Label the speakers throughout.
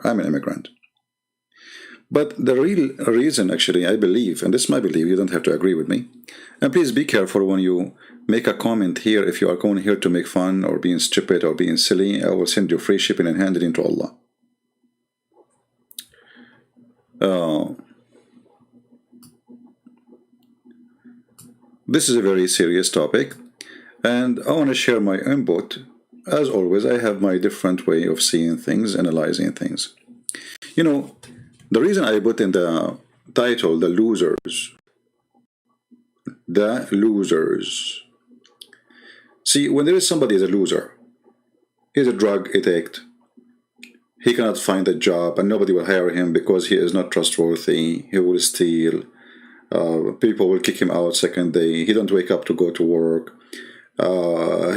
Speaker 1: I'm an immigrant. But the real reason, actually, I believe, and this is my belief, you don't have to agree with me, and please be careful when you make a comment here. If you are going here to make fun or being stupid or being silly, I will send you free shipping and hand it into Allah. This is a very serious topic, and I want to share my input. As always, I have my different way of seeing things, analyzing things. You know, the reason I put in the title, the losers. The losers. See, when there is somebody as a loser, he's a drug addict, he cannot find a job and nobody will hire him because he is not trustworthy, he will steal, people will kick him out second day, he don't wake up to go to work,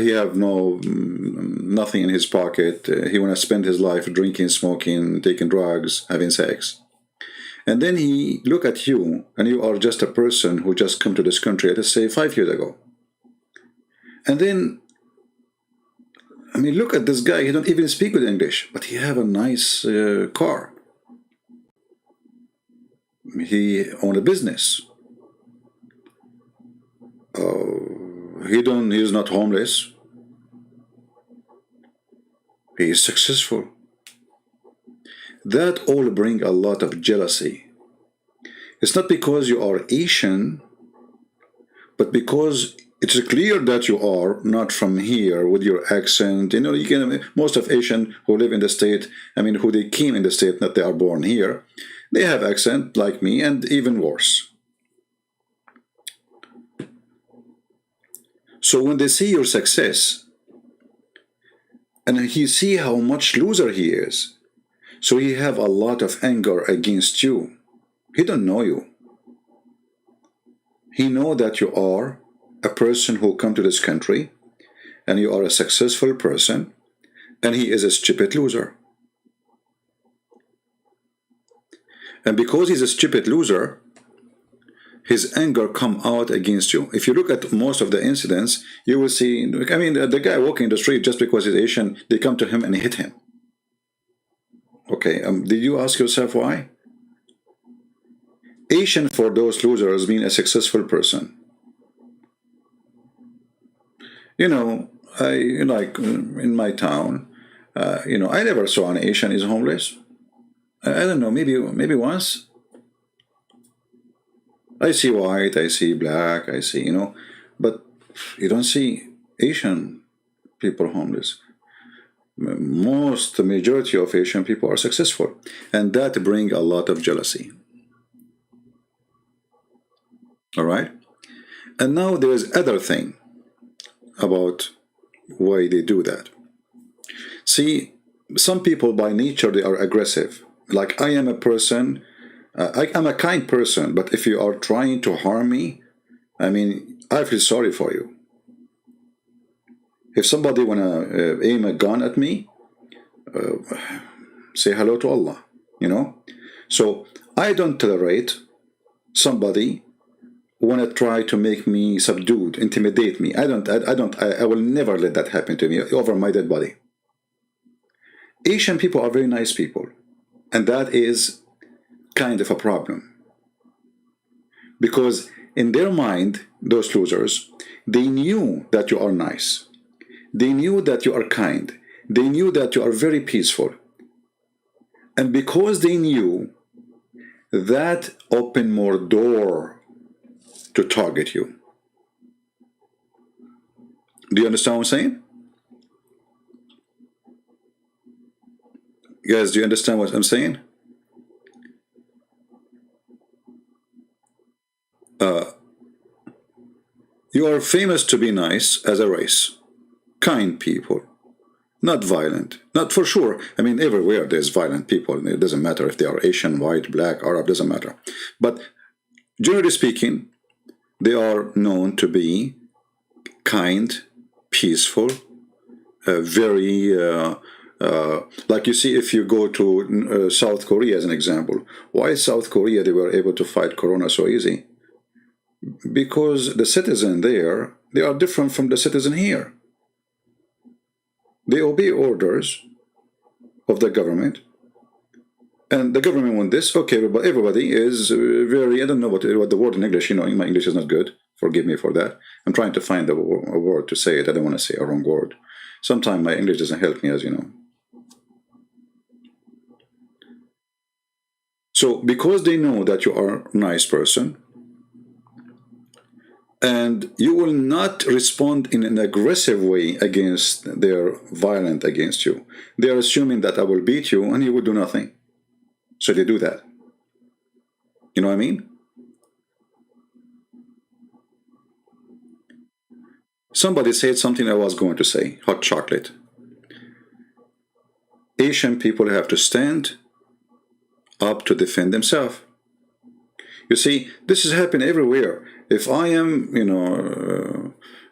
Speaker 1: he have nothing in his pocket, he want to spend his life drinking, smoking, taking drugs, having sex. And then he look at you, and you are just a person who just come to this country, let's say 5 years ago. And then, I mean, look at this guy, he don't even speak good English, but he have a nice car. He own a business. He's not homeless. He is successful. That all bring a lot of jealousy. It's not because you are Asian, but because it's clear that you are not from here with your accent. You know, you can, most of Asian who live in the state, I mean, who they came in the state, not they are born here, they have accent like me and even worse. So when they see your success, and he see how much loser he is, so he have a lot of anger against you. He don't know you. He know that you are a person who come to this country, and you are a successful person, and he is a stupid loser. And because he's a stupid loser, his anger come out against you. If you look at most of the incidents, you will see, I mean, the guy walking in the street, just because he's Asian, they come to him and hit him. Okay, did you ask yourself why? Asian for those losers mean a successful person. You know, like in my town, you know, I never saw an Asian is homeless. I don't know, maybe once. I see white, I see black, I see, you know, but you don't see Asian people homeless. The majority of Asian people are successful, and that brings a lot of jealousy. All right, and now there is other thing about why they do that. See, some people by nature they are aggressive. Like I am a person, I'm a kind person, but if you are trying to harm me, I mean, I feel sorry for you. If somebody wanna aim a gun at me, say hello to Allah, you know. So I don't tolerate somebody wanna try to make me subdued, intimidate me. I will never let that happen to me over my dead body. Asian people are very nice people, and that is kind of a problem, because in their mind, those losers, they knew that you are nice. They knew that you are kind. They knew that you are very peaceful. And because they knew, that opened more door to target you. Do you understand what I'm saying? Guys, do you understand what I'm saying? You are famous to be nice as a race. Kind people, not violent, not for sure. I mean, everywhere there's violent people. It doesn't matter if they are Asian, white, black, Arab, doesn't matter. But generally speaking, they are known to be kind, peaceful, very, like you see if you go to South Korea as an example. Why South Korea, they were able to fight Corona so easy? Because the citizen there, they are different from the citizen here. They obey orders of the government. And the government want this. Okay, but everybody is very, I don't know what the word in English, my English is not good. Forgive me for that. I'm trying to find a word to say it. I don't want to say a wrong word. Sometimes my English doesn't help me, as you know. So because they know that you are a nice person, and you will not respond in an aggressive way against their violent against you. They are assuming that I will beat you and you will do nothing. So they do that. You know what I mean? Somebody said something I was going to say. Hot chocolate. Asian people have to stand up to defend themselves. You see, this is happening everywhere. If I am,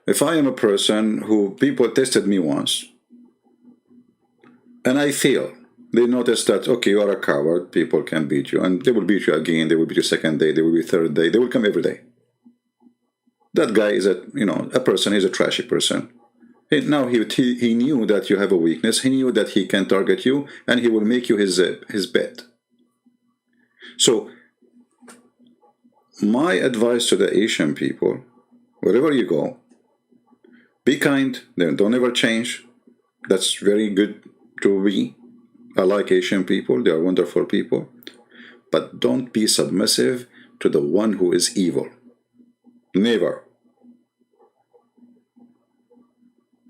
Speaker 1: if I am a person who people tested me once, and I fail, they notice that, okay, you are a coward, people can beat you, and they will beat you again, they will beat you second day, they will be third day, they will come every day. That guy is a person, he's a trashy person. Now he knew that you have a weakness, he knew that he can target you, and he will make you his bet. So, my advice to the Asian people, wherever you go, be kind, don't ever change. That's very good to be. I like Asian people, they are wonderful people. But don't be submissive to the one who is evil. Never.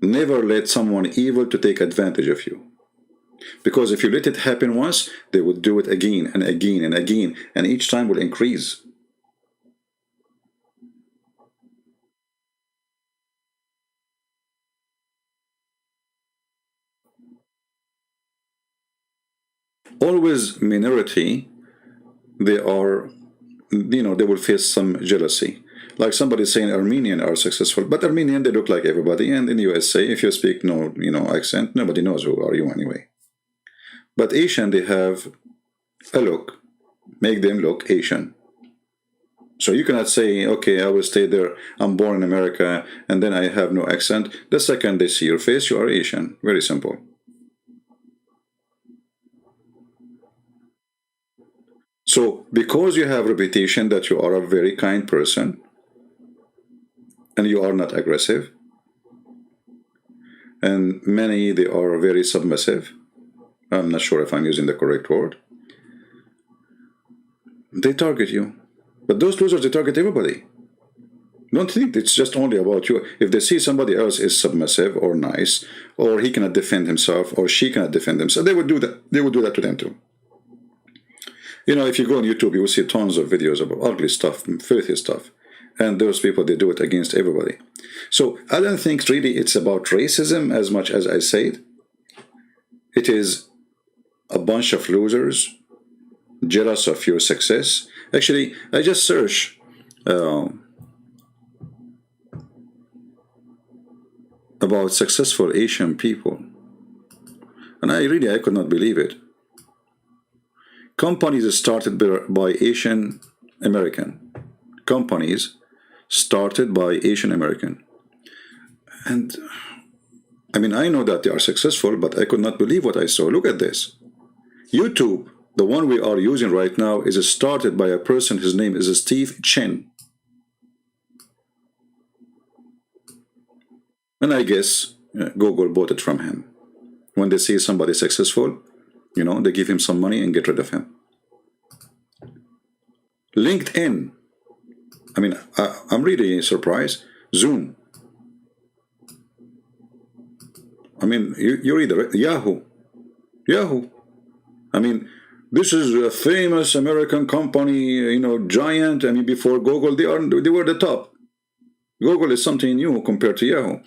Speaker 1: Never let someone evil to take advantage of you. Because if you let it happen once, they will do it again and again and again, and each time will increase. Always minority, they are, they will face some jealousy. Like somebody saying Armenian are successful, but Armenian, they look like everybody, and in the USA, if you speak no accent, nobody knows who are you anyway. But Asian, they have a look, make them look Asian. So you cannot say, okay, I will stay there, I'm born in America, and then I have no accent. The second they see your face, you are Asian. Very simple. So, because you have reputation that you are a very kind person, and you are not aggressive, and many, they are very submissive, I'm not sure if I'm using the correct word, they target you. But those losers, they target everybody. Don't think it's just only about you. If they see somebody else is submissive or nice, or he cannot defend himself, or she cannot defend themselves, they would do that. They would do that to them too. If you go on YouTube, you will see tons of videos about ugly stuff, filthy stuff. And those people, they do it against everybody. So I don't think really it's about racism as much as I said. It is a bunch of losers, jealous of your success. Actually, I just searched about successful Asian people. And I could not believe it. Companies started by Asian American. Companies started by Asian American. And I know that they are successful, but I could not believe what I saw. Look at this. YouTube, the one we are using right now, is started by a person, his name is Steve Chen. And I guess Google bought it from him. When they see somebody successful, they give him some money and get rid of him. LinkedIn. I'm really surprised. Zoom. You read it. Yahoo. This is a famous American company, giant. Before Google, they were the top. Google is something new compared to Yahoo.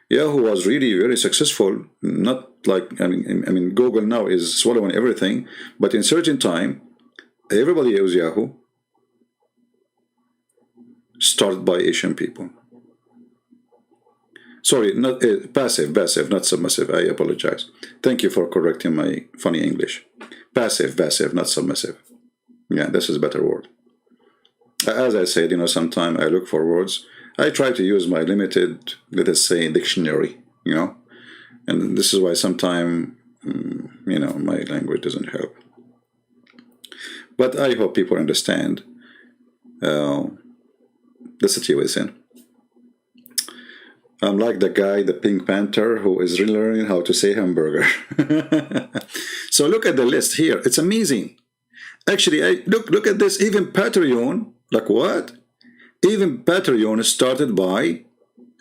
Speaker 1: Yahoo was really very successful. Not like, Google now is swallowing everything, but in certain time, everybody uses Yahoo. Started by Asian people. Sorry, not passive, not submissive. I apologize. Thank you for correcting my funny English. Passive, not submissive. Yeah, this is a better word. As I said, sometimes I look for words. I try to use my limited, let us say, dictionary, and this is why sometimes, my language doesn't help. But I hope people understand the situation. I'm like the guy, the Pink Panther, who is relearning how to say hamburger. So look at the list here. It's amazing. Actually, look at this. Even Patreon, like what? Even Patreon is started by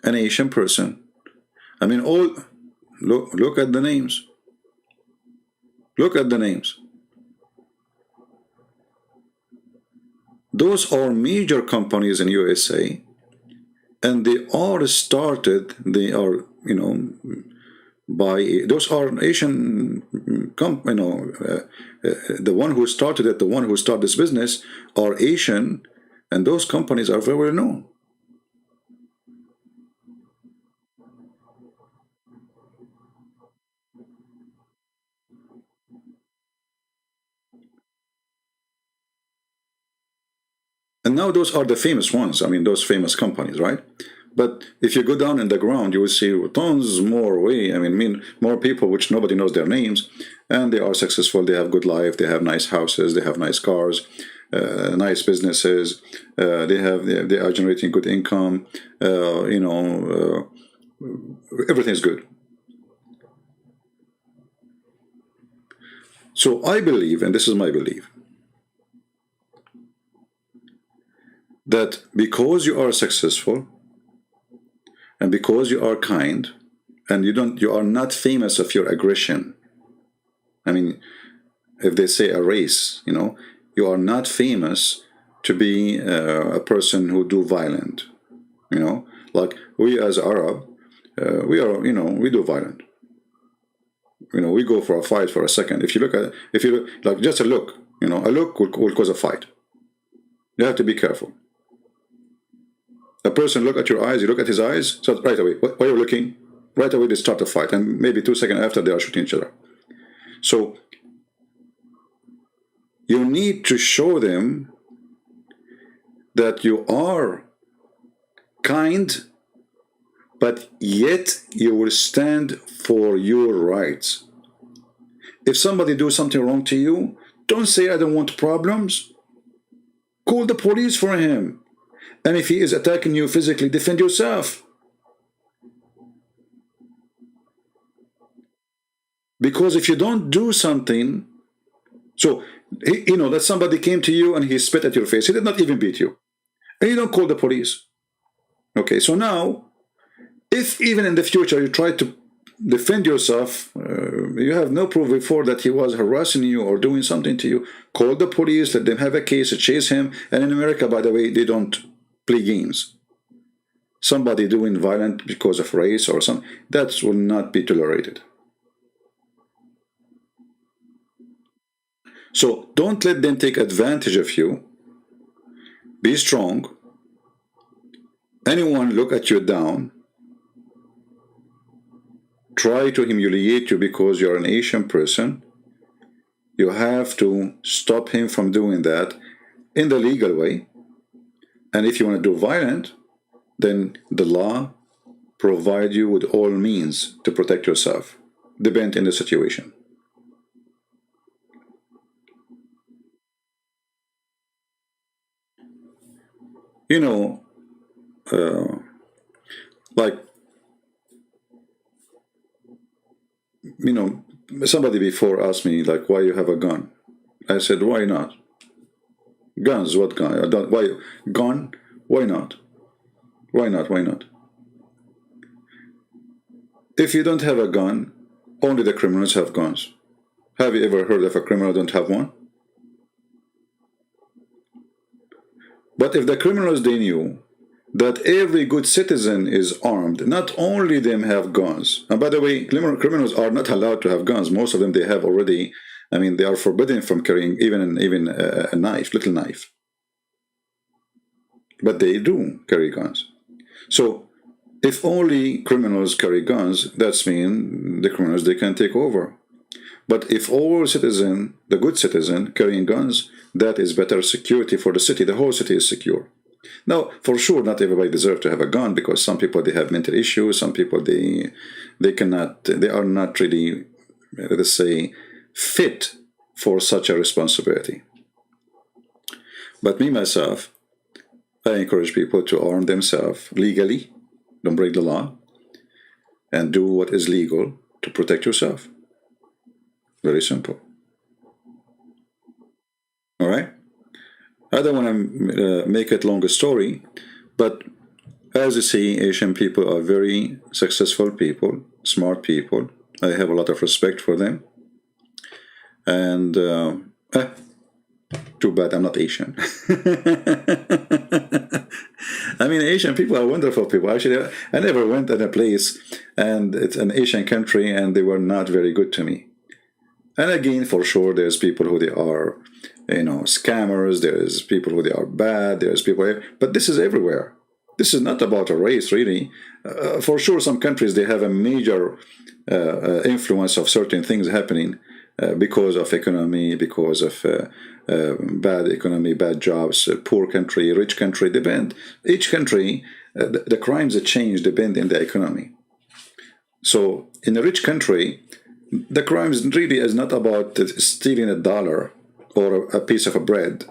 Speaker 1: an Asian person. I mean, look at the names. Look at the names. Those are major companies in USA, and they are started. They are, you know, by those are Asian. The one who started it, the one who started this business, are Asian, and those companies are very well known. And now those are the famous ones. I mean, those famous companies, right? But if you go down in the ground, you will see tons more more people which nobody knows their names, and they are successful. They have good life. They have nice houses. They have nice cars, nice businesses. They are generating good income. Everything's good. So I believe, and this is my belief, that because you are successful and because you are kind and you are not famous of your aggression. I mean, if they say a race, you are not famous to be a person who do violent. Like we as Arab, we do violent. We go for a fight for a second. If you look like just a look, a look will cause a fight. You have to be careful. A person look at your eyes, you look at his eyes, so right away, why are you looking? Right away they start a fight, and maybe 2 seconds after they are shooting each other. So you need to show them that you are kind, but yet you will stand for your rights. If somebody do something wrong to you, don't say I don't want problems. Call the police for him. And if he is attacking you physically, defend yourself. Because if you don't do something, so, that somebody came to you and he spit at your face, he did not even beat you, and you don't call the police. Okay, so now, if even in the future you try to defend yourself, you have no proof before that he was harassing you or doing something to you, call the police, let them have a case, chase him. And in America, by the way, they don't play games. Somebody doing violent because of race or something, that will not be tolerated. So don't let them take advantage of you. Be strong. Anyone look at you down, try to humiliate you because you're an Asian person, you have to stop him from doing that in the legal way. And if you want to do violent, then the law provides you with all means to protect yourself, depending on the situation. Somebody before asked me, like, why you have a gun? I said, why not? Guns, what gun? Why gun? Why not? Why not? Why not? If you don't have a gun, only the criminals have guns. Have you ever heard of a criminal don't have one? But if the criminals, they knew that every good citizen is armed, not only them have guns. And by the way, criminals are not allowed to have guns. Most of them, they have already, they are forbidden from carrying even a knife, little knife. But they do carry guns. So if only criminals carry guns, that means the criminals, they can take over. But if all citizen, the good citizen, carrying guns, that is better security for the city. The whole city is secure. Now, for sure, not everybody deserves to have a gun, because some people, they have mental issues. Some people, they are not really, let's say, fit for such a responsibility. But me, myself, I encourage people to arm themselves legally, don't break the law, and do what is legal to protect yourself. Very simple. All right? I don't want to make it longer story, but as you see, Asian people are very successful people, smart people. I have a lot of respect for them. And too bad I'm not Asian. I mean, Asian people are wonderful people. Actually, I never went in a place, and it's an Asian country, and they were not very good to me. And again, for sure, there's people who they are, scammers. There's people who they are bad. There's people, but this is everywhere. This is not about a race, really. For sure, some countries, they have a major influence of certain things happening because of economy, because of bad economy, bad jobs, poor country, rich country, depend. Each country, the crimes that change depend in the economy. So in a rich country, the crimes really is not about stealing $1 or a piece of bread,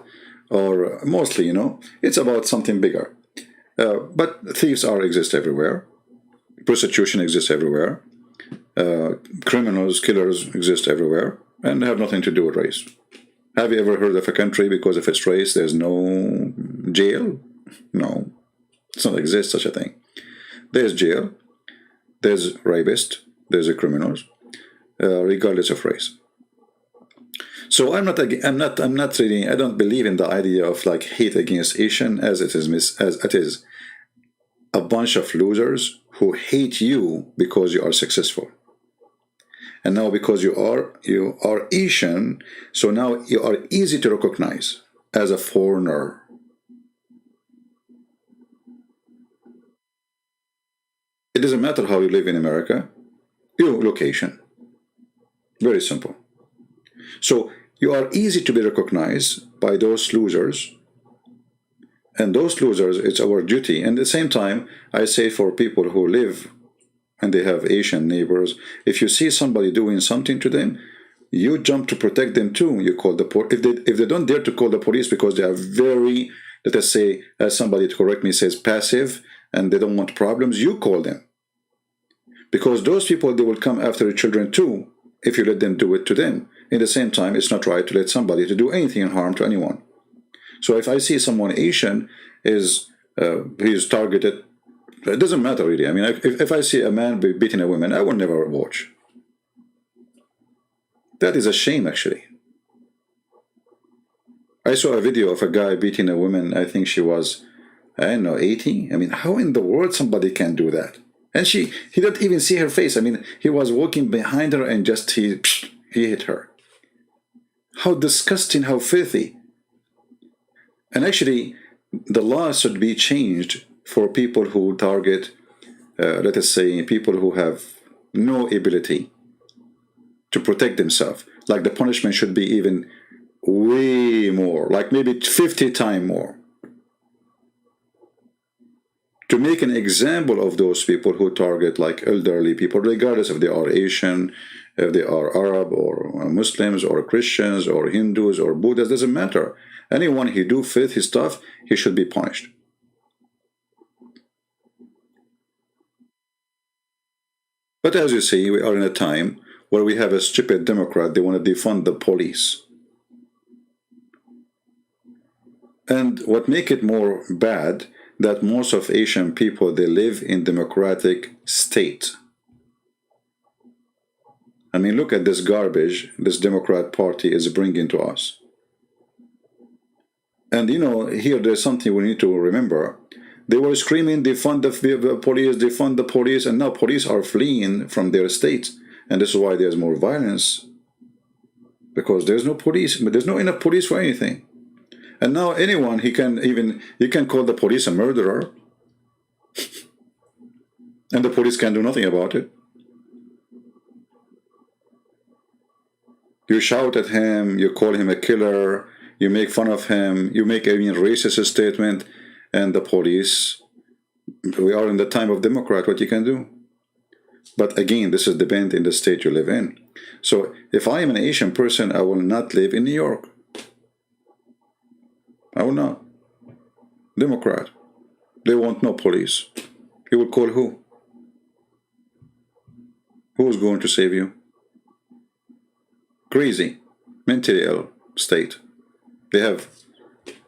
Speaker 1: or mostly, it's about something bigger. But thieves exist everywhere. Prostitution exists everywhere. Criminals, killers exist everywhere, and have nothing to do with race. Have you ever heard of a country because of its race there's no jail? No, it doesn't exist such a thing. There's jail, there's rapists, there's criminals, regardless of race. So I don't believe in the idea of like hate against Asian as it is a bunch of losers who hate you because you are successful. And now because you are Asian, so now you are easy to recognize as a foreigner. It doesn't matter how you live in America, your location. Very simple. So you are easy to be recognized by those losers. And those losers, it's our duty. And at the same time, I say for people who live and they have Asian neighbors, if you see somebody doing something to them, you jump to protect them too. You call the police. If they don't dare to call the police because they are very, let us say, as somebody to correct me says, passive, and they don't want problems, you call them. Because those people, they will come after your children too, if you let them do it to them. In the same time, it's not right to let somebody to do anything harm to anyone. So if I see someone Asian is targeted, it doesn't matter really. I mean, if I see a man beating a woman, I will never watch. That is a shame, actually. I saw a video of a guy beating a woman. I think she was, 80. I mean, how in the world somebody can do that? And he didn't even see her face. I mean, he was walking behind her and just he hit her. How disgusting, how filthy. And actually, the law should be changed for people who target, let us say, people who have no ability to protect themselves. Like the punishment should be even way more, like maybe 50 times more. To make an example of those people who target like elderly people, regardless if they are Asian, if they are Arab or Muslims or Christians or Hindus or Buddhists, doesn't matter. Anyone who do filthy stuff, he should be punished. But as you see, we are in a time where we have a stupid Democrat. They want to defund the police. And what make it more bad, that most of Asian people, they live in democratic state. I mean, look at this garbage this Democrat Party is bringing to us. And here there's something we need to remember. They were screaming, defund the police, and now police are fleeing from their states. And this is why there's more violence. Because there's no police, there's no enough police for anything. And now anyone, you can call the police a murderer. And the police can do nothing about it. You shout at him, you call him a killer, you make fun of him, you make even racist statement, and the police, we are in the time of Democrat, what you can do. But again, this is dependent in the state you live in. So if I am an Asian person, I will not live in New York. I will not. Democrat. They want no police. You will call who? Who is going to save you? Crazy, mentally ill state. They have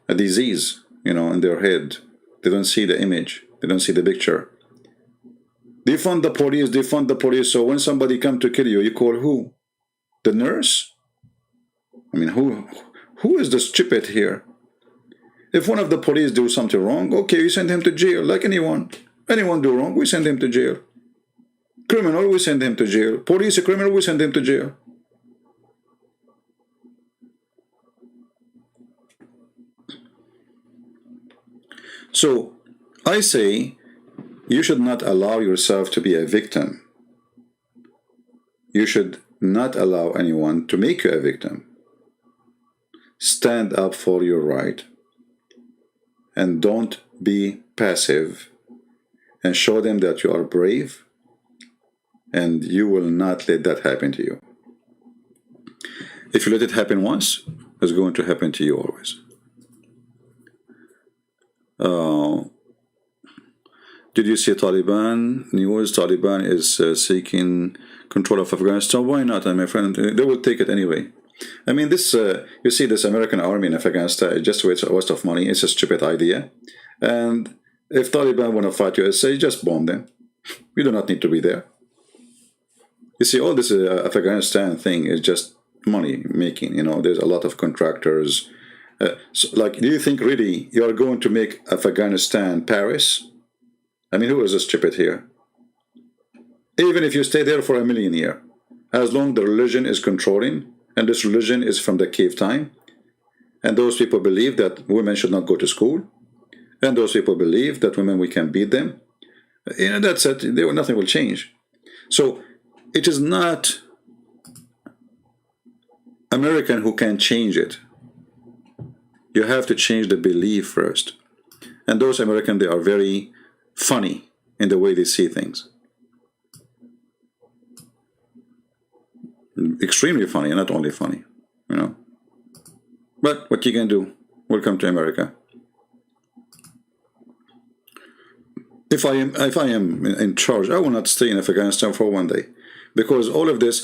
Speaker 1: a disease, in their head. They don't see the image. They don't see the picture. Defund the police, defund the police. So when somebody comes to kill you, you call who? The nurse? I mean, who is the stupid here? If one of the police do something wrong, okay, you send him to jail, like anyone. Anyone do wrong, we send him to jail. Criminal, we send him to jail. Police, a criminal, we send him to jail. So, I say, you should not allow yourself to be a victim. You should not allow anyone to make you a victim. Stand up for your right. And don't be passive. And show them that you are brave. And you will not let that happen to you. If you let it happen once, it's going to happen to you always. Did you see Taliban news? Taliban is seeking control of Afghanistan. Why not, my friend? They will take it anyway. I mean, this you see, this American army in Afghanistan is just a waste of money. It's a stupid idea. And if Taliban want to fight USA, just bomb them. You do not need to be there. You see, all this Afghanistan thing is just money making. There's a lot of contractors. So, do you think really you are going to make Afghanistan Paris? I mean, who is stupid here? Even if you stay there for 1,000,000 years, as long as the religion is controlling, and this religion is from the cave time, and those people believe that women should not go to school, and those people believe that women, we can beat them, that's it. Nothing will change. So it is not American who can change it. You have to change the belief first. And those Americans, they are very funny in the way they see things. Extremely funny, and not only funny, But what you can do? Welcome to America. If I am in charge, I will not stay in Afghanistan for one day, because all of this,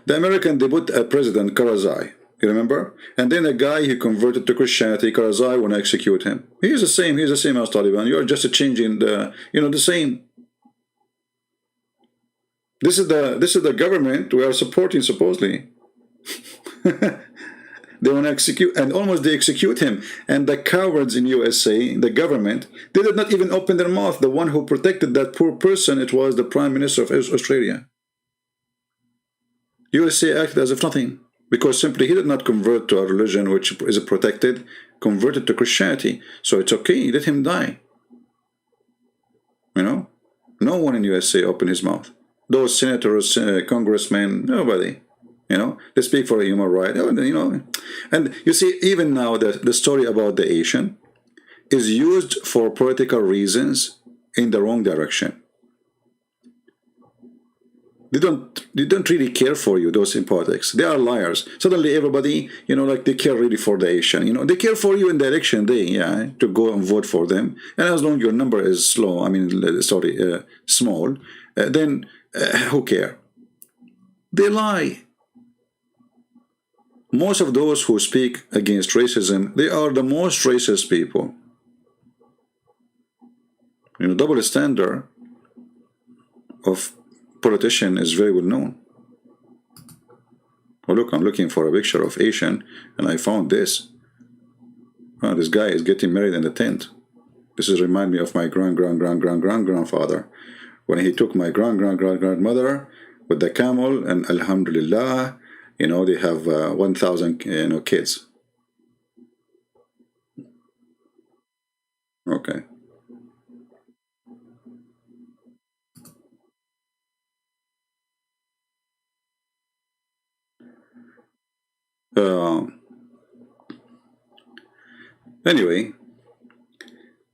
Speaker 1: the American, they put a president, Karzai. You remember? And then a guy who converted to Christianity, Karzai, want to execute him. He's the same as Taliban. You're just changing the same. This is the government we are supporting, supposedly. They want to execute, and almost they execute him. And the cowards in USA, the government, they did not even open their mouth. The one who protected that poor person, it was the Prime Minister of Australia. USA acted as if nothing. Because simply he did not convert to a religion which is protected, converted to Christianity. So it's okay, let him die. No one in USA opened his mouth. Those senators, congressmen, nobody. They speak for a human right. And you see, even now the story about the Asian is used for political reasons in the wrong direction. They don't really care for you, those in politics. They are liars. Suddenly everybody, they care really for the Asian. They care for you in the election day, to go and vote for them. And as long as your number is small, then who care? They lie. Most of those who speak against racism, they are the most racist people. Double standard of politician is very well known. Oh look, I'm looking for a picture of Asian, and I found this. Oh, this guy is getting married in the tent. This is remind me of my grandfather, when he took my grandmother with the camel, and Alhamdulillah, they have 1,000 kids. Okay. Anyway,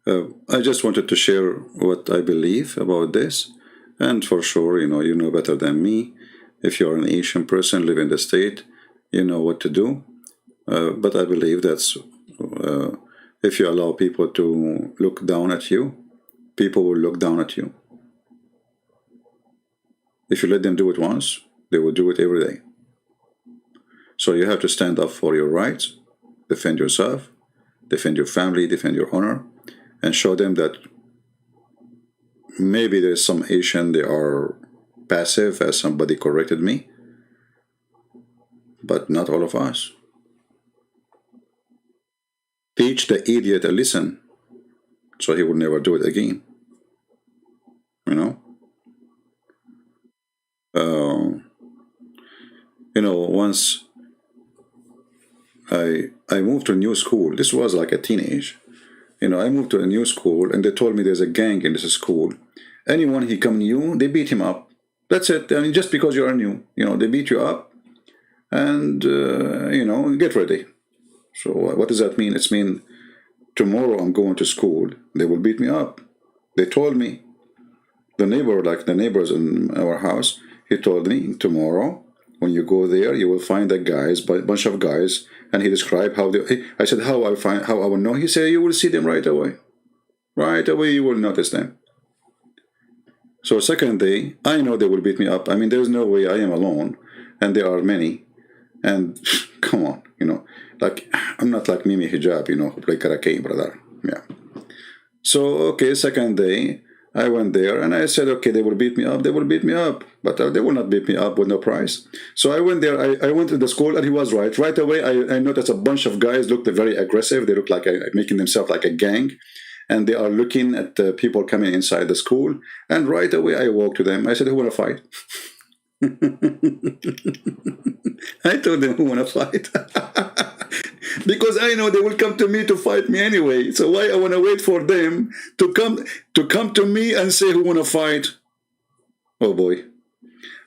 Speaker 1: I just wanted to share what I believe about this, and for sure, you know better than me. If you're an Asian person, live in the state, you know what to do. But I believe that's If you allow people to look down at you, people will look down at you. If you let them do it once, they will do it every day. So you have to stand up for your rights, defend yourself, defend your family, defend your honor, and show them that maybe there's some Asian, they are passive, as somebody corrected me, but not all of us. Teach the idiot a lesson, so he will never do it again. You know? Once I moved to a new school. This was like a teenage. I moved to a new school, and they told me there's a gang in this school. Anyone he come new, they beat him up. That's it. I mean, just because you are new, they beat you up, and get ready. So what does that mean? It's mean tomorrow I'm going to school. They will beat me up. They told me. The neighbors in our house, he told me tomorrow when you go there, you will find a bunch of guys, and he described how they. I said how I will know. He said you will see them right away. Right away you will notice them. So second day, I know they will beat me up. I mean, there's no way I am alone, and there are many. And come on, like I'm not like Mimi Hijab, who play karaoke, brother. Yeah. So okay, second day, I went there and I said, okay, they will beat me up. They will beat me up, but they will not beat me up with no price. So I went there. I went to the school, and he was right. Right away, I noticed a bunch of guys looked very aggressive. They looked like making themselves like a gang, and they are looking at the people coming inside the school. And right away, I walked to them. I said, "Who want to fight?" I told them, "Who want to fight?" Because I know they will come to me to fight me anyway. So why I want to wait for them to come to me and say who want to fight? Oh boy.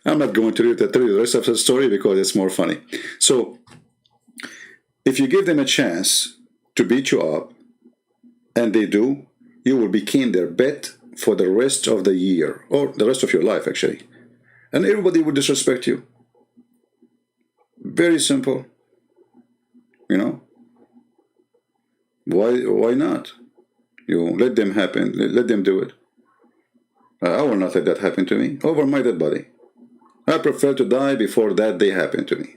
Speaker 1: I'm not going to tell you the rest of the story because it's more funny. So if you give them a chance to beat you up, and they do, you will become their bet for the rest of the year, or the rest of your life actually. And everybody will disrespect you. Very simple. Why not? You let them happen. Let them do it. I will not let that happen to me. Over my dead body. I prefer to die before that day happen to me.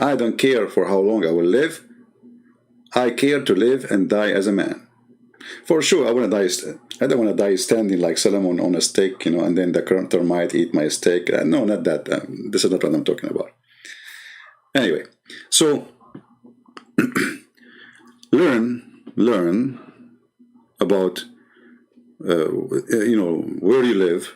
Speaker 1: I don't care for how long I will live. I care to live and die as a man. For sure, I want to die. I don't want to die standing like Solomon on a stake, and then the termite eat my steak. No, not that. This is not what I'm talking about. Anyway, so learn about where you live,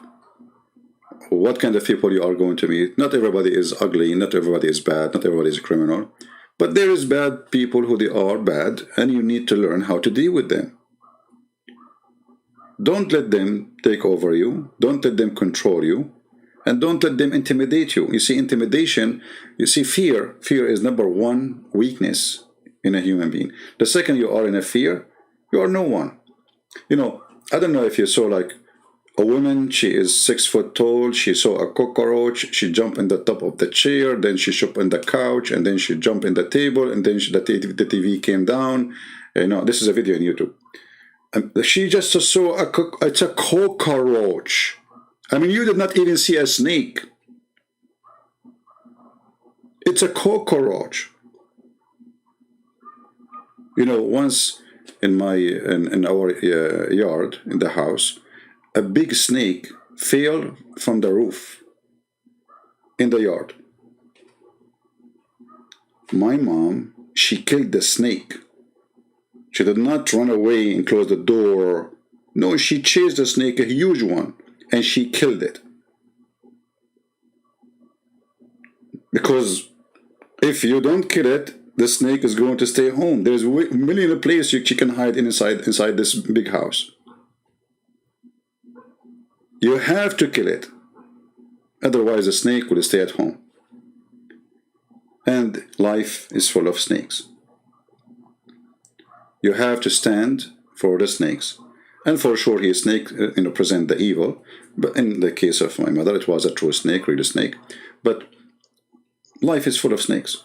Speaker 1: what kind of people you are going to meet. Not everybody is ugly, not everybody is bad, not everybody is a criminal, but there is bad people who they are bad, and you need to learn how to deal with them. Don't let them take over you, don't let them control you, and don't let them intimidate you. You see, intimidation, fear is number one weakness in a human being. The second you are in a fear, you are no one. I don't know if you saw like a woman, she is 6 foot tall, she saw a cockroach, she jumped in the top of the chair, then she jumped in the couch, and then she jumped in the table, and then the TV came down. This is a video on YouTube. She just saw it's a cockroach. I mean, you did not even see a snake. It's a cockroach. Once in our yard, in the house, a big snake fell from the roof in the yard. My mom, she killed the snake. She did not run away and close the door. No, she chased the snake, a huge one, and she killed it. Because if you don't kill it, the snake is going to stay home. There's a million of places she can hide inside this big house. You have to kill it. Otherwise, the snake will stay at home. And life is full of snakes. You have to stand for the snakes. And for sure, he snake present the evil. But in the case of my mother, it was a true snake, real snake. But life is full of snakes.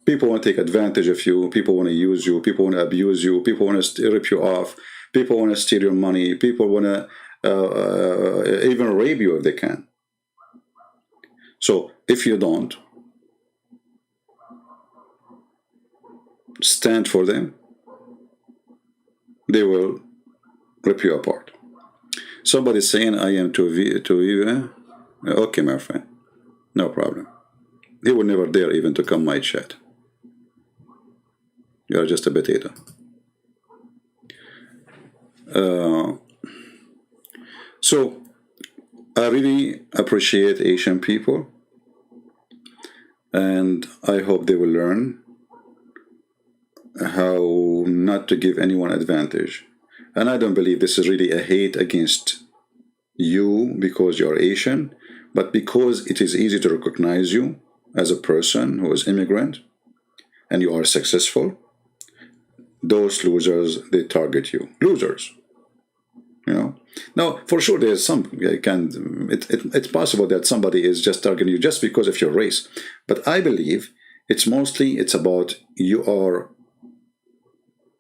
Speaker 1: People want to take advantage of you. People want to use you. People want to abuse you. People want to rip you off. People want to steal your money. People want to even rape you if they can. So if you don't stand for them, they will rip you apart. Somebody's saying I am to you. Okay, my friend, no problem. He will never dare even to come my chat. You are just a potato. So I really appreciate Asian people, and I hope they will learn how not to give anyone advantage. And I don't believe this is really a hate against you because you're Asian, but because it is easy to recognize you as a person who is immigrant and you are successful. Those losers, they target you. Losers. You know. Now, for sure, there's some it's possible that somebody is just targeting you just because of your race. But I believe it's about you are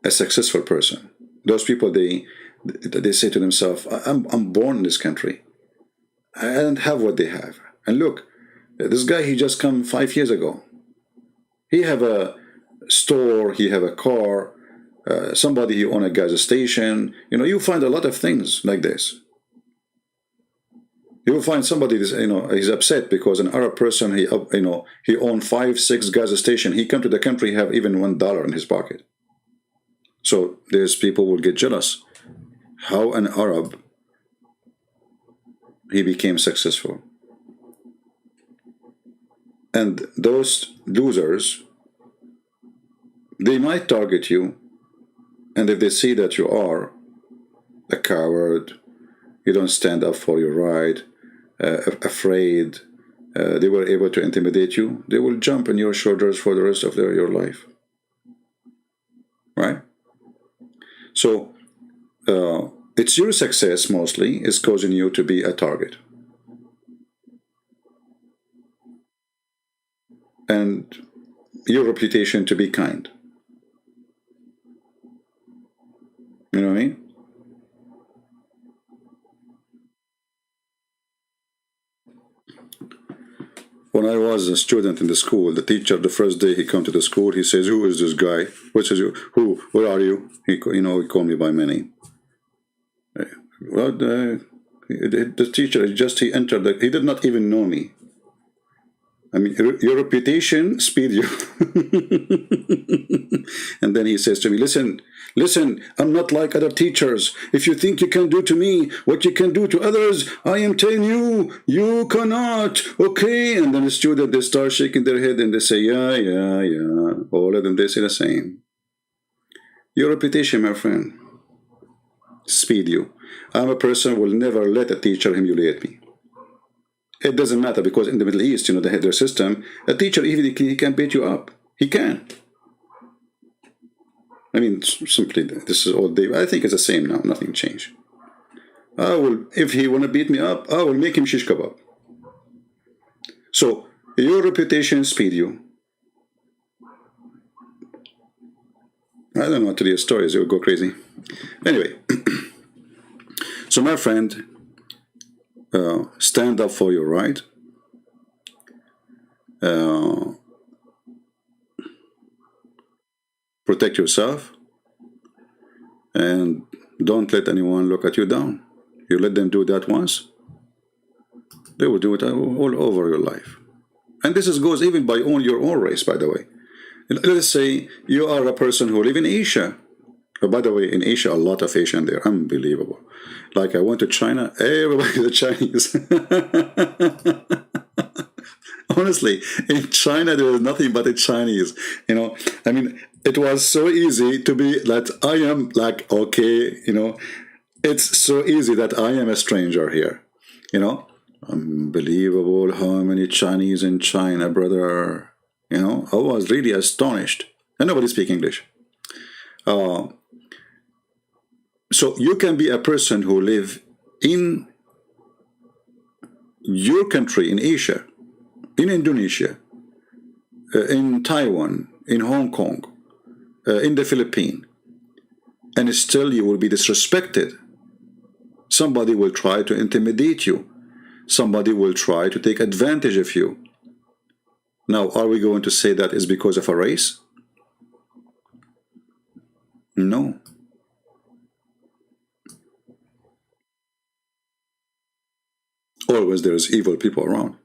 Speaker 1: a successful person. Those people, they say to themselves, I'm born in this country. I don't have what they have. And look, this guy, he just come 5 years ago. He have a store, he have a car, somebody he own a gas station. You know, you find a lot of things like this. You will find somebody, he's upset because an Arab person, he own 5-6 gas station. He come to the country, have even $1 in his pocket. So there's people will get jealous. How an Arab, he became successful. And those losers, they might target you. And if they see that you are a coward, you don't stand up for your right, afraid, they were able to intimidate you, they will jump on your shoulders for the rest of your life. Right? So, it's your success mostly is causing you to be a target. And your reputation to be kind. You know what I mean? When I was a student in the school, the teacher, the first day he come to the school, he says, "Who is this guy? What is you? Who? Where are you?" He called me by my name. Well, the teacher he entered. He did not even know me. I mean, your reputation speed you. And then he says to me, listen, I'm not like other teachers. If you think you can do to me what you can do to others, I am telling you, you cannot. Okay? And then the student, they start shaking their head and they say, yeah. All of them, they say the same. Your reputation, my friend, speed you. I'm a person who will never let a teacher humiliate me. It doesn't matter because in the Middle East, they have their system. A teacher, even he can beat you up. He can. I mean, simply, this is all day. I think it's the same now. Nothing changed. If he want to beat me up, I will make him shish kebab. So, your reputation speed you. I don't know what to tell you stories. You will go crazy. Anyway. So, my friend, stand up for your right. Protect yourself. And don't let anyone look at you down. You let them do that once, they will do it all over your life. And this goes even by your own race, by the way. Let's say you are a person who live in Asia. Oh, by the way, in Asia, a lot of Asian there. Unbelievable. Like I went to China, everybody is Chinese. Honestly, in China, there was nothing but the Chinese. I mean, it was so easy to be that I am like, okay, it's so easy that I am a stranger here. Unbelievable how many Chinese in China, brother. I was really astonished. And nobody speaks English. So you can be a person who live in your country, in Asia, in Indonesia, in Taiwan, in Hong Kong, in the Philippines, and still you will be disrespected. Somebody will try to intimidate you. Somebody will try to take advantage of you. Now, are we going to say that is because of a race? No. Always there is evil people around.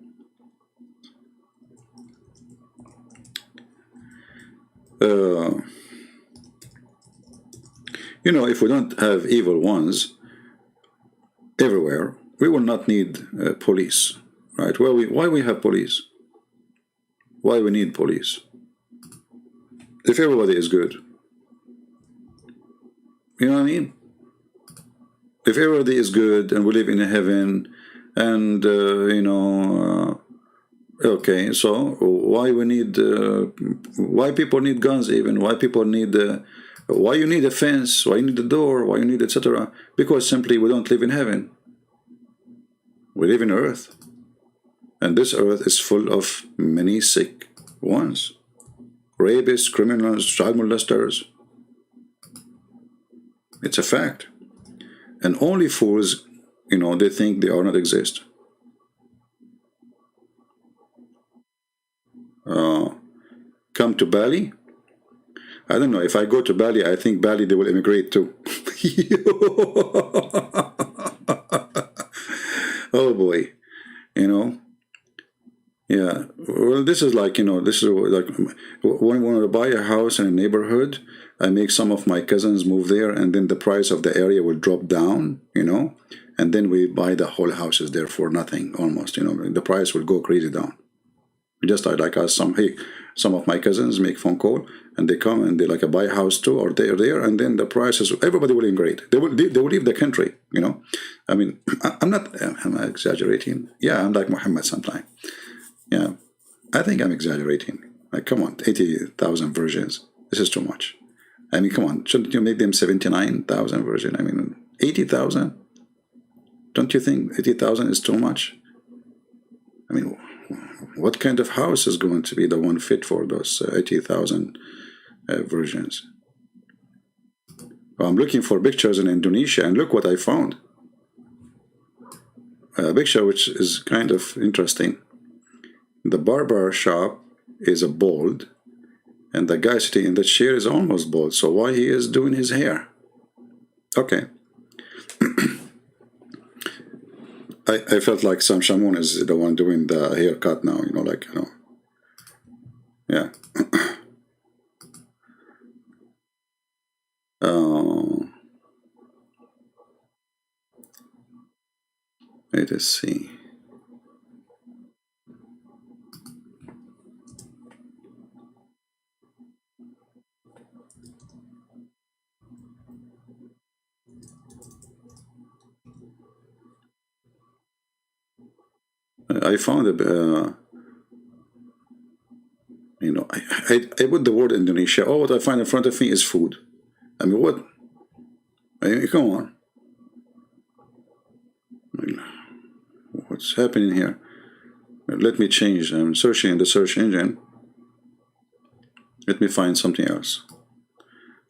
Speaker 1: You know, if we don't have evil ones everywhere, we will not need police, right? Why we have police? Why we need police? If everybody is good, you know what I mean? If everybody is good and we live in a heaven, and you know, okay, so why we need? Why people need guns? Even why people need? Why you need a fence? Why you need a door? Why you need etc.? Because simply we don't live in heaven. We live in earth, and this earth is full of many sick ones, rapists, criminals, child molesters. It's a fact, and only fools, you know, they think they are not exist. Come to Bali. I don't know, if I go to Bali, I think Bali they will immigrate too. Oh boy, you know. Yeah, well, this is like, you know, this is like when I want to buy a house in a neighborhood, I make some of my cousins move there, and then the price of the area will drop down, you know, and then we buy the whole houses there for nothing almost, you know, the price will go crazy down. Just like us, some of my cousins make phone call and they come and they like buy a house too, or they're there, and then the prices, everybody will immigrate. They will leave the country, you know. I mean, I'm exaggerating. Yeah, I'm like Mohammed sometimes. Yeah, I think I'm exaggerating. Like, come on, 80,000 virgins. This is too much. I mean, come on, shouldn't you make them 79,000 virgin? I mean, 80,000? Don't you think 80,000 is too much? I mean, what kind of house is going to be the one fit for those 80,000 virgins? Well, I'm looking for pictures in Indonesia, and look what I found. A picture which is kind of interesting. The barber shop is a bald, and the guy sitting in the chair is almost bald. So why he is doing his hair? Okay. I felt like Sam Shamoun is the one doing the haircut now, you know, like, you know. Yeah. Let us see. I found a, you know, I put the word Indonesia. Oh, what I find in front of me is food. I mean, what? I mean, come on. I mean, what's happening here? Let me change. I'm searching in the search engine. Let me find something else.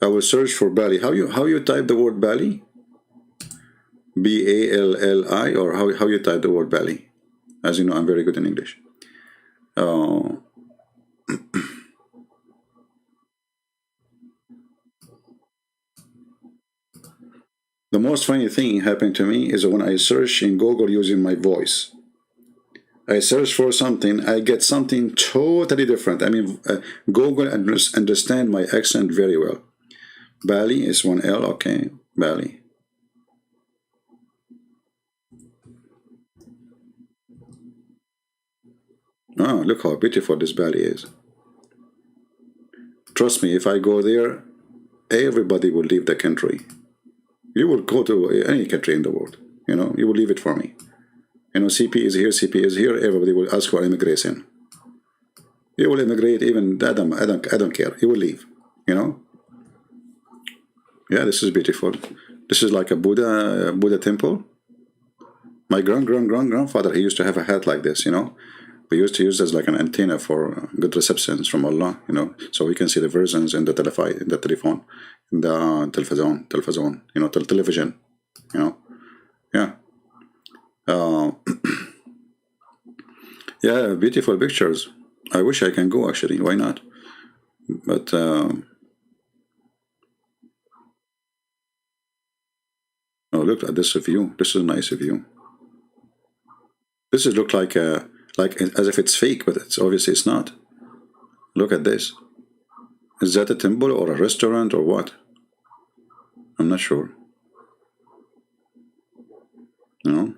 Speaker 1: I will search for Bali. How you type the word Bali? B-A-L-L-I, or how you type the word Bali? As you know, I'm very good in English. The most funny thing happened to me is when I search in Google using my voice. I search for something, I get something totally different. I mean, Google understand my accent very well. Bali is one L, okay, Bali. Oh, look how beautiful this Bali is. Trust me, if I go there, everybody will leave the country. You will go to any country in the world, you know, you will leave it for me. You know, CP is here, CP is here, everybody will ask for immigration. You will immigrate, even I don't care, you will leave, you know. Yeah, this is beautiful. This is like a Buddha temple. My grandfather, he used to have a hat like this, you know. We used to use this like an antenna for good receptions from Allah, you know, so we can see the versions in the telephone, in the television, you know, television, you know, yeah. Yeah, beautiful pictures. I wish I can go actually. Why not? But oh, look at this view. This is a nice view. This is look like as if it's fake, but it's obviously it's not. Look at this. Is that a temple or a restaurant or what? I'm not sure. No.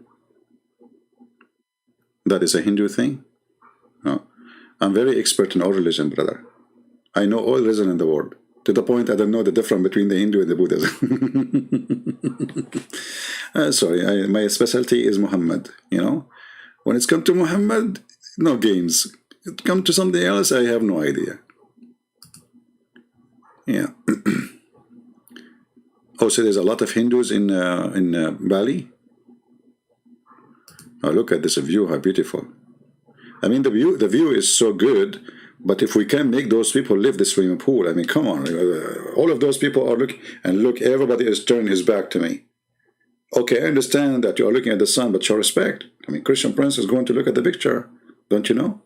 Speaker 1: That is a Hindu thing? No. I'm very expert in all religion, brother. I know all religion in the world. To the point I don't know the difference between the Hindu and the Buddhism. Sorry, my specialty is Muhammad, you know. When it's come to Muhammad, no games. It come to something else, I have no idea. Yeah. Oh, so there's a lot of Hindus in Bali? Oh, look at this view, how beautiful. I mean, the view is so good, but if we can make those people live the swimming pool, I mean, come on. All of those people are looking, and look, everybody is turning his back to me. Okay, I understand that you are looking at the sun, but show respect. I mean, Christian Prince is going to look at the picture, don't you know?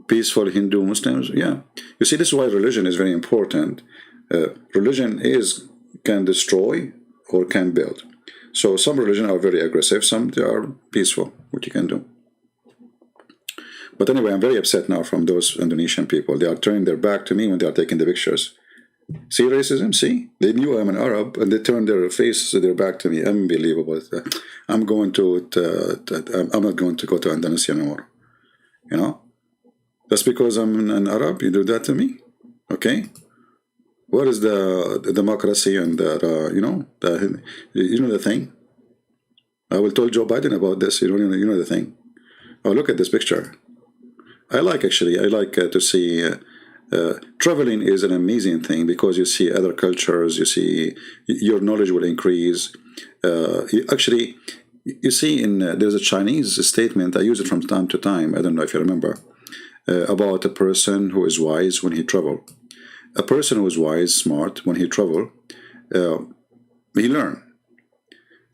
Speaker 1: Peaceful Hindu Muslims, yeah. You see, this is why religion is very important. Religion can destroy or can build. So some religions are very aggressive, some they are peaceful, what you can do. But anyway, I'm very upset now from those Indonesian people. They are turning their back to me when they are taking the pictures. See racism? See? They knew I'm an Arab and they turned their face, their back to me. Unbelievable. I'm not going to go to Indonesia anymore. You know? Just because I'm an Arab, you do that to me? Okay? What is the democracy and the, you know the thing? I will tell Joe Biden about this. You know the thing. Oh, look at this picture. I like to see. Traveling is an amazing thing because you see other cultures. You see your knowledge will increase. You see there's a Chinese statement. I use it from time to time. I don't know if you remember about a person who is wise when he travel. A person who is wise, smart, when he travel, he learn.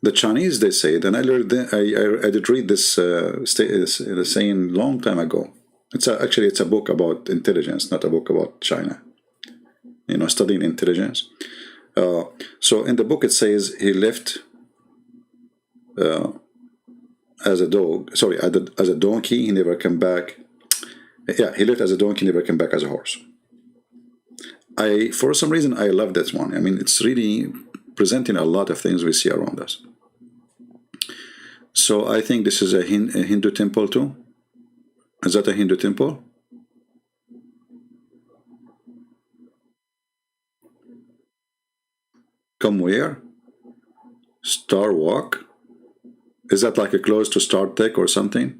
Speaker 1: The Chinese, they say, and I learned. I did read this saying long time ago. It's a book about intelligence, not a book about China. You know, studying intelligence. So in the book it says he left as a dog. Sorry, as a donkey. He never came back. Yeah, he left as a donkey, never came back as a horse. For some reason, I love that one. I mean, it's really presenting a lot of things we see around us. So I think this is a Hindu temple too. Is that a Hindu temple? Come where? Star Walk? Is that like a close to Star Trek or something?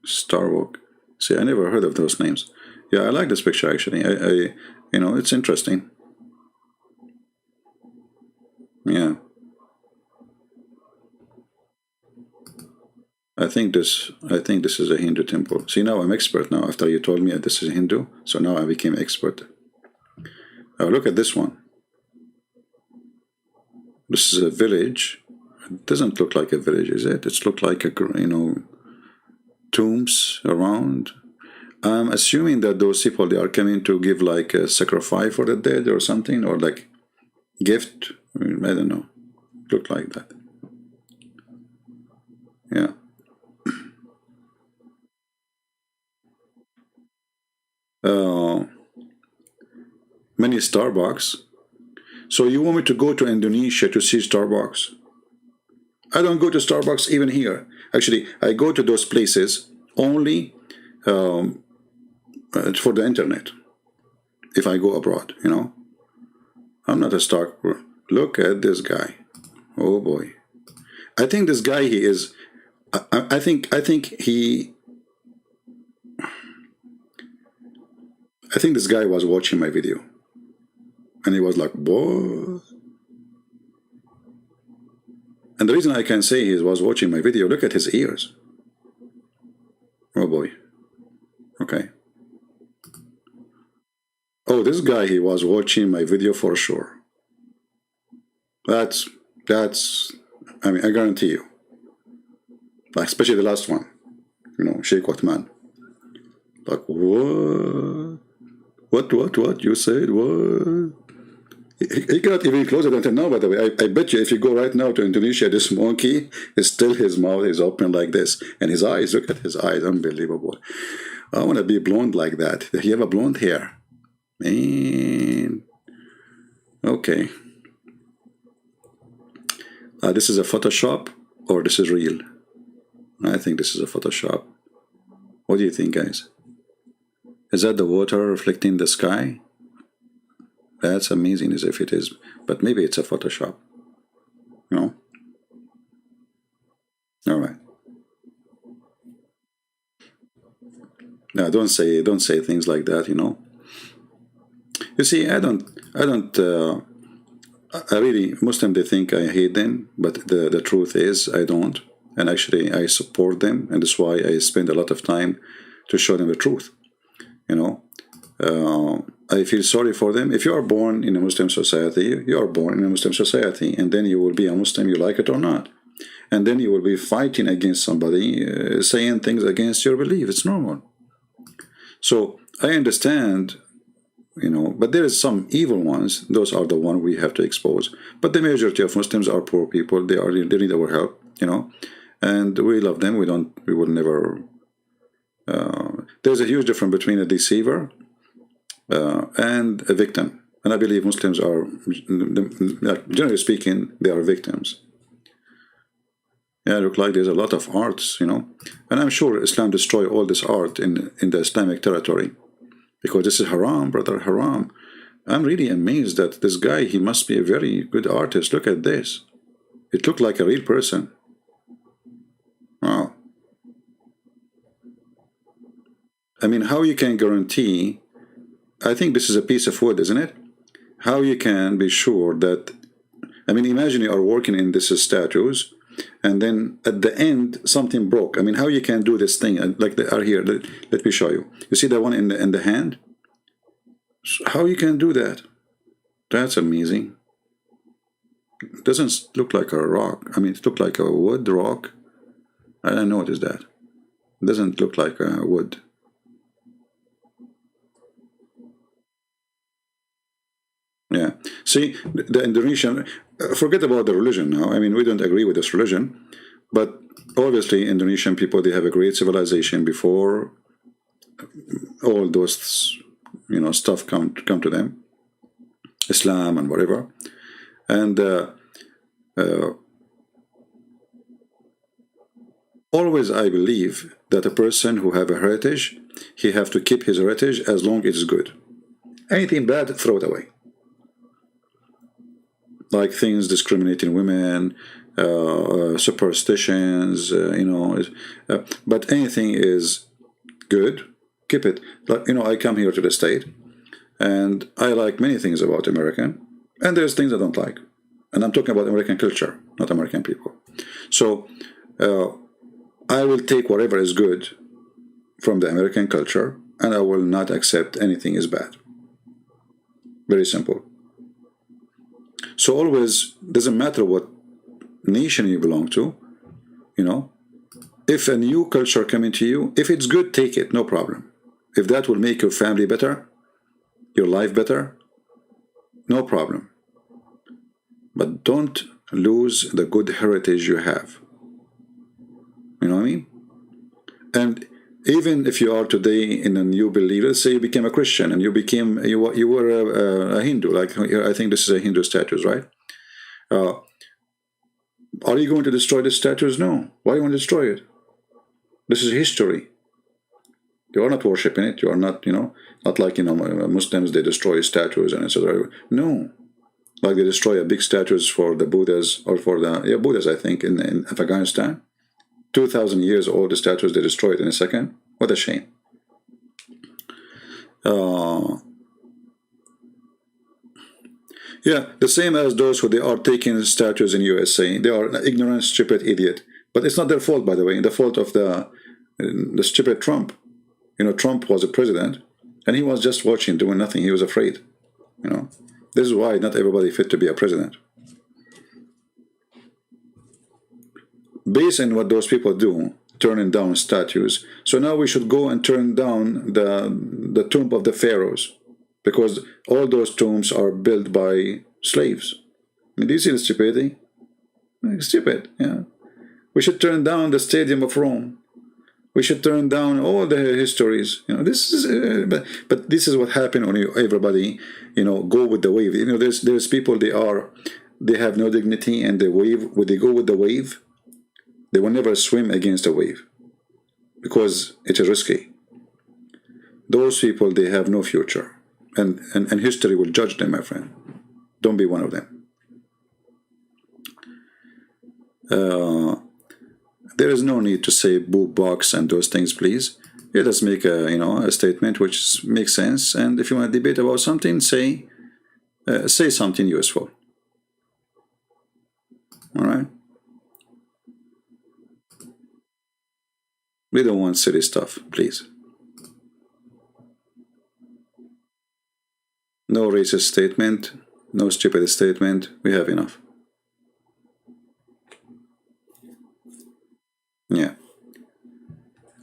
Speaker 1: Star Walk. See, I never heard of those names. Yeah, I like this picture actually. It's interesting. Yeah. I think this is a Hindu temple. See, now I'm expert now. After you told me this is Hindu, so now I became expert. Oh, look at this one. This is a village. It doesn't look like a village, is it? It's looked like tombs around. I'm assuming that those people, they are coming to give like a sacrifice for the dead or something, or like gift. I don't know. Look like that. Yeah. Many Starbucks. So you want me to go to Indonesia to see Starbucks? I don't go to Starbucks even here. Actually, I go to those places only for the internet. If I go abroad, I'm not a Starbucks. Look at this guy. Oh boy. I think this guy, he is. I think this guy was watching my video, and he was like, "Boy." And the reason I can say he was watching my video, look at his ears. Oh boy. Okay. Oh, this guy, he was watching my video for sure. That's, I mean, I guarantee you. Like, especially the last one. You know, Sheikh Othman. Like, what? What? You said what? He cannot even close it until now, by the way. I bet you if you go right now to Indonesia, this monkey is still, his mouth is open like this. And his eyes, look at his eyes, unbelievable. I want to be blonde like that. He have a blonde hair. Man. Okay. This is a Photoshop or this is real? I think this is a Photoshop. What do you think, guys? Is that the water reflecting the sky? That's amazing as if it is, but maybe it's a Photoshop. No? All right. Now, don't say things like that, you know. You see, I really, Muslims, they think I hate them, but the truth is I don't. And actually, I support them, and that's why I spend a lot of time to show them the truth. You know, I feel sorry for them. If you are born in a Muslim society, you are born in a Muslim society, and then you will be a Muslim, you like it or not. And then you will be fighting against somebody, saying things against your belief. It's normal. So I understand, you know, but there is some evil ones. Those are the ones we have to expose. But the majority of Muslims are poor people. They need our help, you know, and we love them. We will never. There's a huge difference between a deceiver and a victim. And I believe Muslims are, generally speaking, they are victims. Yeah, look like there's a lot of arts, you know. And I'm sure Islam destroy all this art in the Islamic territory. Because this is haram, brother, haram. I'm really amazed that this guy, he must be a very good artist. Look at this. It looked like a real person. Wow. I mean, how you can guarantee, I think this is a piece of wood, isn't it? How you can be sure that, I mean, imagine you are working in these statues, and then at the end, something broke. I mean, how you can do this thing, like they are here, let me show you. You see the one in the hand? How you can do that? That's amazing. It doesn't look like a rock. I mean, it looks like a wood rock. I didn't notice that. It doesn't look like a wood. Yeah. See, the Indonesian, forget about the religion now. I mean, we don't agree with this religion, but obviously Indonesian people, they have a great civilization before all those, you know, stuff come to them, Islam and whatever. And always I believe that a person who have a heritage, he have to keep his heritage as long as it's good. Anything bad, throw it away. Like things discriminating women, superstitions, you know, but anything is good, keep it. Like, you know, I come here to the state, and I like many things about American, and there's things I don't like. And I'm talking about American culture, not American people. So I will take whatever is good from the American culture, and I will not accept anything is bad. Very simple. So always, doesn't matter what nation you belong to, you know, if a new culture coming to you, if it's good, take it, no problem. If that will make your family better, your life better, no problem. But don't lose the good heritage you have. You know what I mean? And even if you are today in a new belief, let's say you became a Christian and you were a Hindu, like I think this is a Hindu status, right? Are you going to destroy the statues? No. Why do you want to destroy it? This is history. You are not worshipping it. You are not, you know, not like, you know, Muslims, they destroy statues and etc. No. Like they destroy a big statues for the Buddhas, or for the, Buddhas, I think, in Afghanistan. 2,000 years old, the statues, they destroy it in a second. What a shame. Yeah, the same as those who they are taking statues in USA. They are an ignorant, stupid idiot. But it's not their fault, by the way. The fault of the stupid Trump. You know, Trump was a president, and he was just watching, doing nothing. He was afraid. You know, this is why not everybody fit to be a president. Based on what those people do, turning down statues. So now we should go and turn down the tomb of the pharaohs, because all those tombs are built by slaves. I mean, do you see the stupidity? Stupid, yeah. We should turn down the Stadium of Rome. We should turn down all the histories. You know, this is, but this is what happened when everybody, you know, go with the wave. You know, there's people, they have no dignity, and they wave. When they go with the wave, they will never swim against a wave because it is risky. Those people, they have no future, and history will judge them, my friend. Don't be one of them. There is no need to say boob box and those things, please. Let us make a statement which makes sense. And if you want to debate about something, say something useful. All right. We don't want silly stuff, please. No racist statement, no stupid statement. We have enough. Yeah.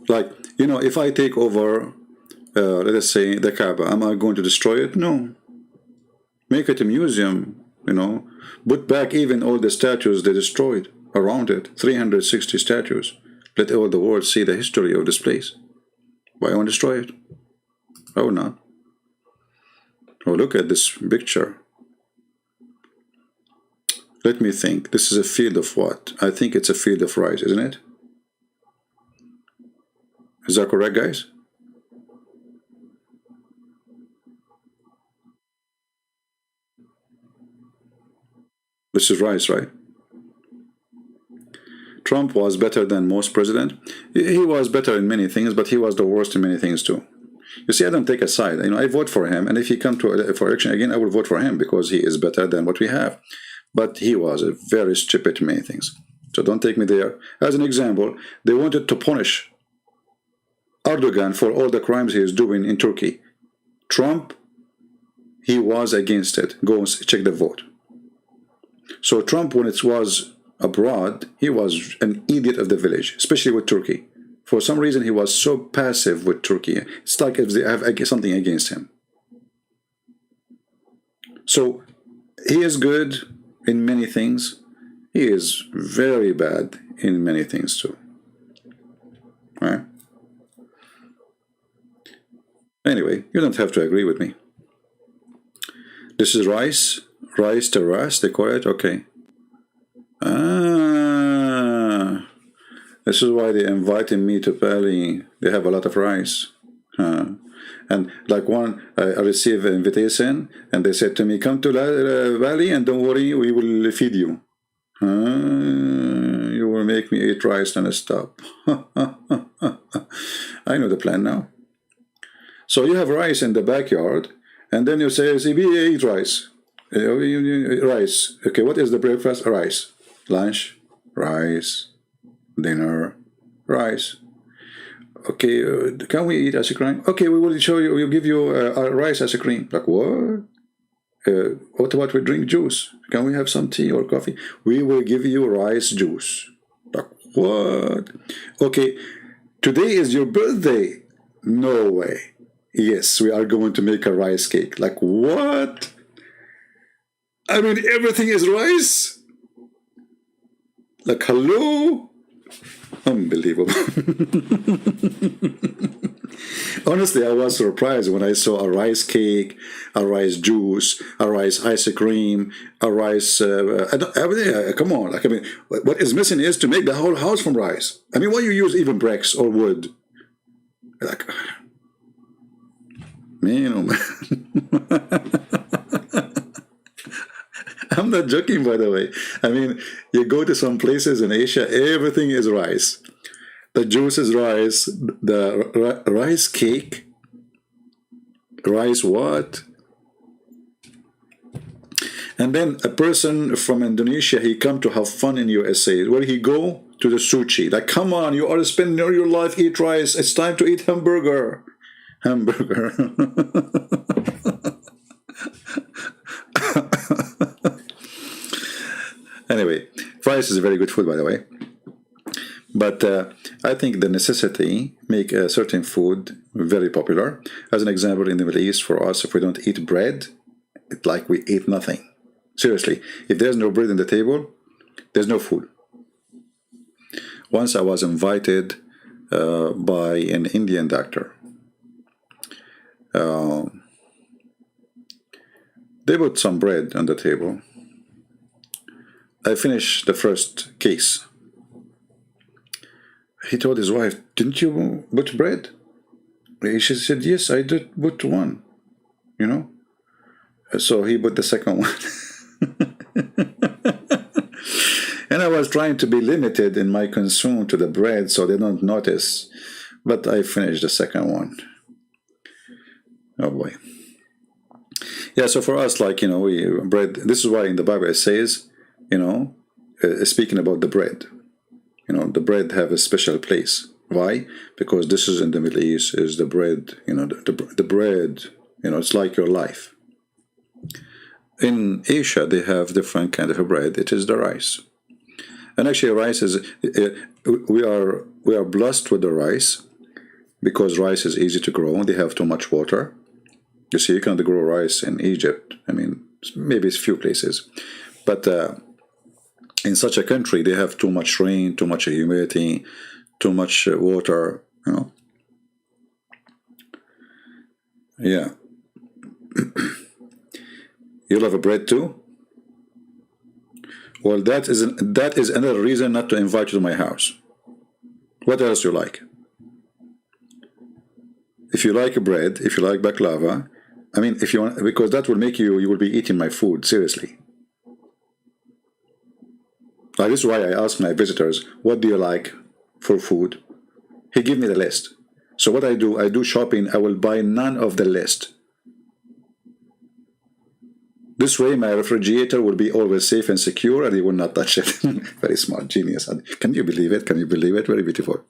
Speaker 1: Like, you know, if I take over, let us say, the Kaaba, am I going to destroy it? No. Make it a museum, you know. Put back even all the statues they destroyed around it, 360 statues. Let all the world see the history of this place. Why won't destroy it? I will not. Oh, look at this picture. Let me think. This is a field of what? I think it's a field of rice, isn't it? Is that correct, guys? This is rice, right? Trump was better than most presidents. He was better in many things, but he was the worst in many things too. You see, I don't take a side. You know, I vote for him, and if he comes for election again, I will vote for him because he is better than what we have. But he was very stupid in many things. So don't take me there. As an example, they wanted to punish Erdogan for all the crimes he is doing in Turkey. Trump, he was against it. Go and check the vote. So Trump, when it was abroad, he was an idiot of the village, especially with Turkey. For some reason, he was so passive with Turkey. It's like if they have something against him. So he is good in many things. He is very bad in many things too. Right? Anyway, you don't have to agree with me. This is rice. Rice to rice, they call it. Okay. This is why they invited me to Bali. They have a lot of rice. And like I received an invitation, and they said to me, come to Bali, and don't worry, we will feed you. You will make me eat rice non-stop. I know the plan now. So you have rice in the backyard, and then you say, eat rice. Rice. Okay, what is the breakfast? Rice. Lunch? Rice. Dinner? Rice. Okay, can we eat ice cream? Okay, we will show you, we'll give you rice ice cream. Like, what? What about we drink juice? Can we have some tea or coffee? We will give you rice juice. Like, what? Okay, today is your birthday. No way. Yes, we are going to make a rice cake. Like, what? I mean, everything is rice? Like, hello? Unbelievable. Honestly, I was surprised when I saw a rice cake, a rice juice, a rice ice cream, a rice... everything. Come on. Like, I mean, what is missing is to make the whole house from rice. I mean, why you use even bricks or wood? Like... Man, oh man. I'm not joking, by the way. I mean, you go to some places in Asia, everything is rice. The juice is rice. The rice cake. Rice what? And then a person from Indonesia, he come to have fun in USA. Where he go? To the sushi. Like, come on, you are spending all your life, eat rice. It's time to eat hamburger. Hamburger. Anyway, rice is a very good food, by the way. But I think the necessity make a certain food very popular. As an example, in the Middle East, for us, if we don't eat bread, it's like we eat nothing. Seriously, if there's no bread on the table, there's no food. Once I was invited by an Indian doctor. They put some bread on the table. I finished the first case. He told his wife, "Didn't you put bread?" She said, "Yes, I did put one, you know." So he put the second one. And I was trying to be limited in my consume to the bread so they don't notice. But I finished the second one. Oh boy. Yeah, so for us, like, bread, this is why in the Bible it says, speaking about the bread, the bread have a special place. Why? Because this is in the Middle East, is the bread, the bread, it's like your life. In Asia, they have different kind of a bread. It is the rice. And actually, rice is, we are blessed with the rice because rice is easy to grow. They have too much water. You see, you cannot grow rice in Egypt. I mean, maybe it's few places. But in such a country, they have too much rain, too much humidity, too much water, Yeah. You love a bread too? Well, that is another reason not to invite you to my house. What else you like? If you like bread, if you like baklava, I mean, if you want, because that will make you will be eating my food, seriously. This is why I ask my visitors, what do you like for food? He give me the list. So what I do shopping, I will buy none of the list. This way, my refrigerator will be always safe and secure, and he will not touch it. Very smart, genius. Can you believe it? Can you believe it? Very beautiful.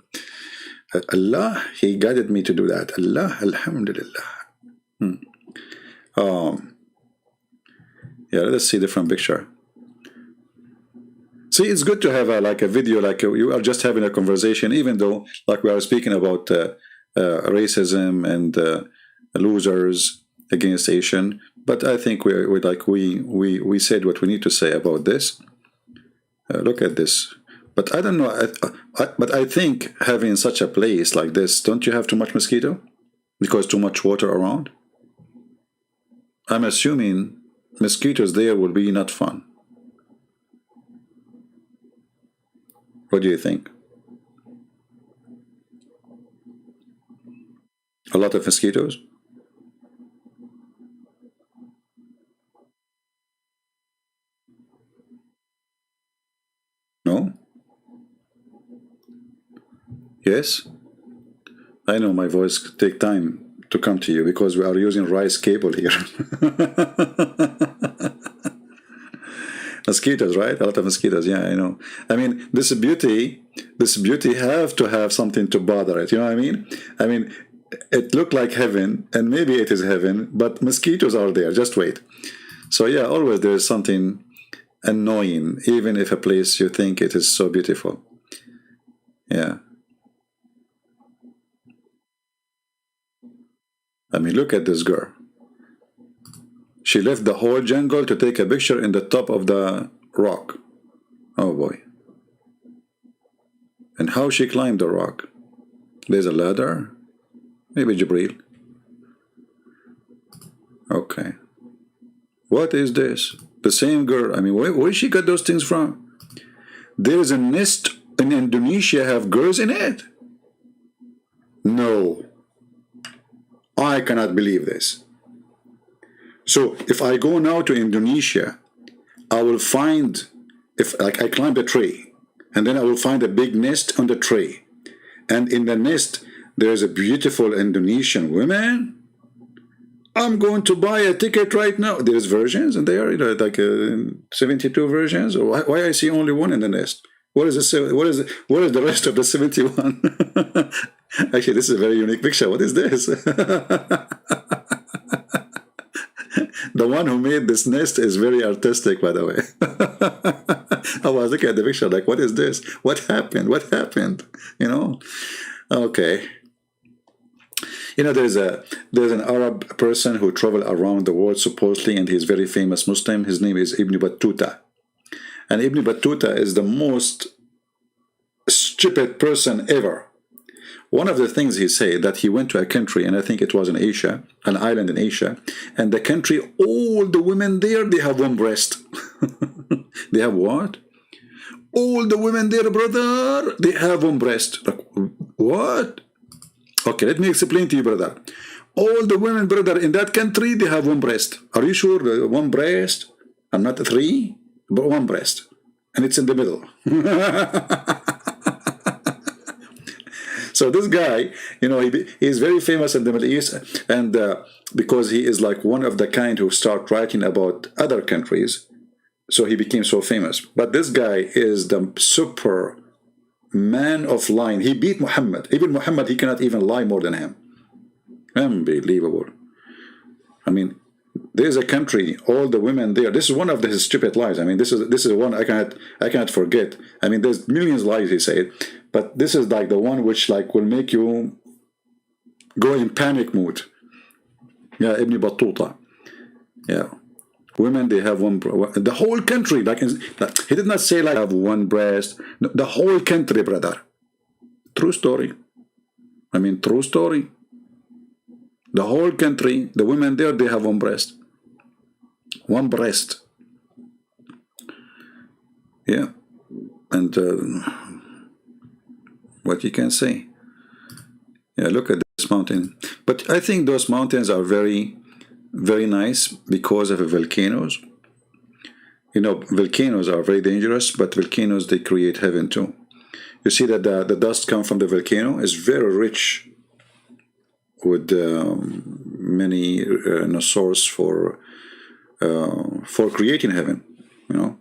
Speaker 1: Allah, He guided me to do that. Allah, Alhamdulillah. Yeah, let's see different picture. See, it's good to have a video, like you are just having a conversation, even though like we are speaking about racism and losers against Asian. But I think we said what we need to say about this. Look at this. But I don't know. But I think having such a place like this, don't you have too much mosquito? Because too much water around? I'm assuming mosquitoes there will be not fun. What do you think? A lot of mosquitoes? No? Yes? I know my voice take time to come to you because we are using rice cable here. Mosquitoes, right? A lot of mosquitoes. Yeah, I know. I mean, this beauty have to have something to bother it. You know what I mean? I mean, it looked like heaven, and maybe it is heaven, but mosquitoes are there. Just wait. So yeah, always there is something annoying, even if a place you think it is so beautiful. Yeah. I mean, look at this girl. She left the whole jungle to take a picture in the top of the rock. Oh boy. And how she climbed the rock? There's a ladder? Maybe Jibril. Okay. What is this? The same girl. I mean, where she got those things from? There is a nest in Indonesia have girls in it? No. I cannot believe this. So if I go now to Indonesia, I will find, if like I climb a tree, and then I will find a big nest on the tree. And in the nest, there's a beautiful Indonesian woman. I'm going to buy a ticket right now. There's versions, and they are like 72 versions. Why I see only one in the nest? What is this? What is the rest of the 71? Actually, this is a very unique picture. What is this? The one who made this nest is very artistic, by the way. I was looking at the picture like, what is this? What happened? What happened? You know? Okay. You know, there's an Arab person who traveled around the world supposedly, and he's very famous Muslim. His name is Ibn Battuta. And Ibn Battuta is the most stupid person ever. One of the things he said, that he went to a country, and I think it was in Asia, an island in Asia, and the country, all the women there, they have one breast. They have what? All the women there, brother, they have one breast. Like, what? Okay, let me explain to you, brother. All the women, brother, in that country, they have one breast. Are you sure? One breast, and not three, but one breast, and it's in the middle. So this guy, you know, he is very famous in the Middle East, and because he is like one of the kind who start writing about other countries, so he became so famous. But this guy is the super man of lying. He beat Muhammad. Even Muhammad, he cannot even lie more than him. Unbelievable. I mean, there's a country, all the women there. This is one of his stupid lies. I mean, this is one I cannot forget. I mean, there's millions of lies he said, but this is like the one which like will make you go in panic mood. Yeah, Ibn Battuta. Yeah, women, they have one. The whole country, like he did not say like have one breast. No, the whole country, brother. True story. I mean, true story. The whole country, the women there, they have one breast. One breast. Yeah. And what you can say. Yeah, look at this mountain. But I think those mountains are very, very nice because of the volcanoes. You know, volcanoes are very dangerous, but volcanoes, they create heaven too. You see that the dust come from the volcano is very rich with many source for creating heaven, you know.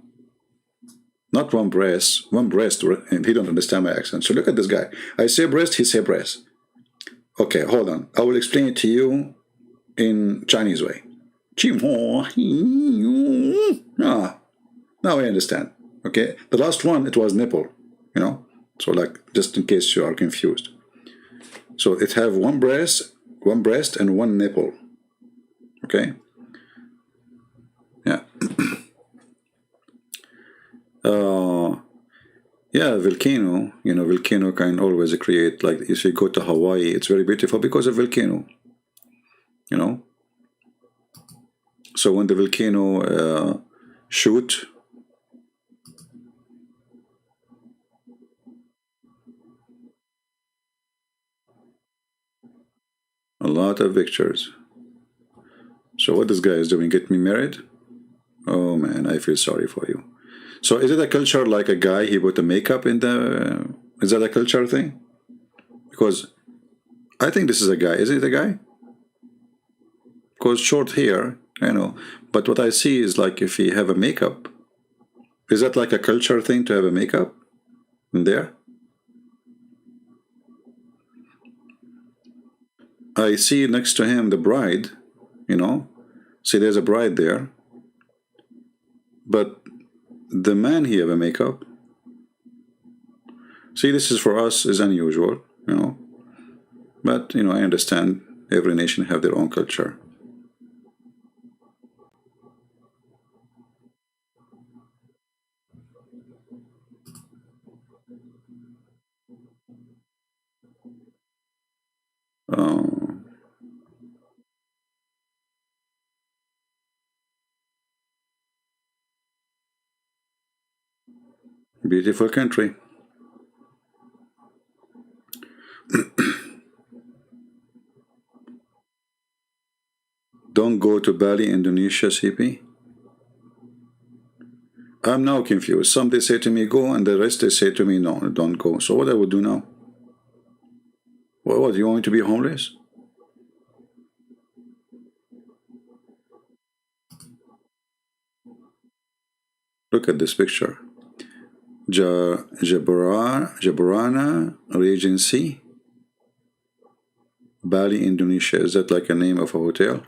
Speaker 1: Not one breast, and he don't understand my accent. So look at this guy. I say breast, he say breast. Okay, hold on. I will explain it to you in Chinese way. Ah, now I understand. Okay, the last one, it was nipple, you know. So like, just in case you are confused. So it have one breast and one nipple. Okay. Yeah. Yeah, volcano. You know, volcano can always create, like if you go to Hawaii, it's very beautiful because of volcano. You know. So when the volcano shoot. A lot of pictures. So what this guy is doing, get me married? Oh man, I feel sorry for you. So is it a culture like a guy, he put the makeup in the... Is that a culture thing? Because I think this is a guy. Is it a guy? Because short hair, I know. But what I see is like if he have a makeup. Is that like a culture thing to have a makeup in there? I see next to him the bride, you know. See, there's a bride there. But the man, he have a makeup. See, this is for us is unusual, you know. But, you know, I understand every nation have their own culture. Beautiful country. Don't go to Bali, Indonesia, CP. I'm now confused. Some they say to me go, and the rest they say to me no, don't go. So what I would do now? What, you want me to be homeless? Look at this picture. Jabrana Regency, Bali, Indonesia. Is that like a name of a hotel?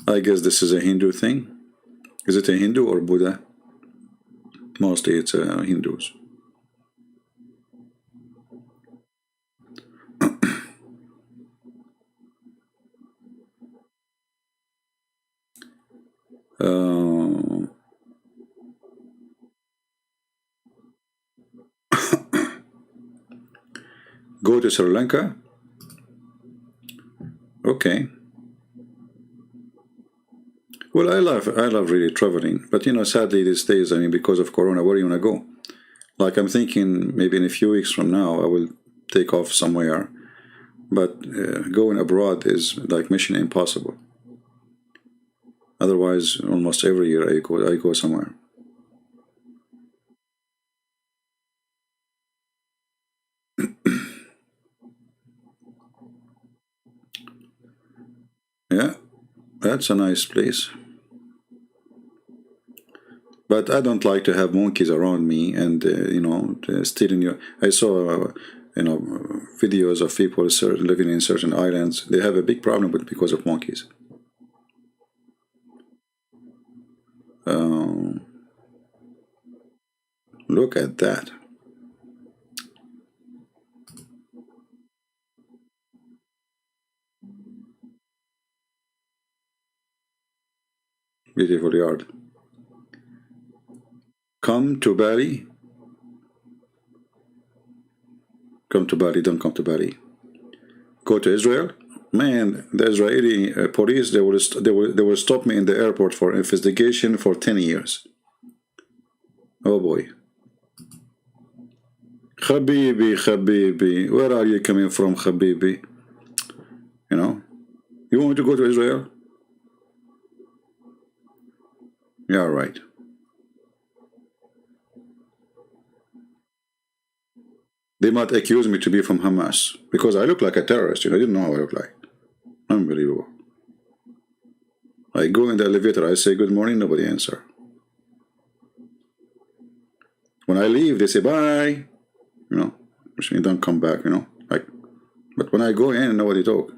Speaker 1: I guess this is a Hindu thing. Is it a Hindu or Buddha? Mostly it's Hindus. Go to Sri Lanka. Okay. Well, I love really traveling, but sadly these days, I mean, because of Corona, where do you want to go? Like, I'm thinking maybe in a few weeks from now I will take off somewhere, but going abroad is like mission impossible. Otherwise, almost every year I go somewhere. Yeah, that's a nice place. But I don't like to have monkeys around me and stealing your. I saw videos of people living in certain islands. They have a big problem because of monkeys. Look at that. Beautiful yard. Come to Bali. Come to Bali, don't come to Bali. Go to Israel. Man, the Israeli police, they will stop me in the airport for investigation for 10 years. Oh boy. Habibi, where are you coming from, Habibi? You want me to go to Israel? Yeah, right. They might accuse me to be from Hamas because I look like a terrorist. I didn't know how I look like. Unbelievable. I go in the elevator, I say good morning, nobody answer. When I leave, they say bye. Which means don't come back. But when I go in, nobody talk.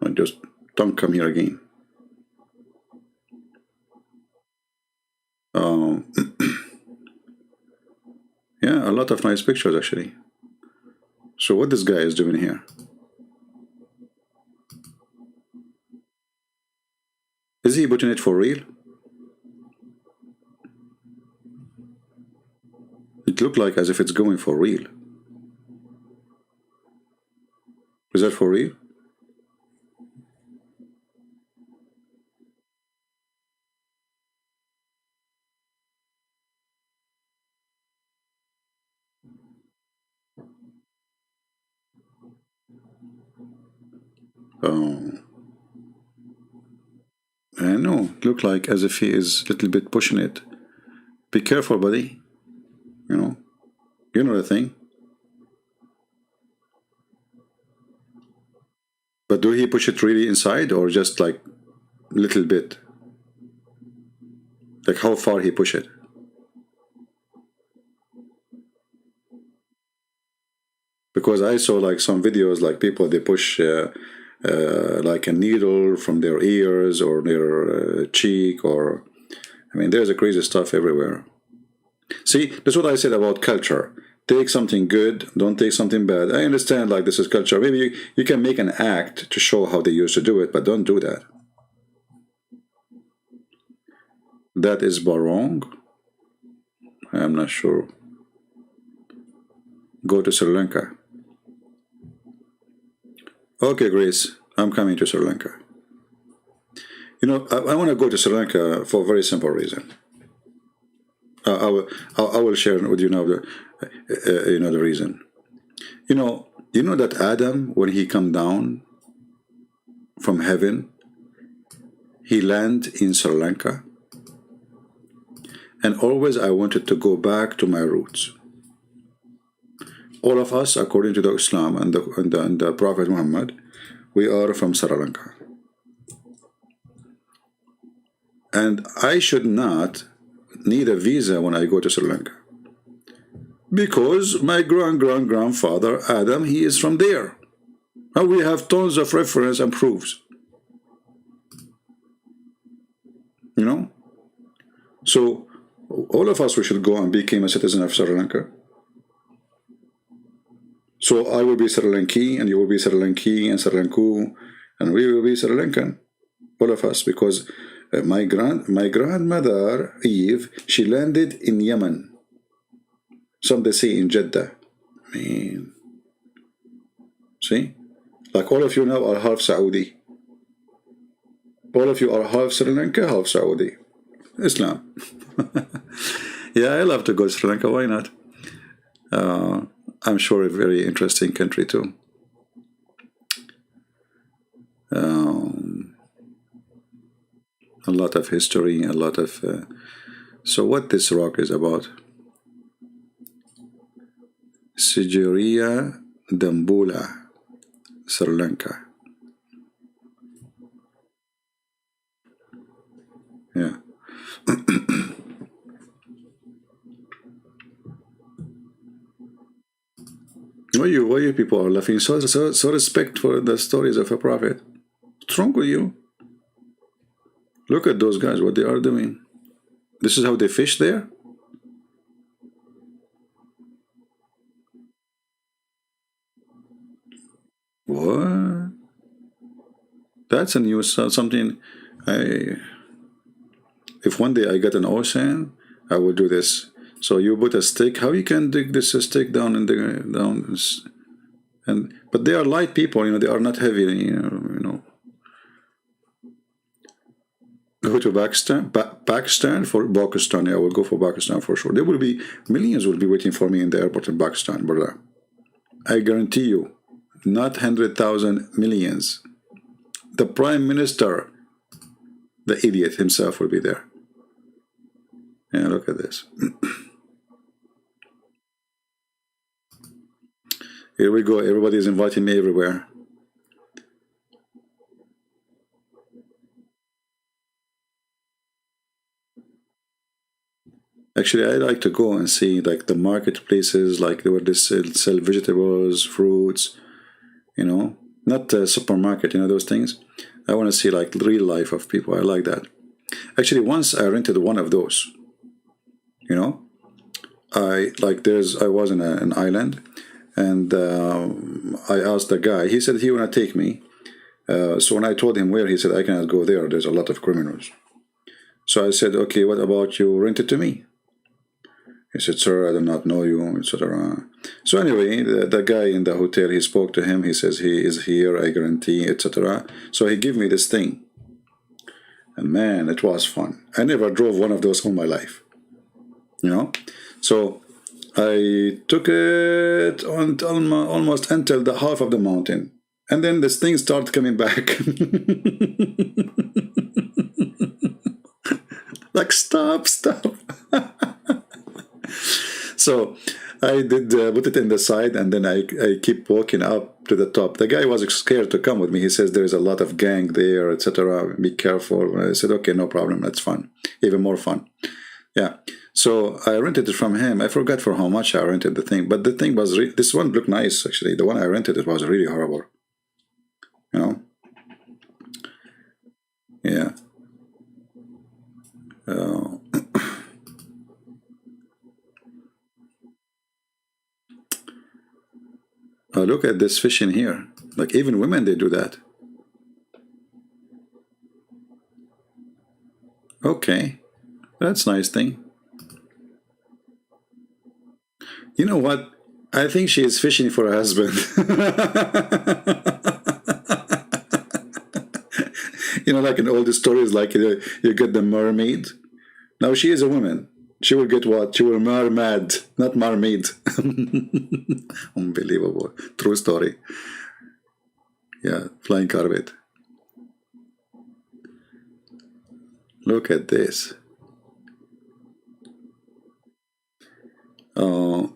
Speaker 1: I just don't come here again. Yeah, a lot of nice pictures actually. So what this guy is doing here? Is he putting it for real? It looked like as if it's going for real. Is that for real? I know. It looked like as if he is a little bit pushing it. Be careful, buddy. You know the thing. But do he push it really inside or just like little bit? Like how far he push it? Because I saw like some videos like people they push like a needle from their ears or their cheek or I mean there's a crazy stuff everywhere. See, that's what I said about culture. Take something good, don't take something bad. I understand like this is culture. Maybe you can make an act to show how they used to do it, but don't do that. That is wrong. I'm not sure. Go to Sri Lanka. Okay, Grace, I'm coming to Sri Lanka. I want to go to Sri Lanka for a very simple reason. I will share with you now the reason. You know that Adam, when he come down from heaven, he land in Sri Lanka, and always I wanted to go back to my roots. All of us, according to the Islam and the Prophet Muhammad, we are from Sri Lanka. And I should not need a visa when I go to Sri Lanka. Because my grandfather, Adam, he is from there. And we have tons of reference and proofs. You know? So, all of us, we should go and become a citizen of Sri Lanka. So, I will be Sri Lankan, and you will be Sri Lankan, and Sri Lanku, and we will be Sri Lankan. All of us, because my grandmother, Eve, she landed in Yemen. Some they say in Jeddah. I mean, see? Like all of you now are half Saudi. All of you are half Sri Lanka, half Saudi. Islam. Yeah, I love to go to Sri Lanka. Why not? I'm sure a very interesting country too. A lot of history, a lot of... so what this rock is about? Sigiriya Dambula, Sri Lanka. Yeah. Why you people are laughing? So respect for the stories of a prophet. What's wrong with you? Look at those guys, what they are doing. This is how they fish there? What? That's a new something. If one day I get an ocean, I will do this. So you put a stick. How you can dig this stick down in the but they are light people. You know, they are not heavy. You know. Go to Pakistan for Pakistan. Yeah, I will go for Pakistan for sure. There will be millions will be waiting for me in the airport in Pakistan, brother. I guarantee you, not 100,000, millions. The Prime Minister, the idiot himself, will be there. Yeah, look at this. Here we go. Everybody is inviting me everywhere. Actually, I like to go and see like the marketplaces, like where they sell vegetables, fruits, you know, not a supermarket, you know, those things. I want to see like the real life of people. I like that. Actually, once I rented one of those, you know, I was in an island, and I asked the guy. He said he wanna take me. So when I told him where, he said I cannot go there. There's a lot of criminals. So I said, okay, what about you rent it to me? He said, sir, I do not know you, etc. So anyway, the guy in the hotel, he spoke to him. He says he is here, I guarantee, etc. So he gave me this thing. And man, it was fun. I never drove one of those all my life. You know? So I took it on almost until the half of the mountain. And then this thing started coming back. Like, stop. So I did put it in the side, and then I keep walking up to the top. The guy was scared to come with me. He says there is a lot of gang there, etc. Be careful. I said, okay, no problem. That's fun. Even more fun. Yeah. So I rented it from him. I forgot for how much I rented the thing, but the thing was this one looked nice actually. The one I rented, it was really horrible. You know. Yeah. Look at this fish in here. Like even women, they do that. Okay, that's a nice thing. You know what? I think she is fishing for a husband. You know, like in all the stories, like you get the mermaid. Now she is a woman. She will get what? She will mermaid, not mermaid. Unbelievable. True story. Yeah, flying carpet. Look at this. Oh.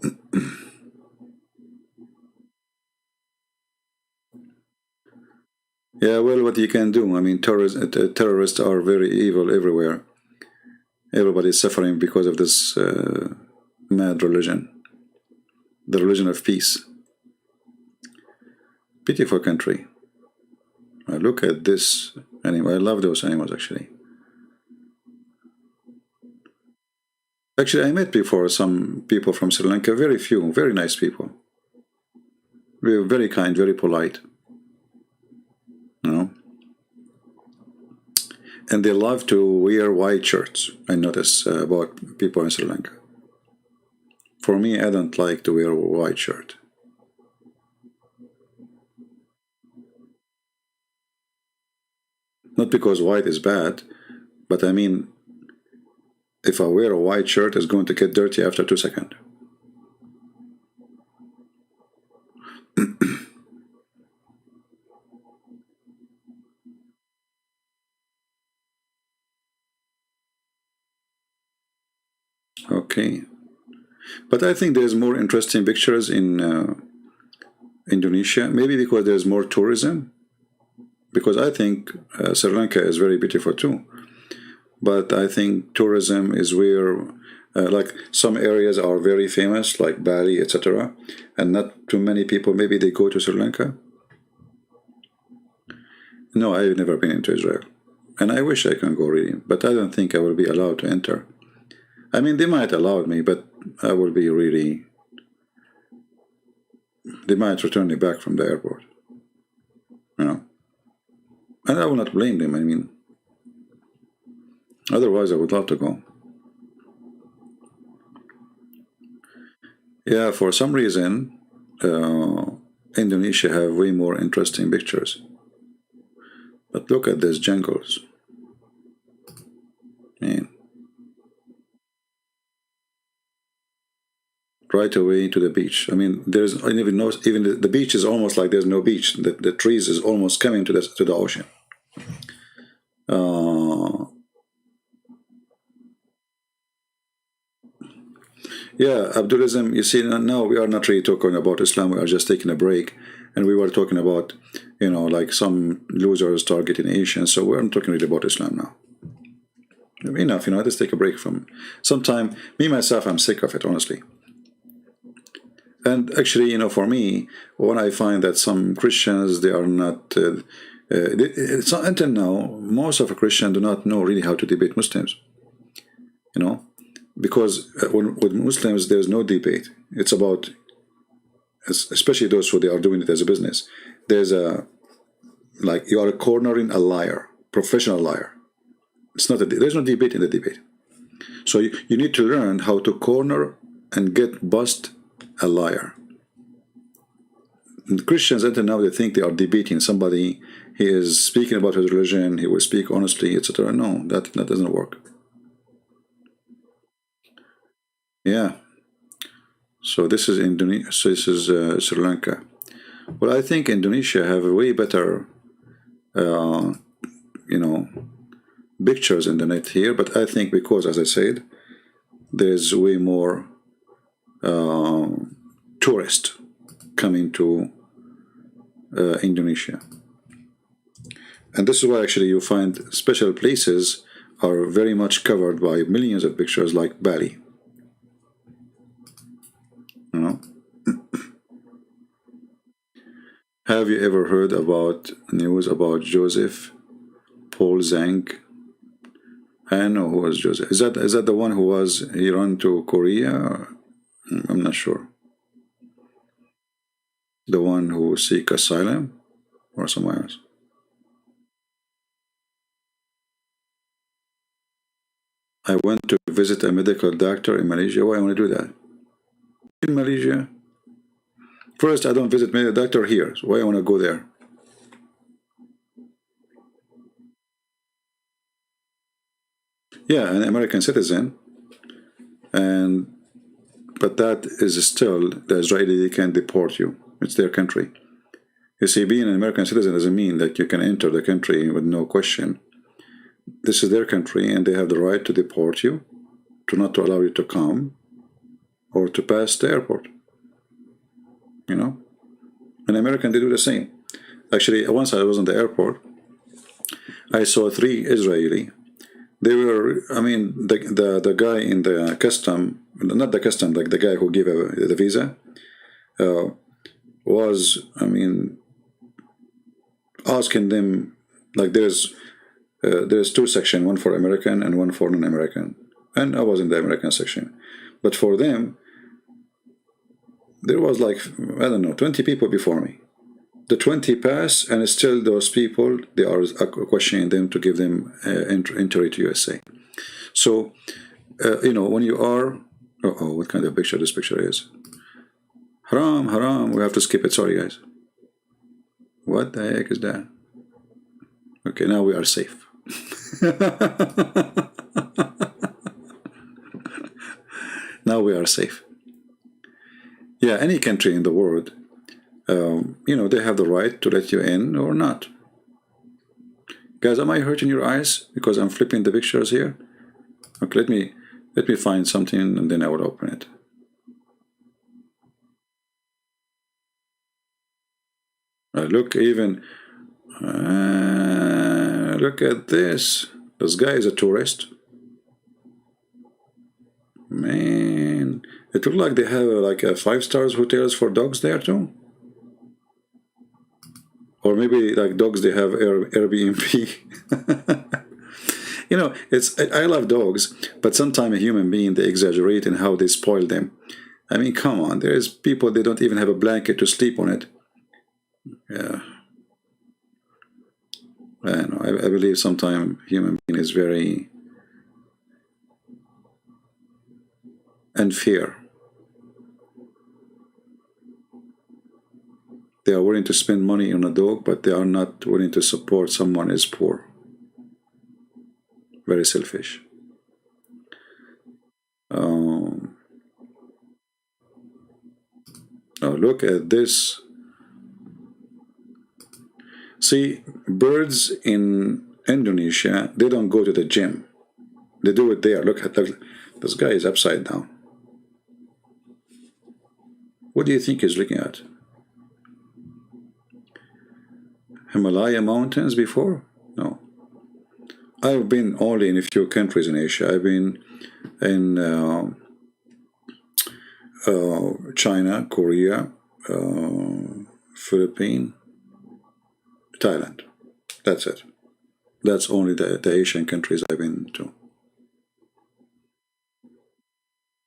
Speaker 1: Yeah, well, what you can do? I mean, terrorists are very evil everywhere. Everybody's suffering because of this mad religion, the religion of peace. Beautiful country. Look at this animal. I love those animals, actually. Actually, I met before some people from Sri Lanka, very few, very nice people. Very, very kind, very polite. You know? And they love to wear white shirts. I notice about people in Sri Lanka. For me, I don't like to wear a white shirt. Not because white is bad, but I mean, if I wear a white shirt, it's going to get dirty after 2 seconds. Okay. But I think there's more interesting pictures in Indonesia, maybe because there's more tourism. Because I think Sri Lanka is very beautiful too. But I think tourism is where, like some areas are very famous, like Bali, etc. And not too many people, maybe they go to Sri Lanka. No, I've never been into Israel. And I wish I can go really, but I don't think I will be allowed to enter. I mean, they might allow me, but I will be really... They might return me back from the airport. You know? And I will not blame them, I mean... Otherwise, I would love to go. Yeah, for some reason, Indonesia have way more interesting pictures. But look at these jungles. Man. Right away to the beach. I mean, there's even the beach is almost like there's no beach. The trees is almost coming to the ocean. Yeah, Abdulism, you see, now we are not really talking about Islam, we are just taking a break. And we were talking about, you know, like some losers targeting Asians, so we're not talking really about Islam now. Enough, you know, let's take a break from... Sometime, me, myself, I'm sick of it, honestly. And actually, you know, for me, when I find that some Christians, they are not... it's not until now, most of the Christians do not know really how to debate Muslims. You know? Because with Muslims, there's no debate. It's about, especially those who they are doing it as a business. There's a, like, you are cornering a liar, professional liar. It's not there's no debate in the debate. So you need to learn how to corner and bust a liar. And Christians until now, they think they are debating somebody. He is speaking about his religion. He will speak honestly, etc. No, that doesn't work. Yeah. So this is Indonesia. So this is Sri Lanka. Well, I think Indonesia have a way better, you know, pictures in the net here. But I think because, as I said, there's way more tourists coming to Indonesia, and this is why actually you find special places are very much covered by millions of pictures, like Bali. You know? Have you ever heard about news about Joseph Paul Zhang? I know who was Joseph. Is that the one who he ran to Korea? I'm not sure. The one who seek asylum or somewhere else? I went to visit a medical doctor in Malaysia. Why I want to do that? In Malaysia? First, I don't visit medical doctor here. So why I want to go there? Yeah, an American citizen, but that is still the Israeli. They can't deport you. It's their country. You see, being an American citizen doesn't mean that you can enter the country with no question. This is their country, and they have the right to deport you, not to allow you to come, or to pass the airport. You know, an American, they do the same. Actually, once I was in the airport, I saw 3 Israeli. They were, I mean, the guy in the custom, not the custom, like the guy who gave the visa, was, I mean, asking them, like there's 2 sections, one for American and one for non-American, and I was in the American section. But for them, there was like, I don't know, 20 people before me. The 20 pass, and still those people, they are questioning them to give them entry to USA. So, you know, when you are, what kind of picture this picture is? Haram, haram, we have to skip it, sorry guys. What the heck is that? Okay, now we are safe. Now we are safe. Yeah, any country in the world, you know, they have the right to let you in or not. Guys, am I hurting your eyes because I'm flipping the pictures here? Okay, let me find something and then I will open it. Look, even look at this. This guy is a tourist. Man, it looks like they have like a 5-star hotels for dogs there too. Or maybe like dogs, they have Airbnb. You know, I love dogs, but sometimes a human being, they exaggerate in how they spoil them. I mean, come on, there's people, they don't even have a blanket to sleep on it. Yeah. I don't know, I believe sometimes human being is very unfair. They are willing to spend money on a dog, but they are not willing to support someone who is poor. Very selfish. Now look at this. See, birds in Indonesia, they don't go to the gym. They do it there. Look at this guy is upside down. What do you think he's looking at? Himalaya mountains before? No. I've been only in a few countries in Asia. I've been in China, Korea, Philippines, Thailand. That's it. That's only the Asian countries I've been to.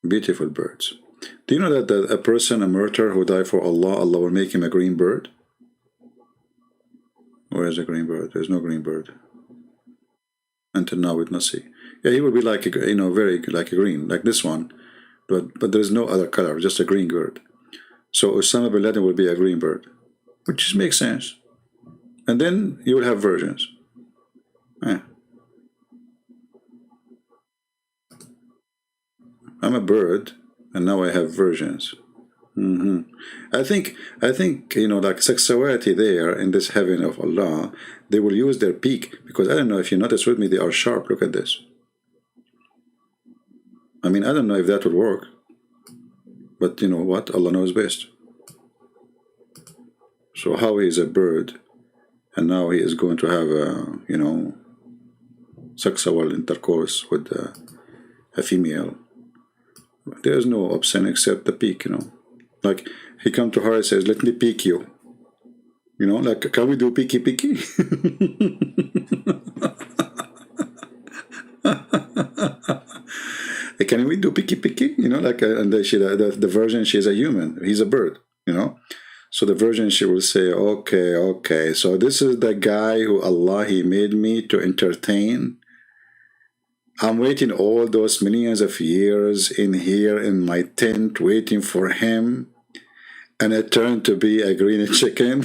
Speaker 1: Beautiful birds. Do you know that a person, a martyr who died for Allah, Allah will make him a green bird? Where is the green bird? There's no green bird. Until now, we did not see. Yeah, he will be like a, you know, very like a green, like this one, but there is no other color, just a green bird. So Osama bin Laden will be a green bird, which just makes sense. And then you will have versions. I'm a bird, and now I have versions. I think you know, like sexuality there in this heaven of Allah, they will use their beak, because I don't know if you notice with me, they are sharp. Look at this. I mean, I don't know if that will work, but you know what? Allah knows best. So how he is a bird, and now he is going to have a, you know, sexual intercourse with a female. There is no option except the peak, you know. Like, he come to her and says, let me peek you. You know, like, can we do peeky peeky? Can we do peeky peeky? You know, like, and the version, she's a human. He's a bird, you know. So the version, she will say, okay, so this is the guy who Allah, he made me to entertain. I'm waiting all those millions of years in here in my tent, waiting for him, and I turned to be a green chicken.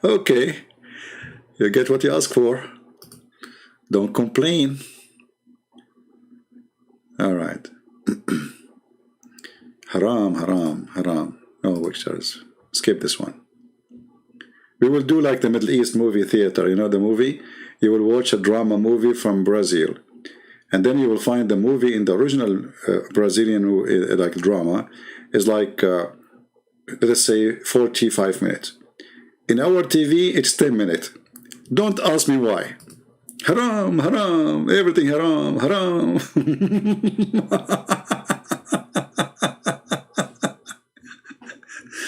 Speaker 1: Okay, you get what you ask for. Don't complain. All right. Haram, haram, haram. No pictures. Skip this one. We will do like the Middle East movie theater. You know the movie? You will watch a drama movie from Brazil. And then you will find the movie in the original Brazilian like drama is like let us say 45 minutes. In our TV, it's 10 minutes. Don't ask me why. Haram, haram, everything haram, haram.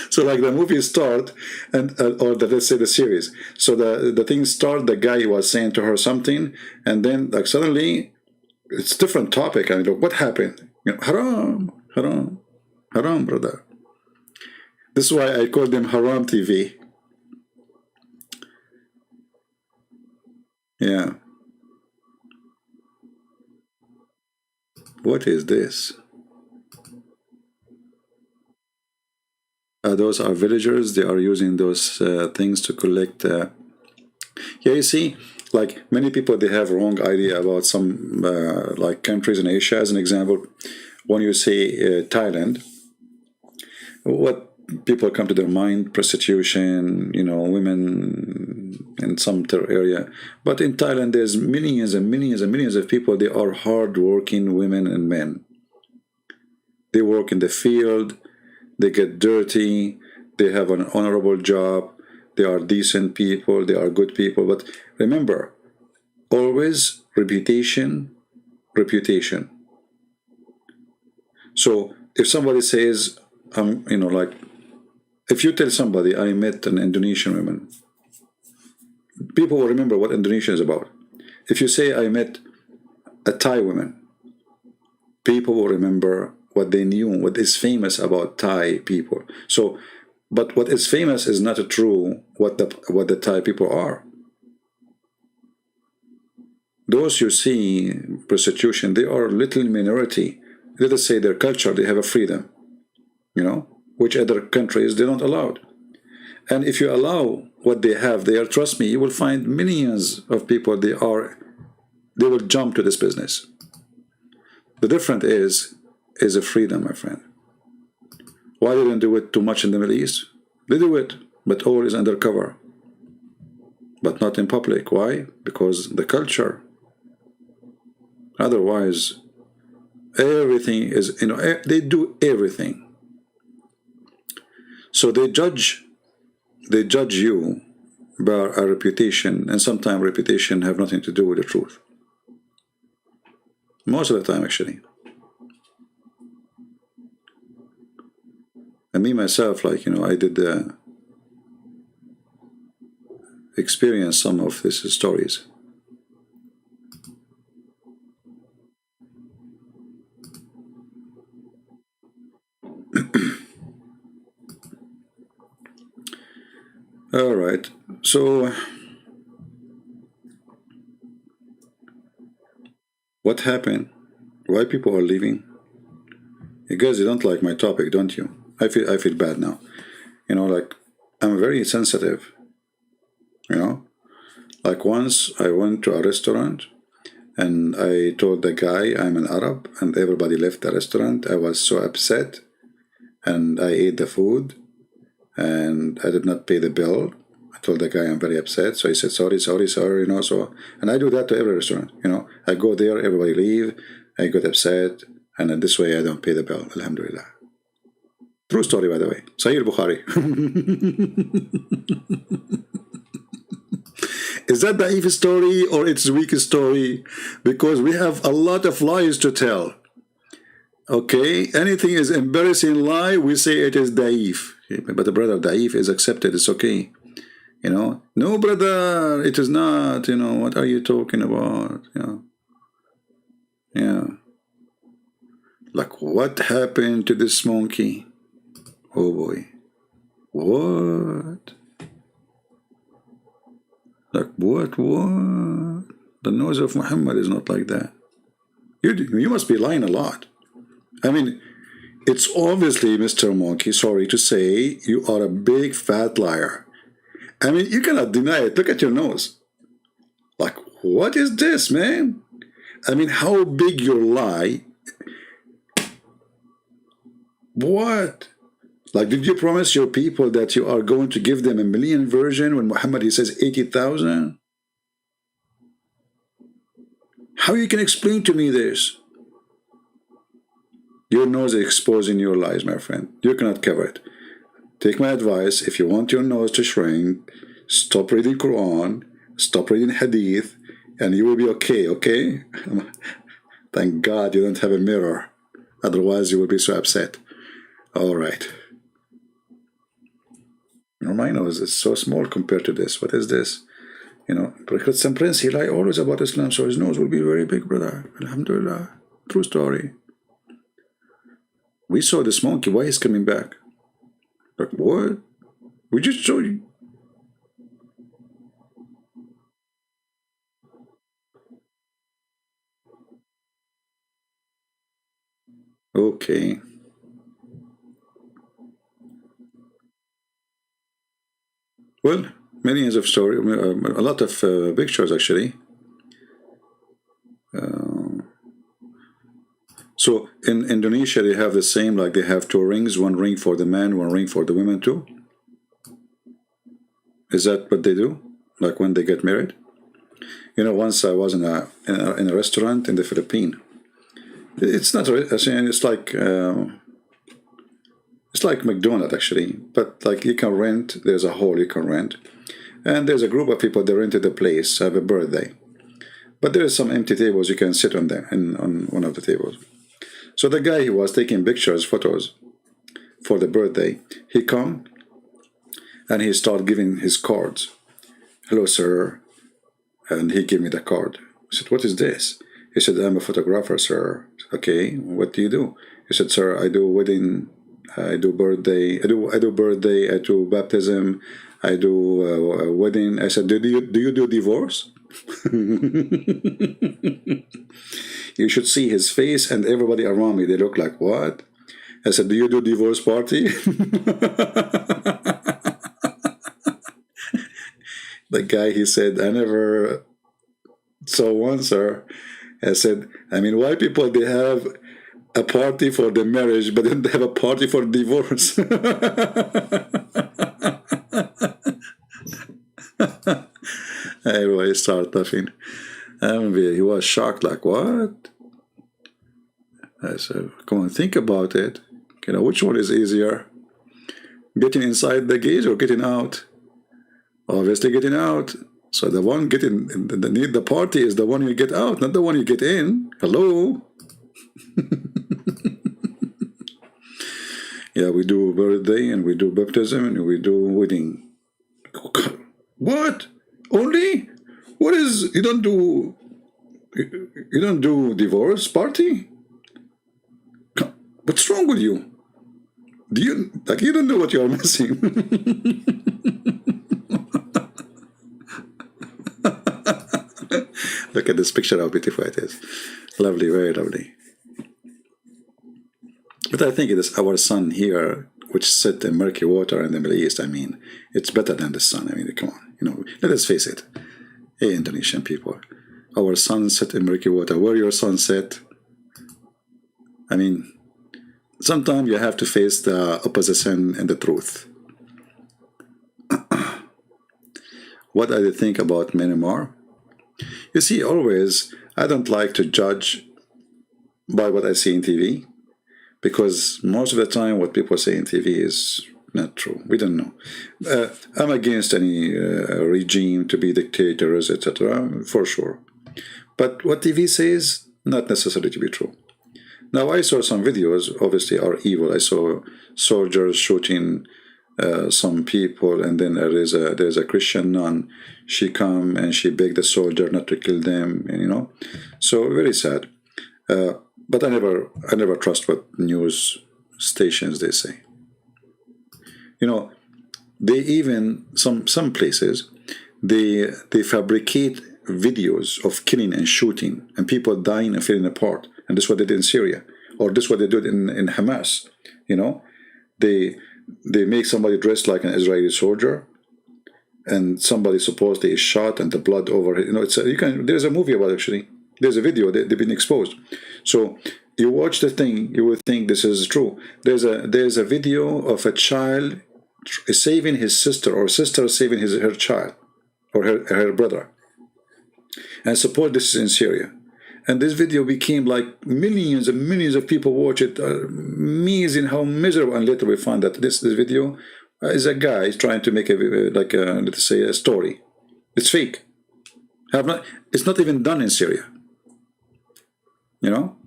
Speaker 1: So like the movie start, and or let's say the series. So the thing start, the guy was saying to her something, and then like suddenly it's different topic. And look, what happened? You know, haram, haram, haram, brother. This is why I call them haram TV. Yeah. What is this? Those are villagers. They are using those things to collect. Yeah, you see, like many people, they have wrong idea about some like countries in Asia. As an example, when you say Thailand, what people come to their mind? Prostitution, you know, women in some area. But in Thailand, there's millions and millions and millions of people. They are hard-working women and men. They work in the field. They get dirty, they have an honorable job, they are decent people, they are good people. But remember, always reputation, reputation. So if somebody says, you know, like, if you tell somebody, I met an Indonesian woman, people will remember what Indonesia is about. If you say, I met a Thai woman, people will remember what they knew, what is famous about Thai people. So, but what is famous is not true what the Thai people are. Those you see prostitution, they are little minority. Let us say their culture, they have a freedom, you know, which other countries they don't allow. And if you allow what they have there, trust me, you will find millions of people. They will jump to this business. The difference is a freedom, my friend. Why they don't do it too much in the Middle East? They do it, but always undercover, but not in public. Why? Because the culture. Otherwise, everything is, you know, they do everything. So they judge you by a reputation, and sometimes reputation have nothing to do with the truth. Most of the time, actually. And me, myself, like, you know, I did experience some of these stories. All right. So, what happened? Why people are leaving? You guys, you don't like my topic, don't you? I feel bad now. You know, like, I'm very sensitive. You know, like once I went to a restaurant and I told the guy I'm an Arab, and everybody left the restaurant. I was so upset, and I ate the food and I did not pay the bill. I told the guy I'm very upset. So he said, sorry, you know. So, and I do that to every restaurant. You know, I go there, everybody leave, I get upset, and then this way I don't pay the bill. Alhamdulillah. True story, by the way. Sahih Bukhari. Is that the naive story or it's weak story? Because we have a lot of lies to tell. Okay, anything is embarrassing lie, we say it is daif. But the brother, daif is accepted, it's okay. You know, no brother, it is not, you know, what are you talking about? You know, yeah. Like, what happened to this monkey? Oh boy. What? Like, what? The nose of Muhammad is not like that. You must be lying a lot. I mean, it's obviously, Mr. Monkey, sorry to say, you are a big fat liar. I mean, you cannot deny it. Look at your nose. Like, what is this, man? I mean, how big your lie? What? Like, did you promise your people that you are going to give them 1 million version when Muhammad, he says 80,000? How you can explain to me this? Your nose is exposing your lies, my friend. You cannot cover it. Take my advice. If you want your nose to shrink, stop reading Quran, stop reading Hadith, and you will be okay, okay? Thank God you don't have a mirror. Otherwise, you will be so upset. All right. My nose is so small compared to this. What is this? Because some prince, he lied always about Islam, so his nose will be very big, brother. Alhamdulillah. True story. We saw this monkey. Why he's coming back? Like, what? We just showed you. Okay. Well, millions of stories, a lot of pictures actually. So in Indonesia, they have the same, like they have two rings, one ring for the man, one ring for the women too. Is that what they do? Like when they get married? Once I was in a restaurant in the Philippines. It's not. It's like McDonald's actually, but like you can rent. There's a hall you can rent, and there's a group of people that rented the place, have a birthday, but there is some empty tables you can sit on them on one of the tables. So the guy, he was taking photos for the birthday. He come and he started giving his cards. Hello, sir, and he gave me the card. I said, what is this? He said, I'm a photographer, sir. Okay, what do you do? He said, sir, I do wedding, I do birthday, I do birthday, I do baptism, I do a wedding. I said, do you do divorce? You should see his face and everybody around me. They look like, what? I said, do you do divorce party? The guy, he said, I never saw one, sir. I said, why people, they have a party for the marriage, but then they have a party for divorce? Everybody started laughing. He was shocked, like, what? I said, come on, think about it. Which one is easier? Getting inside the gate or getting out? Obviously getting out. So the one getting the party is the one you get out, not the one you get in. Hello? Yeah, we do birthday and we do baptism and we do wedding. What? Only? What is, you don't do divorce party? What's wrong with you? You don't know what you're missing. Look at this picture, how beautiful it is. Lovely, very lovely. But I think it is our sun here, which sit in murky water in the Middle East. It's better than the sun. Come on, let us face it. Hey, Indonesian people, our sun set in murky water. Where your sun set? Sometimes you have to face the opposition and the truth. What I think about Myanmar? You see, always, I don't like to judge by what I see in TV, because most of the time what people say in TV is not true. We don't know. I'm against any regime to be dictators, etc., for sure. But what TV says, not necessarily to be true. Now, I saw some videos, obviously are evil. I saw soldiers shooting some people, and then there's a Christian nun. She come and she begged the soldier not to kill them, So very sad. But I never trust what news stations they say. They even some places they fabricate videos of killing and shooting and people dying and falling apart. And this is what they did in Syria, or this is what they did in Hamas. They make somebody dressed like an Israeli soldier, and somebody supposedly is shot, and the blood over. There's a movie about it, actually. There's a video. They've been exposed. So you watch the thing, you will think this is true. There's a video of a child saving his sister, or sister saving her child, or her brother. And suppose this is in Syria. and this video became like millions and millions of people watch it. Amazing how miserable. And later we find that this video is a guy trying to make a let's say a story. It's fake. It's not even done in Syria. You know.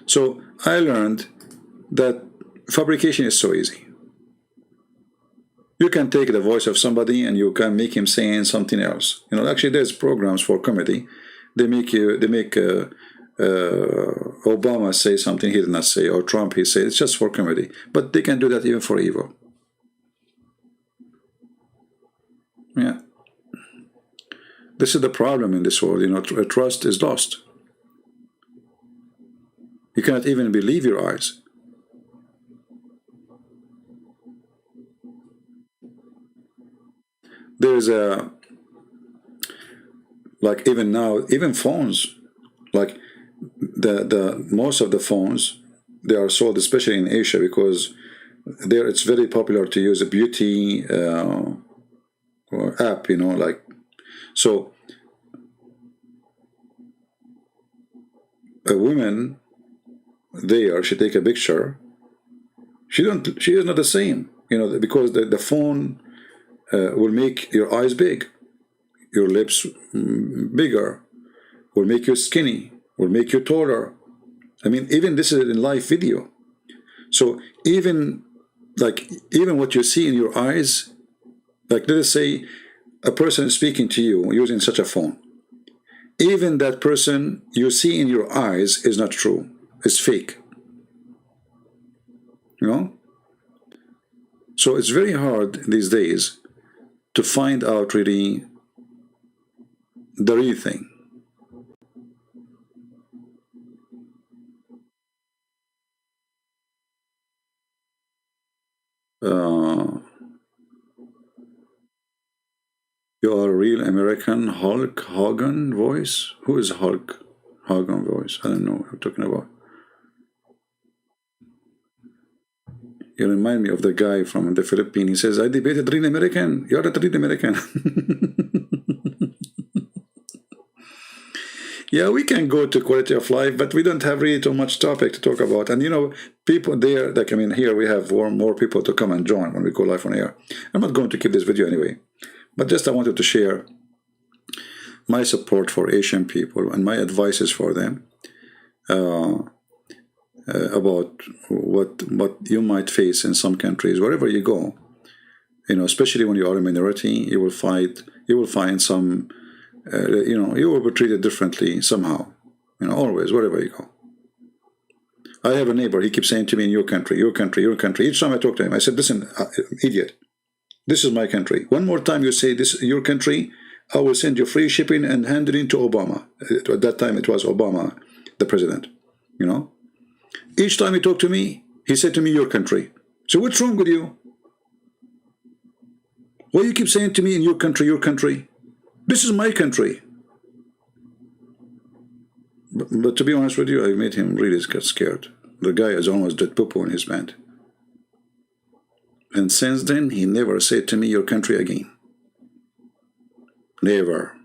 Speaker 1: So I learned that fabrication is so easy. You can take the voice of somebody and you can make him saying something else. You know, actually, there's programs for comedy. They make Obama say something he did not say, or Trump he said. It's just for comedy, but they can do that even for evil. Yeah, this is the problem in this world. You know, trust is lost. You cannot even believe your eyes. There's a like even now, even phones. Like the most of the phones, they are sold especially in Asia because there it's very popular to use a beauty app, you know, like so. A woman there, she take a picture. She is not the same, you know, because the phone will make your eyes big, your lips bigger, will make you skinny, will make you taller. I mean, even this is in live video. So even what you see in your eyes, like let us say a person is speaking to you using such a phone. Even that person you see in your eyes is not true. It's fake. You know? So it's very hard these days to find out really the real thing. You are a real American Hulk Hogan voice? Who is Hulk Hogan voice? I don't know what you're talking about. You remind me of the guy from the Philippines. He says, I debated real American. You're not real American. Yeah, we can go to quality of life, but we don't have really too much topic to talk about. And you know, people there, like I mean, here we have more people to come and join when we go live on air. I'm not going to keep this video anyway, but just I wanted to share my support for Asian people and my advices for them about what you might face in some countries, wherever you go. You know, especially when you are a minority, you will find some. You know, you will be treated differently somehow. You know, always, wherever you go. I have a neighbor, he keeps saying to me, in your country, your country, your country. Each time I talk to him, I said, listen, idiot, this is my country. One more time you say this, your country, I will send you free shipping and hand it in to Obama. At that time, it was Obama, the president, you know. Each time he talked to me, he said to me, your country. So what's wrong with you? Why you keep saying to me, in your country, your country? This is my country. But to be honest with you, I made him really get scared. The guy has almost dead poo-poo in his bed. And since then, he never said to me, your country again. Never.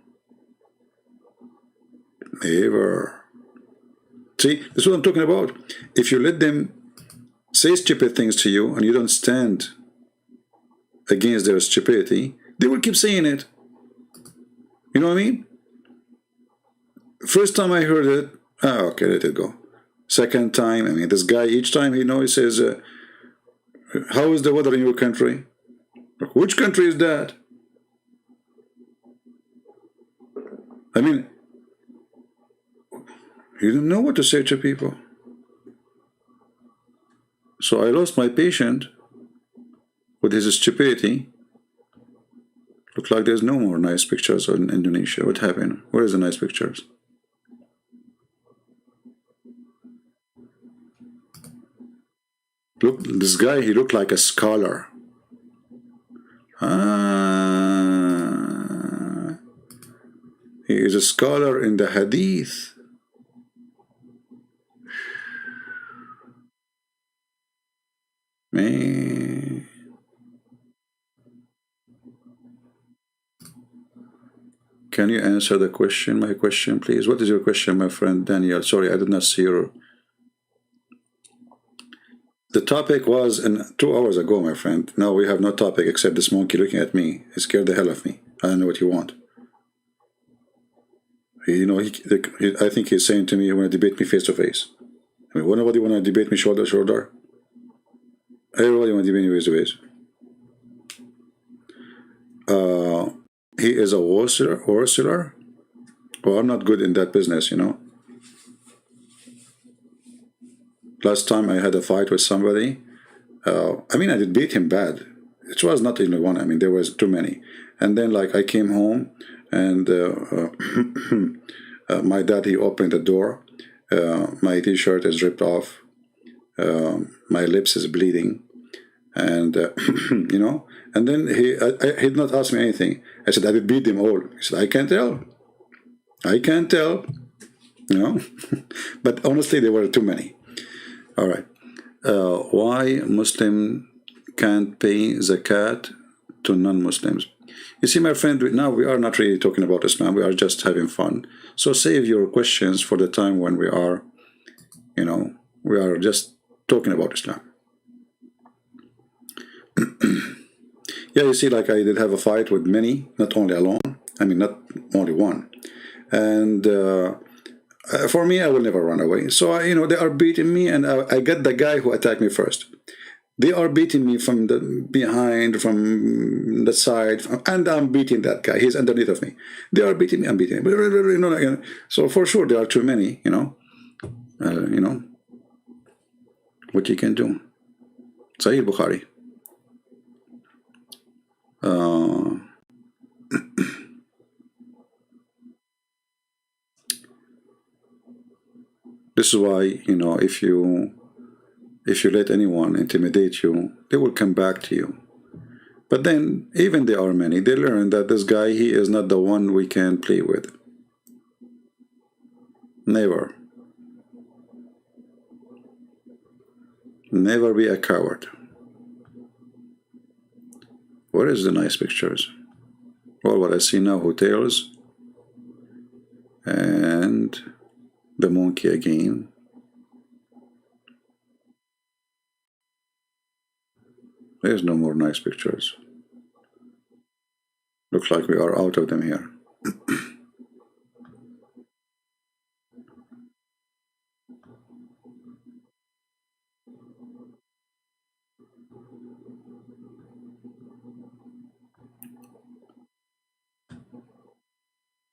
Speaker 1: Never. See, this is what I'm talking about. If you let them say stupid things to you and you don't stand against their stupidity, they will keep saying it. You know what I mean? First time I heard it, okay, let it go. Second time, I mean, this guy, each time he says, how is the weather in your country? Which country is that? I mean, you don't know what to say to people. So I lost my patience with his stupidity. Look like there's no more nice pictures in Indonesia. What happened? Where is the nice pictures? Look, this guy, he looked like a scholar. He is a scholar in the hadith. Man. Can you answer the question, my question, please? What is your question, my friend Daniel? Sorry, I did not see your... The topic was 2 hours ago, my friend. Now we have no topic except this monkey looking at me. He scared the hell of me. I don't know what you want. You know, I think he's saying to me, you want to debate me face to face. I mean, nobody want to debate me shoulder to shoulder. Everybody want to debate me face to face. He is a wholesaler. Well, I'm not good in that business, you know. Last time I had a fight with somebody, I mean, I did beat him bad. It was not only one. I mean, there was too many. And then, like, I came home, and my dad, he opened the door. My T-shirt is ripped off. My lips is bleeding, and you know. And then he did not ask me anything. I said, I did beat them all. He said, I can't tell. I can't tell. You know. But honestly, there were too many. All right. Why Muslim can't pay zakat to non-Muslims? You see, my friend, now we are not really talking about Islam. We are just having fun. So save your questions for the time when we are, you know, we are just talking about Islam. Yeah, you see, like I did have a fight with many, not only alone. I mean, not only one. And for me, I will never run away. So, you know, they are beating me, and I get the guy who attacked me first. They are beating me from the behind, from the side, and I'm beating that guy. He's underneath of me. They are beating me, I'm beating him. You know, so for sure, there are too many, you know. You know, what you can do. Sahih Bukhari. This is why, you know, if you let anyone intimidate you, they will come back to you. But then, even there are many, they learn that this guy, he is not the one we can play with. Never. Never be a coward. Where is the nice pictures? Well, what I see now, hotels, and the monkey again. There's no more nice pictures. Looks like we are out of them here.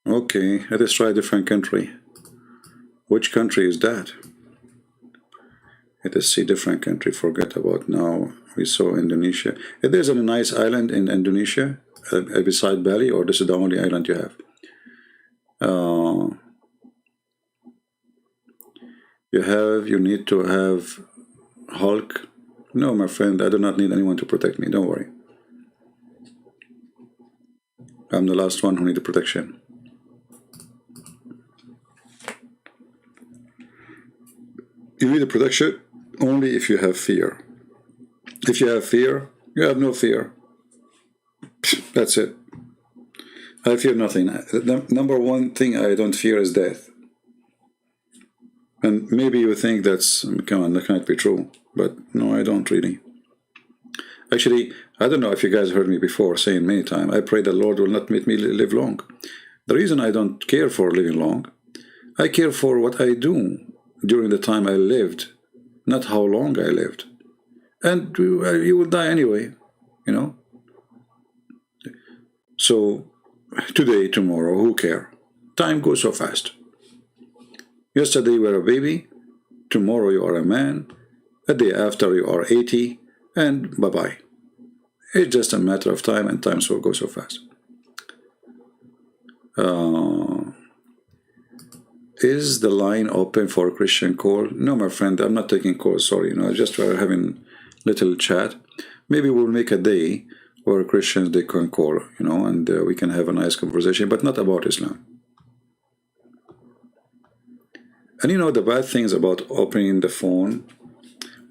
Speaker 1: Okay, let us try a different country. Which country is that? Let us see different country. Forget about now. We saw Indonesia. If there's a nice island in Indonesia beside Bali, or this is the only island you have? You need to have Hulk. No, my friend, I do not need anyone to protect me. Don't worry. I'm the last one who needs protection. You need a protection only if you have fear. If you have fear, you have no fear. That's it. I fear nothing. The number one thing I don't fear is death. And maybe you think that's, come on, that can't be true. But no, I don't really. Actually, I don't know if you guys heard me before saying many times, I pray the Lord will not make me live long. The reason I don't care for living long, I care for what I do during the time I lived, not how long I lived. And you will die anyway, you know. So today, tomorrow, who care? Time goes so fast. Yesterday you were a baby, tomorrow you are a man, a day after you are 80, and bye-bye. It's just a matter of time, and time will go so fast. Is the line open for a Christian call? No, my friend, I'm not taking calls, sorry. You know, just we're having little chat. Maybe we'll make a day where Christians, they can call, you know, and we can have a nice conversation, but not about Islam. And you know, the bad things about opening the phone,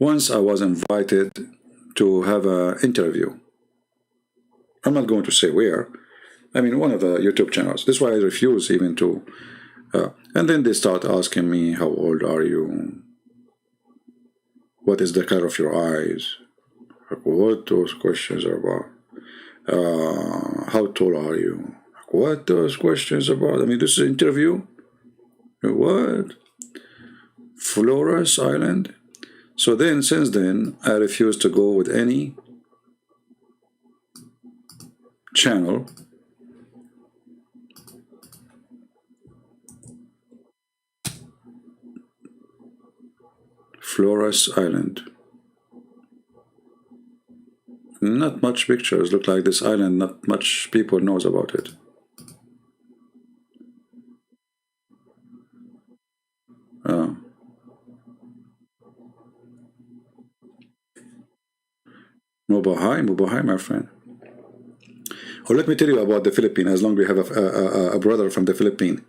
Speaker 1: once I was invited to have an interview. I'm not going to say where, I mean, one of the YouTube channels. This is why I refuse even to. And then they start asking me, how old are you? What is the color of your eyes? What those questions are about? How tall are you? What those questions about? I mean, this is an interview. What? Flores Island? So then, since then, I refuse to go with any channel Flores Island. Not much pictures look like this island, not much people knows about it. Mubahi, my friend. Well, let me tell you about the Philippines, as long as we have a brother from the Philippines.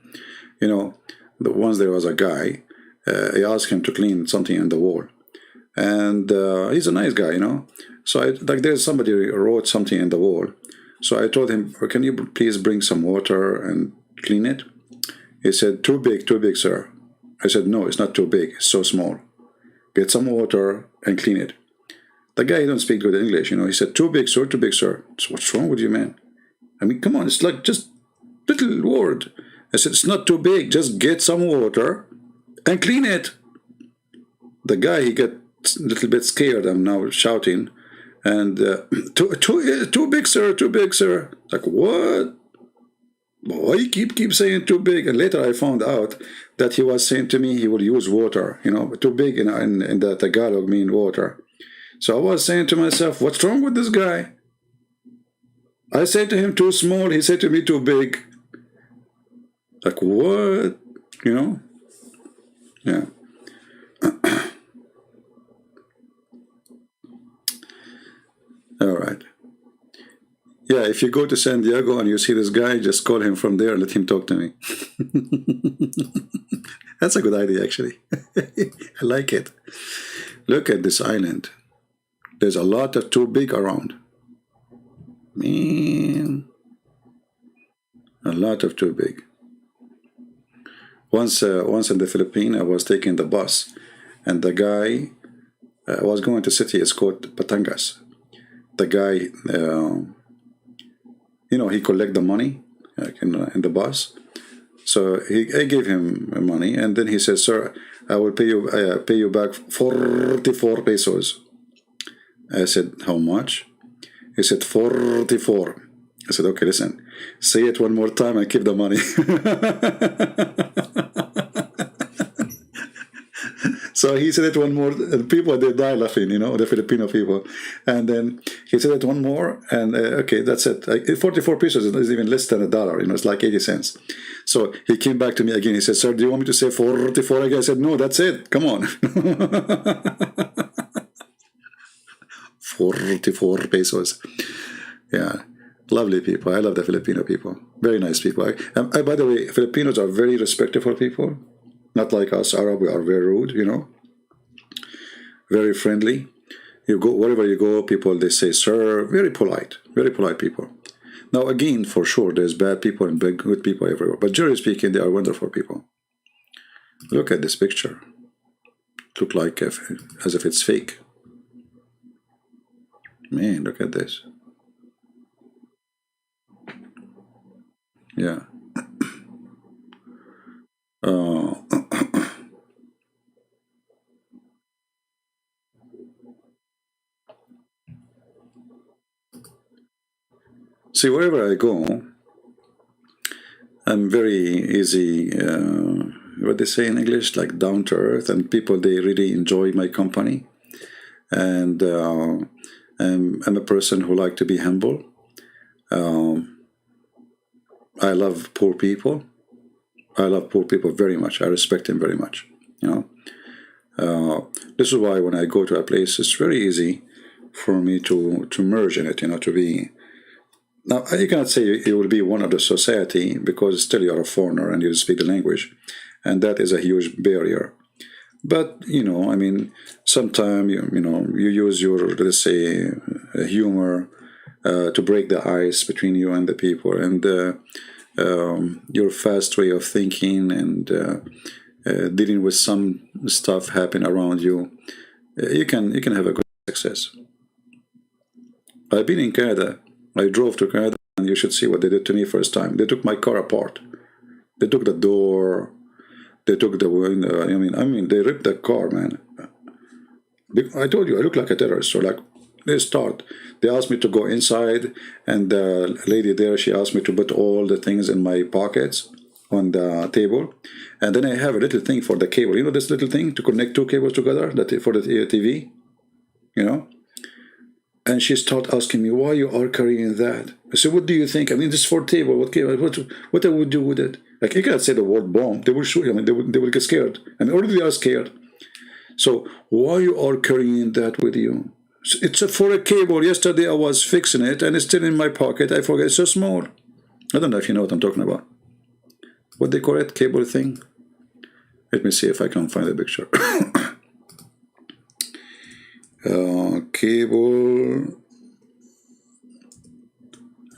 Speaker 1: You know, once there was a guy, he asked him to clean something on the wall. And he's a nice guy, you know. So, there's somebody wrote something in the wall. So I told him, can you please bring some water and clean it? He said, too big, sir. I said, no, it's not too big, it's so small. Get some water and clean it. The guy don't speak good English, you know. He said, too big, sir, too big, sir. So what's wrong with you, man? I mean, come on, it's like just little word. I said, it's not too big, just get some water and clean it. The guy, he got a little bit scared. I'm now shouting. And too big, sir, too big, sir. Like, what? Why you keep saying too big? And later I found out that he was saying to me he will use water, you know, too big in the Tagalog mean water. So I was saying to myself, what's wrong with this guy? I said to him too small, he said to me too big. Like, what? You know? Yeah. All right. Yeah, if you go to San Diego and you see this guy, just call him from there and let him talk to me. That's a good idea, actually. I like it. Look at this island. There's a lot of too big around. Man. A lot of too big. Once in the Philippines, I was taking the bus, and the guy was going to city. It's called Batangas. The guy, you know, he collect the money in the bus. So I gave him money, and then he said, "Sir, I will pay you back 44 pesos." I said, "How much?" He said, 44. I said, "Okay, listen, say it one more time and keep the money." So he said it one more, and people, they die laughing, you know, the Filipino people. And then he said it one more, and okay, that's it. 44 pesos is even less than $1, you know, it's like 80 cents. So he came back to me again. He said, "Sir, do you want me to say 44 again?" I said, "No, that's it. Come on." 44 pesos. Yeah. Lovely people. I love the Filipino people. Very nice people. By the way, Filipinos are very respectful people. Not like us, Arab, we are very rude, you know. Very friendly. You go wherever you go, people, they say, "Sir." Very polite people. Now, again, for sure, there's bad people and good people everywhere. But generally speaking, they are wonderful people. Look at this picture. Look like as if it's fake. Man, look at this. Yeah. See, wherever I go, I'm very easy, what they say in English, like down to earth, and people, they really enjoy my company. And I'm a person who like to be humble. I love poor people. I love poor people very much. I respect them very much, you know. This is why when I go to a place, it's very easy for me to merge in it, you know, to be... Now, you cannot say you will be one of the society, because still you're a foreigner and you speak the language, and that is a huge barrier. But, you know, I mean, sometimes, you know, you use your, let's say, humor, to break the ice between you and the people, and your fast way of thinking and dealing with some stuff happen around you, you can have a good success. I've been in Canada. I drove to Canada, and you should see what they did to me first time. They took my car apart. They took the door. They took the window. I mean, they ripped the car, man. I told you I look like a terrorist. So like, they asked me to go inside, and the lady there, she asked me to put all the things in my pockets on the table, and then I have a little thing for the cable. You know this little thing to connect two cables together, that for the TV, you know. And she started asking me, why you are carrying that? I said, what do you think? I mean, this is for table. What cable? What I would do with it? Like, you cannot say the word bomb. They will shoot you. I mean, they will get scared. I mean, already they are scared. So why you are carrying that with you? It's for a cable. Yesterday I was fixing it, and it's still in my pocket. I forget. It's so small. I don't know if you know what I'm talking about. What they call it? Cable thing? Let me see if I can find the picture. Cable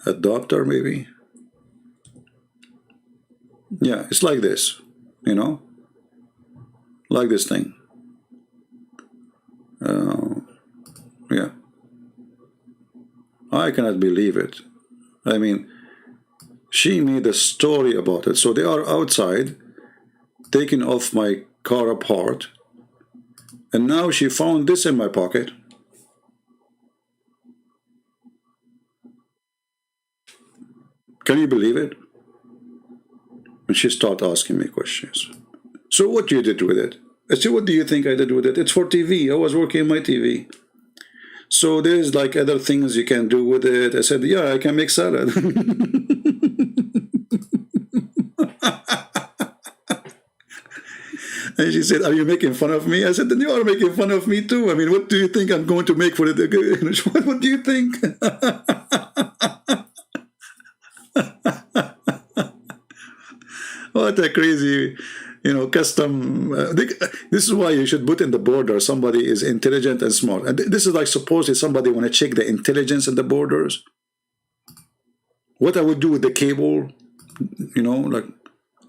Speaker 1: adapter, maybe. Yeah, it's like this, you know, like this thing. Yeah, I cannot believe it. I mean, she made a story about it. So they are outside, taking off my car apart, and now she found this in my pocket. Can you believe it? And she started asking me questions. So what you did with it? I said, what do you think I did with it? It's for TV. I was working on my TV. So there's like other things you can do with it. I said, yeah, I can make salad. And she said, are you making fun of me? I said, then you are making fun of me too. I mean, what do you think I'm going to make for it? What do you think? What a crazy, you know, custom. This is why you should put in the border somebody is intelligent and smart. And this is like supposedly somebody want to check the intelligence in the borders. What I would do with the cable, you know, like,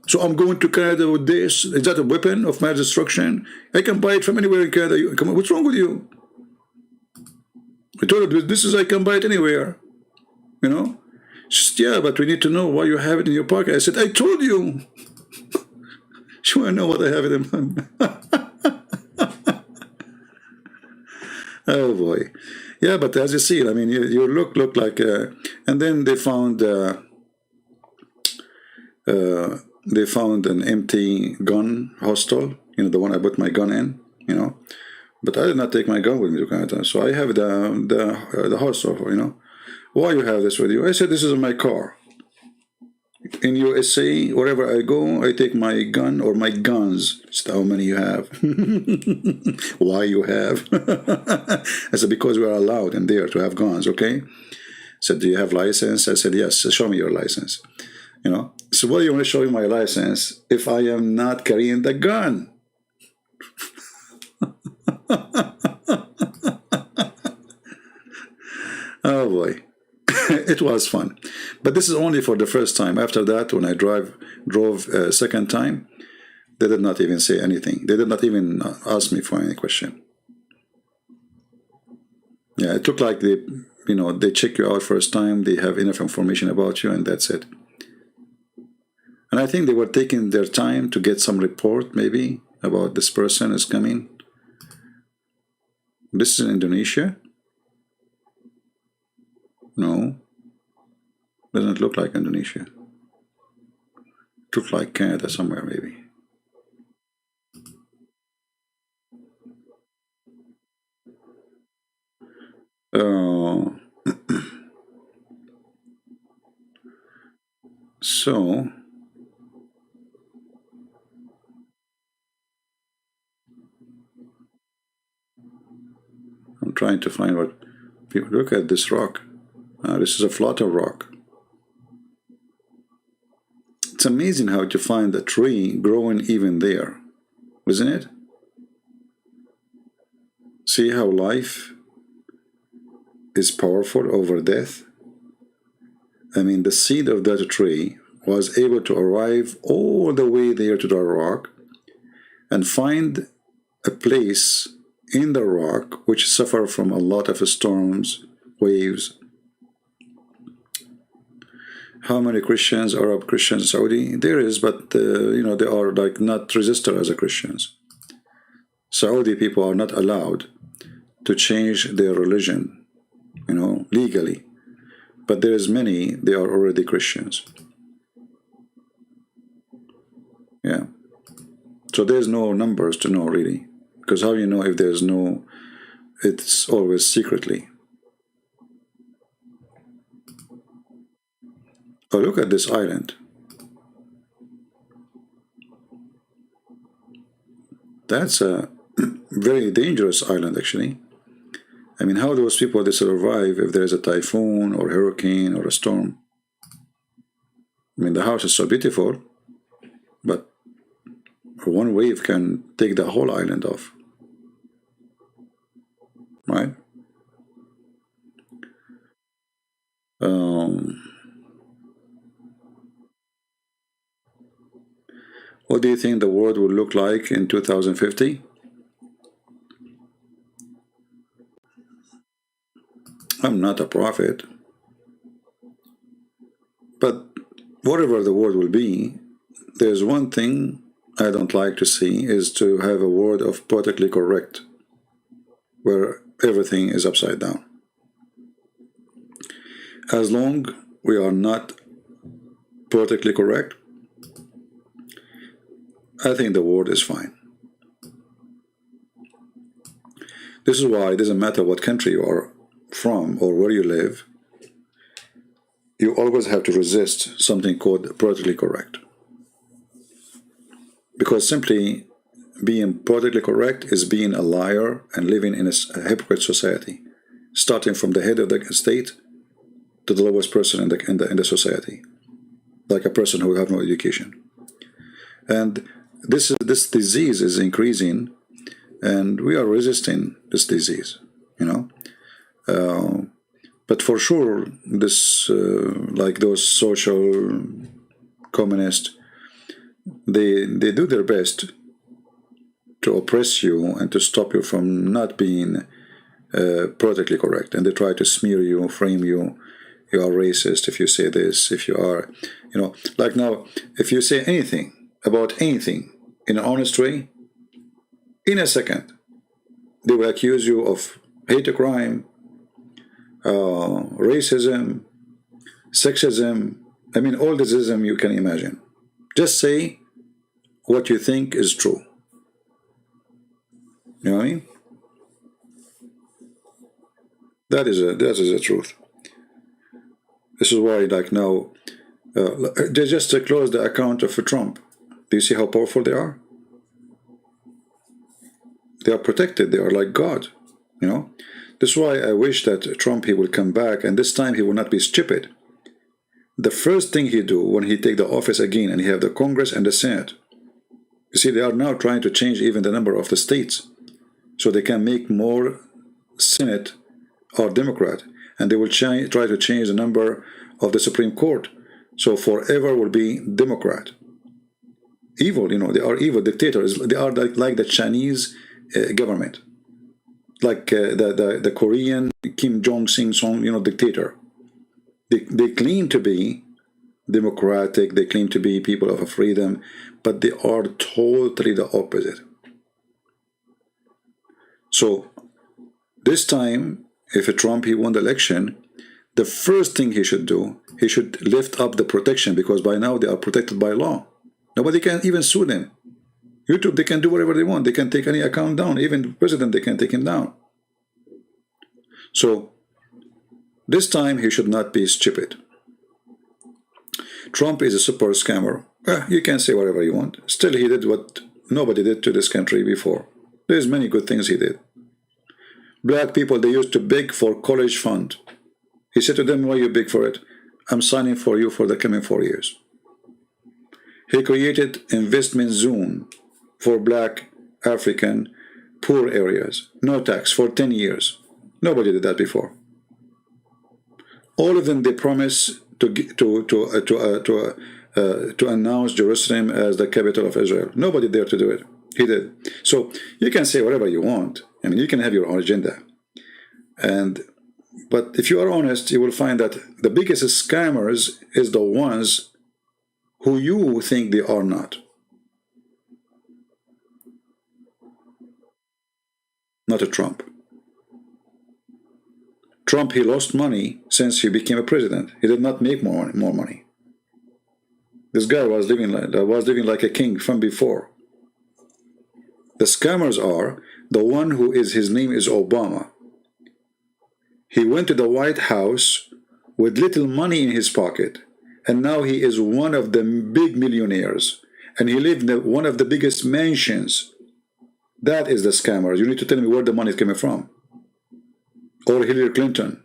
Speaker 1: so I'm going to Canada with this. Is that a weapon of mass destruction? I can buy it from anywhere in Canada. Come on, what's wrong with you? I told her, this is, I can buy it anywhere, you know. She said, yeah, but we need to know why you have it in your pocket. I said, I told you. She want to know what I have it in my Oh boy. Yeah, but as you see, I mean, you look like, and then they found an empty gun hostel, you know, the one I put my gun in, you know. But I did not take my gun with me to Canada, so I have the hostel, you know. Why you have this with you? I said, this is in my car. In USA, wherever I go, I take my gun or my guns. Just how many you have? Why you have? I said, because we are allowed in there to have guns, okay? I said, do you have license? I said, yes, show me your license. You know, so what do you want to show you my license if I am not carrying the gun? Oh boy. It was fun, but this is only for the first time. After that, when I drove second time, they did not even say anything. They did not even ask me for any question. Yeah, it took like they check you out first time. They have enough information about you, and that's it. And I think they were taking their time to get some report, maybe, about this person is coming. This is in Indonesia. No, doesn't look like Indonesia. It looked like Canada somewhere, maybe. So I'm trying to find what people look at this rock. This is a flat of rock. It's amazing how to find a tree growing even there, isn't it? See how life is powerful over death? I mean, the seed of that tree was able to arrive all the way there to the rock and find a place in the rock which suffer from a lot of storms, waves. How many Christians, Arab Christians, Saudi? There is, but you know, they are like not registered as a Christians. Saudi people are not allowed to change their religion, you know, legally. But there is many, they are already Christians. Yeah. So there's no numbers to know really. Because how you know if there's no, it's always secretly. Oh, look at this island. That's a very dangerous island actually. I mean, how those people they survive if there is a typhoon or hurricane or a storm? I mean, the house is so beautiful, but one wave can take the whole island off, right? What do you think the world will look like in 2050? I'm not a prophet, but whatever the world will be, there's one thing I don't like to see is to have a world of politically correct, where everything is upside down. As long we are not politically correct, I think the world is fine. This is why it doesn't matter what country you are from or where you live, you always have to resist something called politically correct. Because simply being politically correct is being a liar and living in a hypocrite society, starting from the head of the state to the lowest person in the society, like a person who have no education. And this disease is increasing, and we are resisting this disease, you know. But for sure, this like those social communists, they do their best to oppress you and to stop you from not being politically correct, and they try to smear you, frame you. You are racist if you say this. If you are, you know, like now, if you say anything about anything in an honest way, in a second, they will accuse you of hate crime, racism, sexism. I mean, all this ism you can imagine. Just say what you think is true. You know what I mean? That is the truth. This is why, like now, they just closed the account of Trump. Do you see how powerful they are? They are protected. They are like God, you know. This is why I wish that Trump, he will come back, and this time he will not be stupid. The first thing he do when he take the office again, and he have the Congress and the Senate. You see, they are now trying to change even the number of the states, so they can make more Senate or Democrat, and they will try to change the number of the Supreme Court, so forever will be Democrat. Evil, you know, they are evil dictators. They are like the Chinese government, like the Korean Kim Jong-un, you know, dictator. They claim to be democratic, they claim to be people of freedom, but they are totally the opposite. So this time, if Trump he won the election, the first thing he should do, he should lift up the protection, because by now they are protected by law. Nobody can even sue them. YouTube, they can do whatever they want. They can take any account down. Even the president, they can take him down. So this time he should not be stupid. Trump is a super scammer. You can say whatever you want. Still, he did what nobody did to this country before. There's many good things he did. Black people, they used to beg for college fund. He said to them, why you beg for it? I'm signing for you for the coming 4 years. He created investment zone for black, African, poor areas. No tax for 10 years. Nobody did that before. All of them, they promise to announce Jerusalem as the capital of Israel. Nobody dared to do it. He did. So you can say whatever you want. I mean, you can have your own agenda. But if you are honest, you will find that the biggest scammers is the ones who you think they are not. Not a Trump. Trump, he lost money since he became a president. He did not make more money. This guy was living like a king from before. The scammers are the one who is, his name is Obama. He went to the White House with little money in his pocket, and now he is one of the big millionaires, and he lived in one of the biggest mansions. That is the scammer. You need to tell me where the money is coming from. Or Hillary Clinton,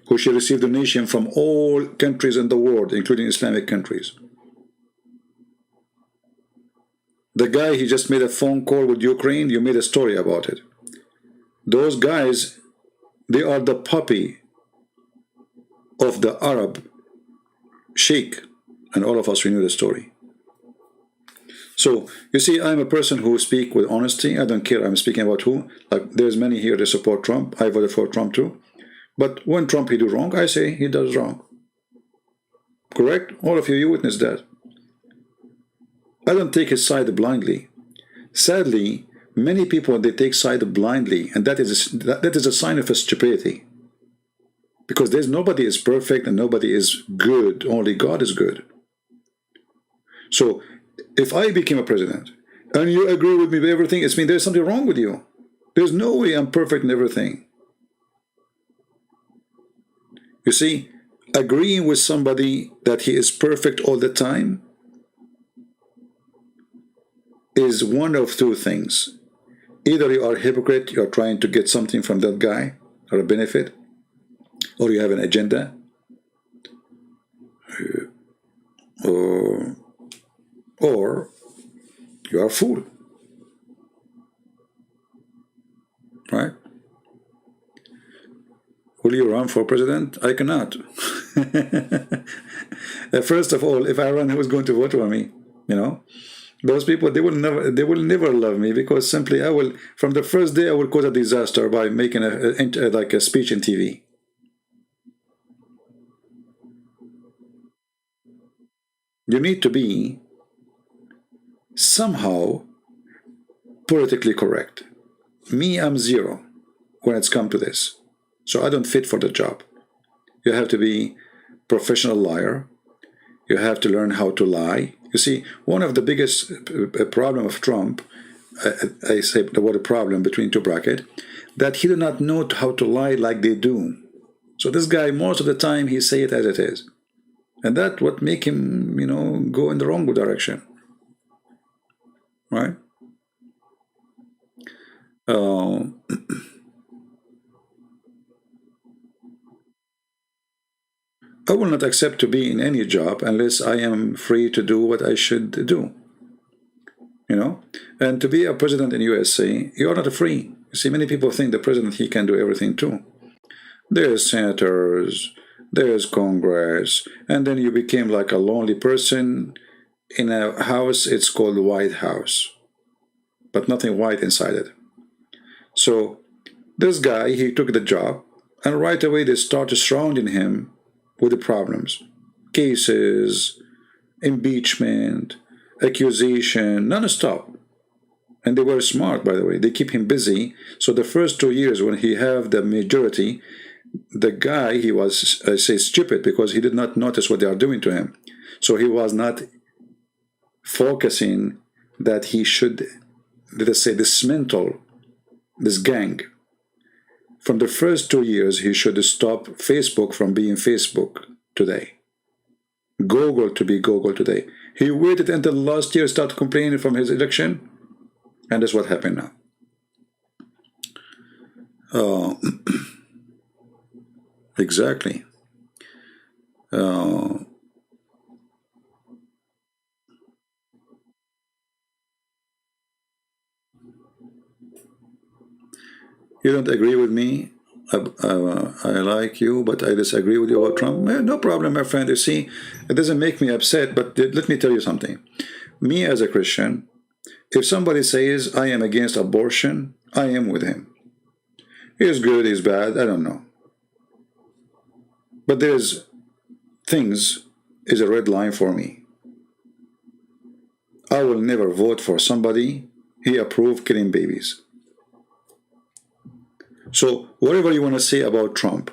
Speaker 1: who she received donation from all countries in the world, including Islamic countries. The guy, he just made a phone call with Ukraine. You made a story about it. Those guys, they are the puppy of the Arab sheikh, and all of us, we knew the story. So, you see, I'm a person who speaks with honesty. I don't care I'm speaking about who. Like, there's many here that support Trump. I voted for Trump too. But when Trump, he do wrong, I say he does wrong. Correct? All of you, you witness that. I don't take his side blindly. Sadly, many people, they take side blindly, and that is a sign of a stupidity. Because there's nobody is perfect and nobody is good. Only God is good. So, if I became a president and you agree with me with everything, it means there's something wrong with you. There's no way I'm perfect in everything. You see, agreeing with somebody that he is perfect all the time is one of two things. Either you are a hypocrite, you are trying to get something from that guy or a benefit, or you have an agenda, or you are a fool, right? Will you run for president? I cannot. First of all, if I run, who's going to vote for me? You know, those people, they will never love me, because simply I will, from the first day, I will cause a disaster by making like a speech in TV. You need to be somehow politically correct. Me, I'm zero when it's come to this. So I don't fit for the job. You have to be professional liar. You have to learn how to lie. You see, one of the biggest problem of Trump, I say the word problem between two brackets, that he do not know how to lie like they do. So this guy, most of the time, he say it as it is. And that's what make him, you know, go in the wrong direction. Right? I will not accept to be in any job unless I am free to do what I should do. You know? And to be a president in USA, you are not free. You see, many people think the president, he can do everything too. There's senators, there's Congress, and then you became like a lonely person in a house. It's called the White House, but nothing white inside it. So this guy, he took the job, and right away they started surrounding him with the problems, cases, impeachment, accusation, non-stop. And they were smart, by the way. They keep him busy. So the first 2 years when he have the majority, the guy, he was, I say, stupid, because he did not notice what they are doing to him. So he was not focusing that he should, let us say, dismantle this gang. From the first 2 years, he should stop Facebook from being Facebook today, Google to be Google today. He waited until last year, started complaining from his election, and that's what happened now. Exactly. You don't agree with me? I like you, but I disagree with you about Trump. No problem, my friend. You see, it doesn't make me upset, but let me tell you something. Me as a Christian, if somebody says I am against abortion, I am with him. He's good, he's bad, I don't know. But there's things is a red line for me. I will never vote for somebody he approved killing babies. So whatever you want to say about Trump,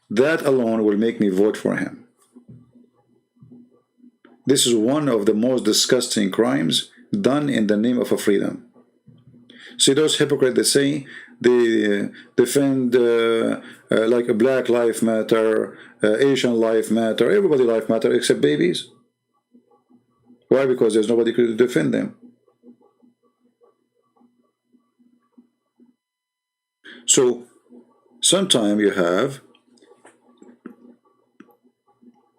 Speaker 1: that alone will make me vote for him. This is one of the most disgusting crimes done in the name of a freedom. See those hypocrites that say they defend like a Black Life Matter, Asian Life Matter, everybody life matter except babies. Why? Because there's nobody to defend them. So sometime you have,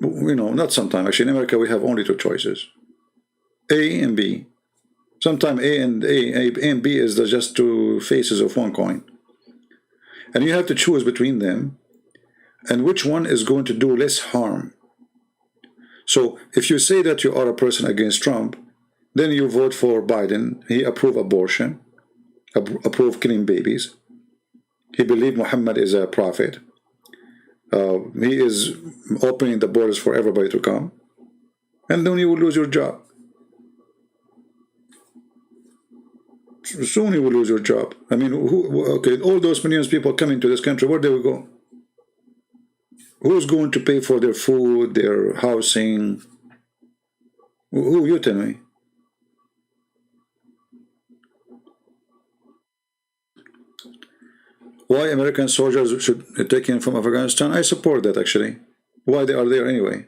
Speaker 1: not sometime, actually in America we have only two choices, A and B. Sometimes A and B is just two faces of one coin. And you have to choose between them and which one is going to do less harm. So if you say that you are a person against Trump, then you vote for Biden. He approved abortion, approved killing babies. He believed Muhammad is a prophet. He is opening the borders for everybody to come. And then you will lose your job. Soon you will lose your job. I mean, okay, all those millions of people coming to this country, where do we go? Who's going to pay for their food, their housing? Who, you tell me? Why American soldiers should be taken from Afghanistan? I support that, actually. Why they are there anyway?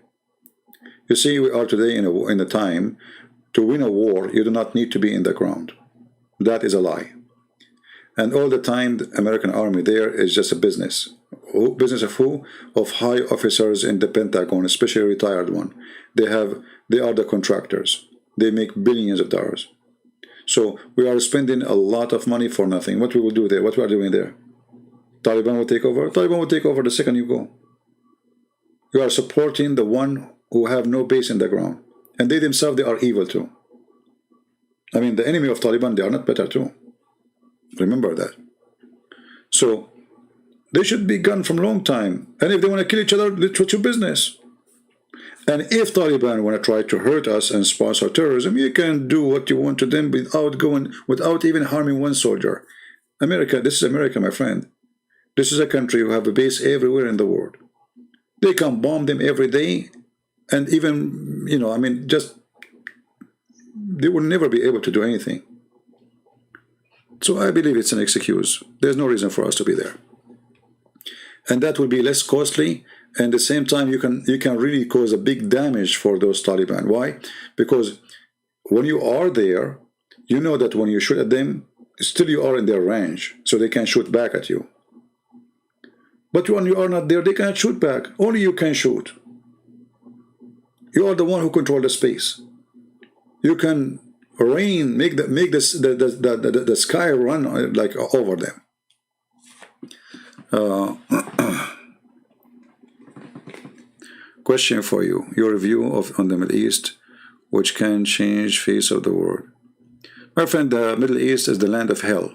Speaker 1: You see, we are today in a time to win a war, you do not need to be in the ground. That is a lie. And all the time, the American army there is just a business. Business of who? Of high officers in the Pentagon, especially retired one. They are the contractors. They make billions of dollars. So we are spending a lot of money for nothing. What we will do there? What we are doing there? Taliban will take over? Taliban will take over the second you go. You are supporting the one who have no base in the ground. And they themselves, they are evil too. I mean, the enemy of Taliban, they are not better too. Remember that. So they should be gone from a long time. And if they want to kill each other, that's your business. And if Taliban want to try to hurt us and sponsor terrorism, you can do what you want to them without even harming one soldier. America, this is America, my friend. This is a country who have a base everywhere in the world. They can bomb them every day, and even, I mean, just, they will never be able to do anything. So I believe it's an excuse. There's no reason for us to be there. And that will be less costly, and at the same time you can really cause a big damage for those Taliban. Why? Because when you are there, you know that when you shoot at them, still you are in their range, so they can shoot back at you. But when you are not there, they cannot shoot back. Only you can shoot. You are the one who controls the space. You can make the sky run like over them. Question for you: your view on the Middle East, which can change face of the world. My friend, the Middle East is the land of hell.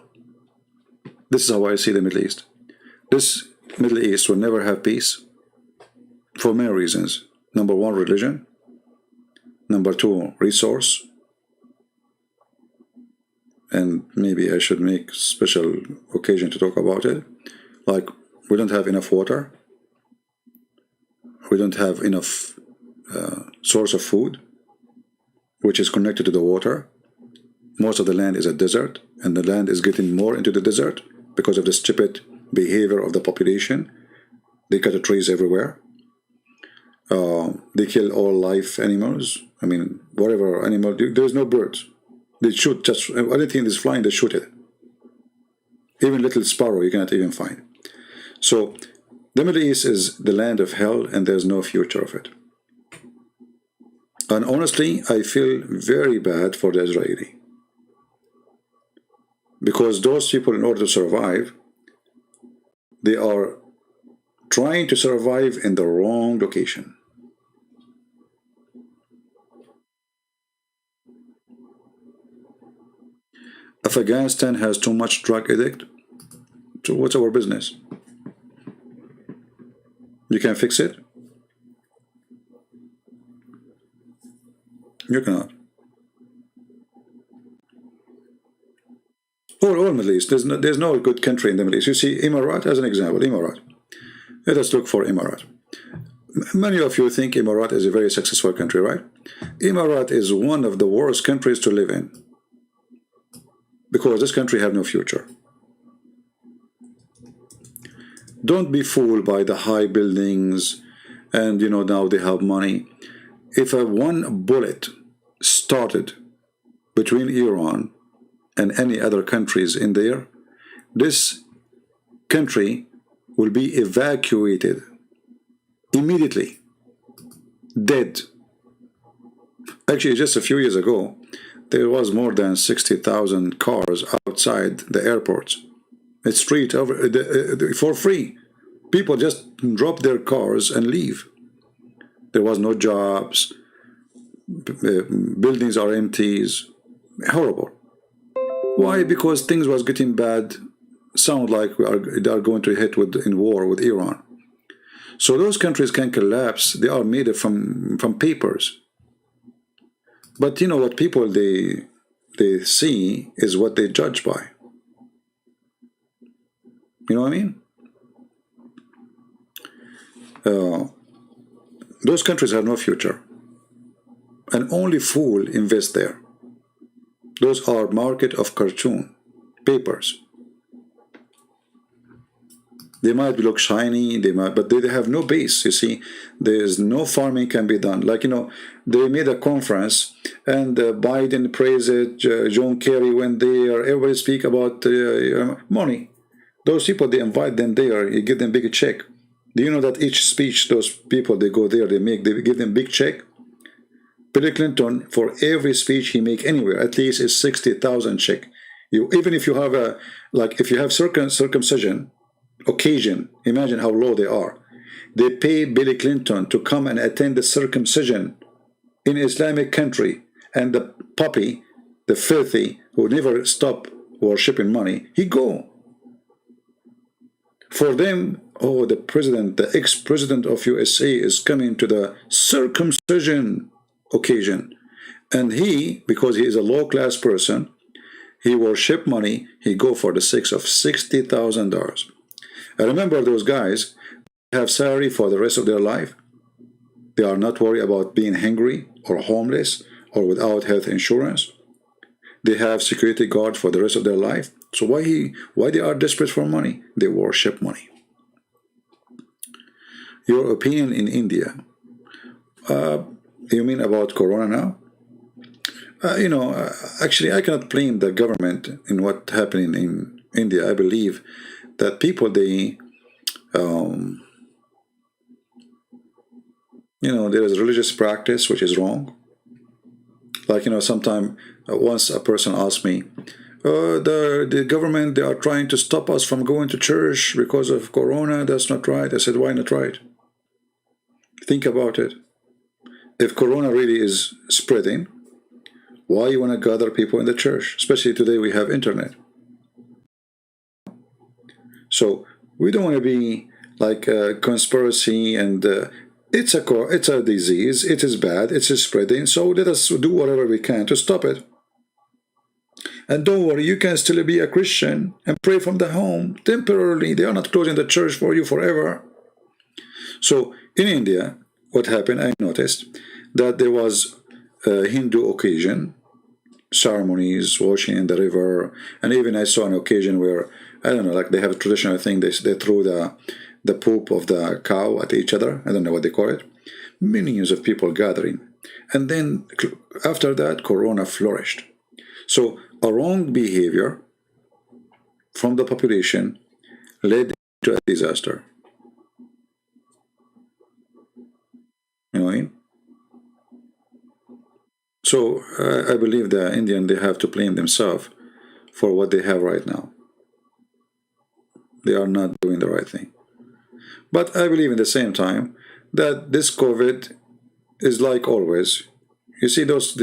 Speaker 1: This is how I see the Middle East. This Middle East will never have peace for many reasons. Number one, religion. Number two, resource. And maybe I should make special occasion to talk about it. Like, we don't have enough water. We don't have enough source of food, which is connected to the water. Most of the land is a desert, and the land is getting more into the desert because of the stupid behavior of the population. They cut the trees everywhere. They kill all life animals. I mean, whatever animal, there's no birds. They shoot just anything that's flying, they shoot it. Even little sparrow you cannot even find. So the Middle East is the land of hell, and there's no future of it. And honestly, I feel very bad for the Israeli, because those people, in order to survive, They are trying to survive in the wrong location. Afghanistan has too much drug addict. So what's our business? You can fix it? You cannot. All Middle East. There's no good country in the Middle East. You see, Emirat as an example. Emirat. Let us look for Emirat. Many of you think Emirat is a very successful country, right? Emirat is one of the worst countries to live in, because this country have no future. Don't be fooled by the high buildings and now they have money. If one bullet started between Iran and any other countries in there, this country will be evacuated immediately, dead. Actually, just a few years ago, there was more than 60,000 cars outside the airports. It's street over for free. People just drop their cars and leave. There was no jobs. Buildings are empty. Horrible. Why? Because things was getting bad. Sound like they are going to hit in war with Iran. So those countries can collapse. They are made from papers. But what people they see is what they judge by. You know what I mean? Those countries have no future, and only fool invest there. Those are market of cartoon papers. They might look shiny, but they have no base. You see, there's no farming can be done. Like they made a conference, and Biden praised it. John Kerry went there. Everybody speak about money. Those people, they invite them there. You give them big check. Do you know that each speech, those people, they go there, they give them big check? Bill Clinton, for every speech he make anywhere, at least is 60,000 check. Even if you have if you have circumcision occasion, imagine how low they are. They pay Bill Clinton to come and attend the circumcision in Islamic country, and the puppy, the filthy, who never stop worshipping money, he go. For them, oh, the president, the ex-president of USA is coming to the circumcision occasion. And he, because he is a low-class person, he worship money, he go for the sake of $60,000. I remember those guys have salary for the rest of their life. They are not worried about being hungry or homeless or without health insurance. They have security guard for the rest of their life. So why they are desperate for money? They worship money. Your opinion in India? You mean about Corona now? Actually, I cannot blame the government in what happening in India. I believe that people, there is religious practice which is wrong. Like sometime once a person asked me, the government, they are trying to stop us from going to church because of Corona. That's not right. I said, why not right? Think about it. If Corona really is spreading, why you want to gather people in the church? Especially today we have internet. So we don't want to be like a conspiracy and it's a disease. It is bad. It's spreading. So let us do whatever we can to stop it. And don't worry, you can still be a Christian and pray from the home temporarily. They are not closing the church for you forever. So in India, what happened, I noticed that there was a Hindu occasion, ceremonies, washing in the river, and even I saw an occasion where, I don't know, like they have a traditional thing, they throw the poop of the cow at each other. I don't know what they call it. Millions of people gathering. And then after that, Corona flourished. So a wrong behavior from the population led to a disaster. You know what I mean? So I believe the Indian, they have to blame themselves for what they have right now. they are not doing the right thing. But I believe in the same time that this COVID is like always. You see, those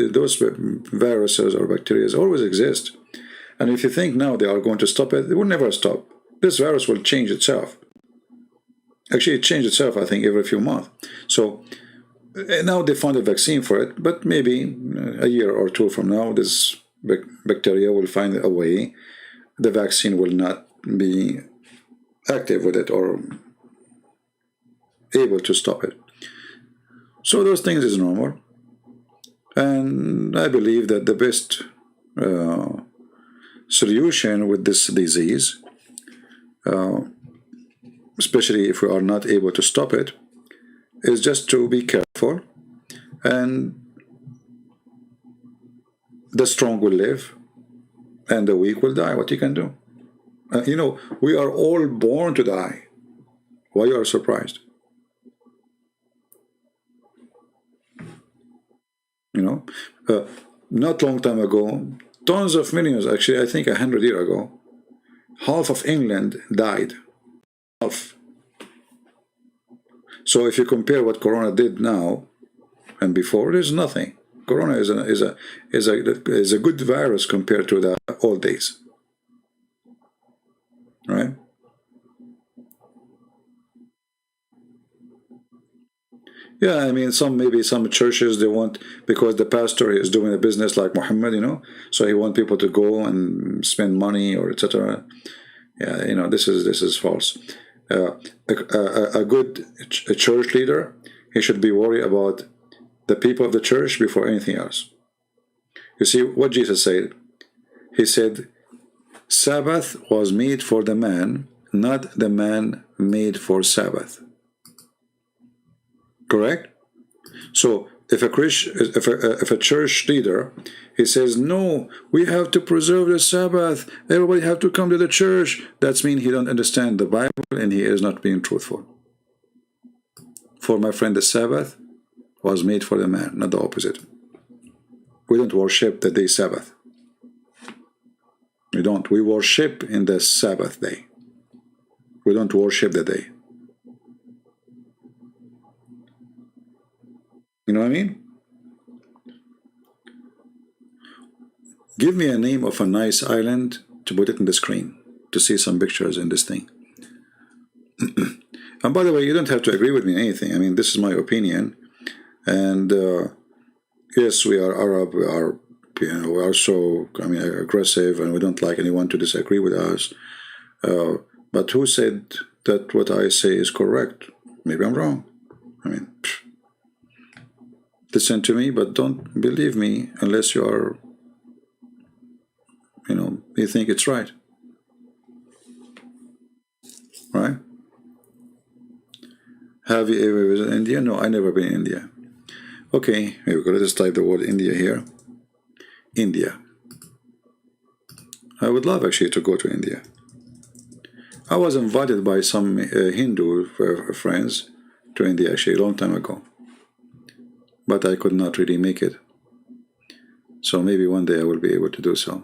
Speaker 1: viruses or bacteria always exist. And if you think now they are going to stop it, it will never stop. This virus will change itself. Actually, it changed itself, I think, every few months. So now they found a vaccine for it, but maybe a year or two from now, this bacteria will find a way. The vaccine will not be active with it or able to stop it. So those things is normal. And I believe that the best solution with this disease, especially if we are not able to stop it, is just to be careful, and the strong will live and the weak will die. What you can do? You know, we are all born to die. Why you are surprised? You know, not long time ago, tons of millions, actually I think 100 years ago, half of England died. Half. So if you compare what Corona did now and before, there's nothing. Corona is a good virus compared to the old days, right? Yeah, I mean, maybe some churches, they want, because the pastor is doing a business like Mohammed, you know, so he want people to go and spend money or etc. Yeah, you know, this is false. A good church leader, he should be worried about the people of the church before anything else. You see what Jesus said? He said, Sabbath was made for the man, not the man made for Sabbath. Correct? So if a church leader, he says, no, we have to preserve the Sabbath, everybody have to come to the church, that means he don't understand the Bible and he is not being truthful. For my friend, the Sabbath was made for the man, not the opposite. We don't worship the day Sabbath. We don't. We worship in the Sabbath day. We don't worship the day. You know what I mean? Give me a name of a nice island to put it in the screen, to see some pictures in this thing. And by the way, you don't have to agree with me on anything. I mean, this is my opinion. And yes, we are Arab, we are, you know, we are so, I mean, aggressive, and we don't like anyone to disagree with us. But who said that what I say is correct? Maybe I'm wrong. I mean, listen to me, but don't believe me unless you are, you know, you think it's right. Right? Have you ever visited India? No, I never been in India. Okay, here we go. Let's type the word India here. India. I would love actually to go to India. I was invited by some Hindu friends to India actually a long time ago, but I could not really make it. So maybe one day I will be able to do so.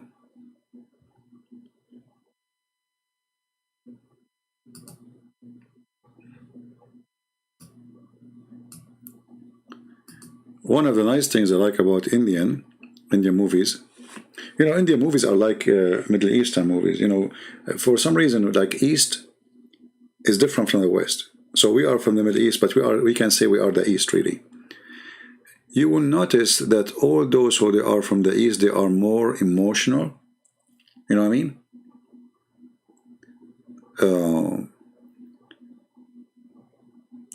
Speaker 1: One of the nice things I like about Indian movies, you know, Indian movies are like Middle Eastern movies. You know, for some reason, like East is different from the West. So we are from the Middle East, but we can say we are the East, really. You will notice that all those who they are from the East, they are more emotional. You know what I mean?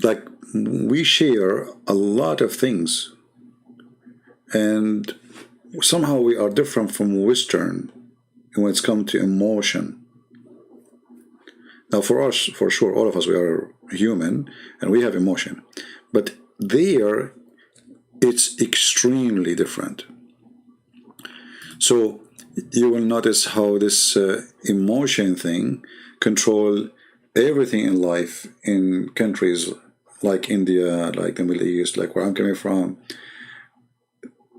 Speaker 1: Like we share a lot of things, and somehow we are different from Western when it's come to emotion. Now for us, for sure, all of us, we are human and we have emotion, but there it's extremely different. So you will notice how this emotion thing control everything in life in countries like India, like the Middle East, like where I'm coming from.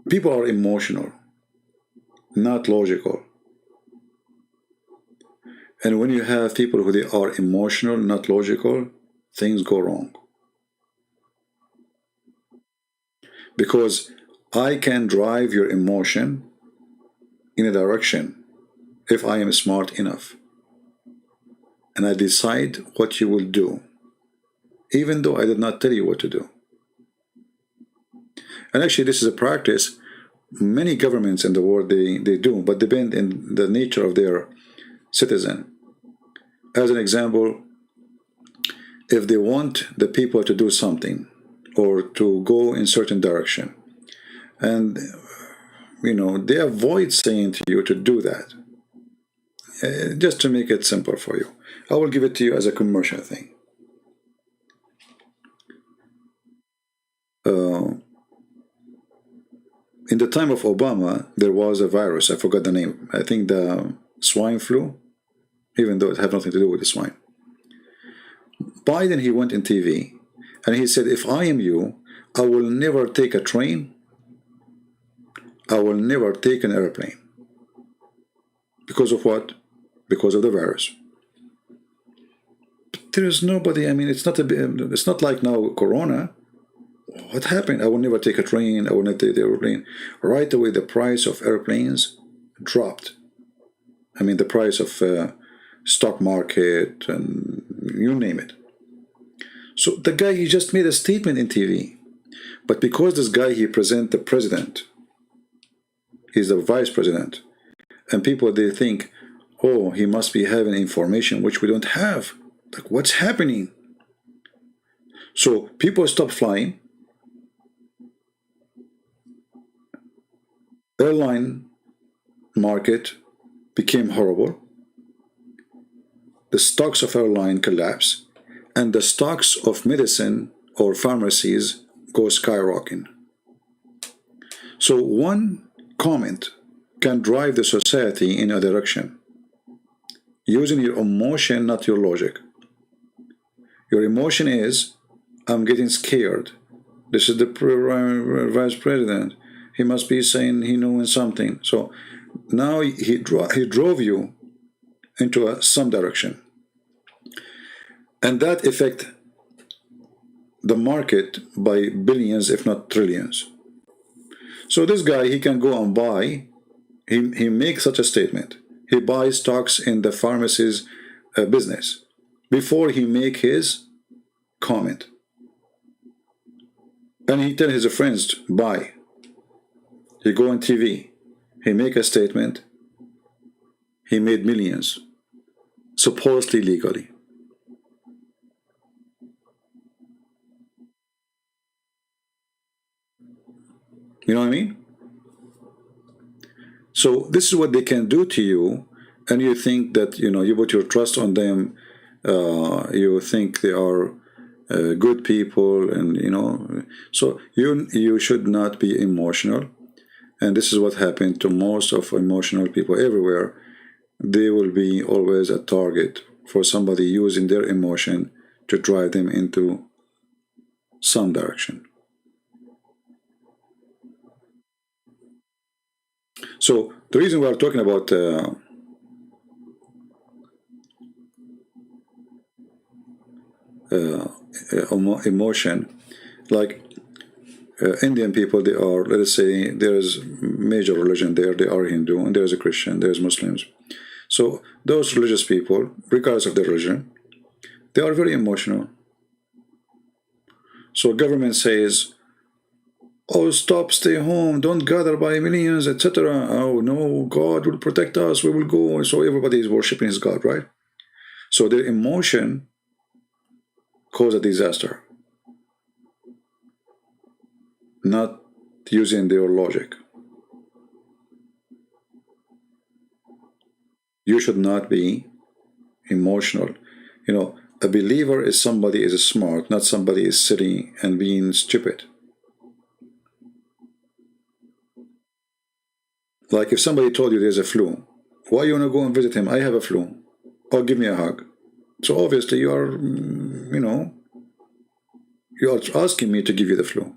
Speaker 1: People are emotional, not logical. And when you have people who they are emotional, not logical, things go wrong. Because I can drive your emotion in a direction if I am smart enough. And I decide what you will do, even though I did not tell you what to do. And actually, this is a practice many governments in the world they do, but depend on the nature of their citizen. As an example, if they want the people to do something or to go in certain direction, and they avoid saying to you to do that, just to make it simple for you. I will give it to you as a commercial thing. In the time of Obama, there was a virus. I forgot the name. I think the swine flu, even though it had nothing to do with the swine. Biden, he went in TV, and he said, if I am you, I will never take a train. I will never take an airplane. Because of what? Because of the virus. But there is nobody, it's not like now Corona. What happened? I will never take a train. I will not take the airplane. Right away, the price of airplanes dropped. The price of stock market and you name it. So the guy, he just made a statement in TV. But because this guy, he present the president, he's the vice president, and people, they think, oh, he must be having information which we don't have. Like, what's happening? So people stop flying. Airline market became horrible. The stocks of airline collapse, and the stocks of medicine or pharmacies go skyrocketing. So one comment can drive the society in a direction, using your emotion, not your logic. Your emotion is, I'm getting scared. This is the vice president. He must be saying he knows something. So now he drove you into some direction. And that affect the market by billions, if not trillions. So this guy, he can go and buy, he makes such a statement. He buys stocks in the pharmacy's business before he make his comment. And he tell his friends, buy. He go on TV, he make a statement, he made millions, supposedly legally. You know what I mean? So this is what they can do to you, and you think that, you put your trust on them, you think they are good people, and so you should not be emotional. And this is what happened to most of emotional people everywhere. They will be always a target for somebody using their emotion to drive them into some direction. So the reason we are talking about emotion, like Indian people, they are, let us say, there is major religion there. They are Hindu, and there is a Christian, there is Muslims. So those religious people, regardless of their religion, they are very emotional. So government says, oh, stop, stay home, don't gather by millions, etc. Oh no, God will protect us, we will go. So everybody is worshiping his God, right? So their emotion cause a disaster, not using their logic. You should not be emotional. A believer is somebody is smart, not somebody is sitting and being stupid. Like if somebody told you there's a flu, why you want to go and visit him? I have a flu. Or give me a hug. So obviously you are, you are asking me to give you the flu.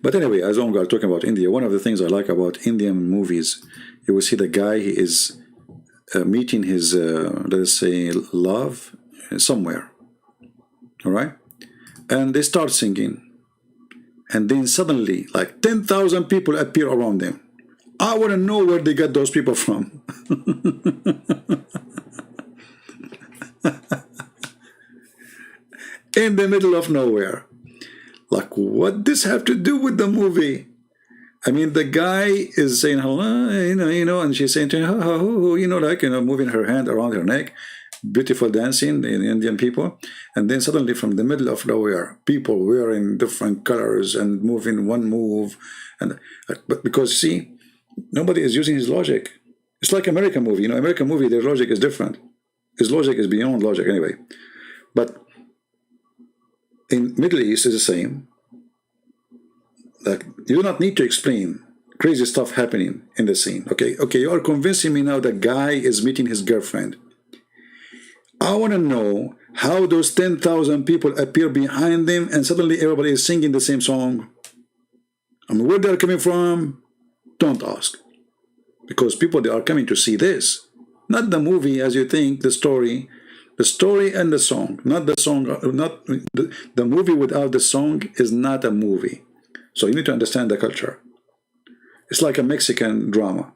Speaker 1: But anyway, as long as we're talking about India, one of the things I like about Indian movies, you will see the guy he is meeting his, let's say, love somewhere. All right? And they start singing. And then suddenly, like 10,000 people appear around them. I want to know where they got those people from. In the middle of nowhere. Like, what does this have to do with the movie? I mean, the guy is saying, hello, and she's saying to him, moving her hand around her neck. Beautiful dancing in Indian people. And then suddenly from the middle of nowhere, people wearing different colors and moving one move. But because, see, nobody is using his logic. It's like American movie. American movie, their logic is different. His logic is beyond logic anyway. But in Middle East is the same. Like, you do not need to explain crazy stuff happening in the scene. Okay, you are convincing me now that guy is meeting his girlfriend. I want to know how those 10,000 people appear behind them and suddenly everybody is singing the same song. I mean, where they're coming from, don't ask. Because people, they are coming to see this. Not the movie as you think, the story and the song. Not the song, not the movie without the song is not a movie. So you need to understand the culture. It's like a Mexican drama,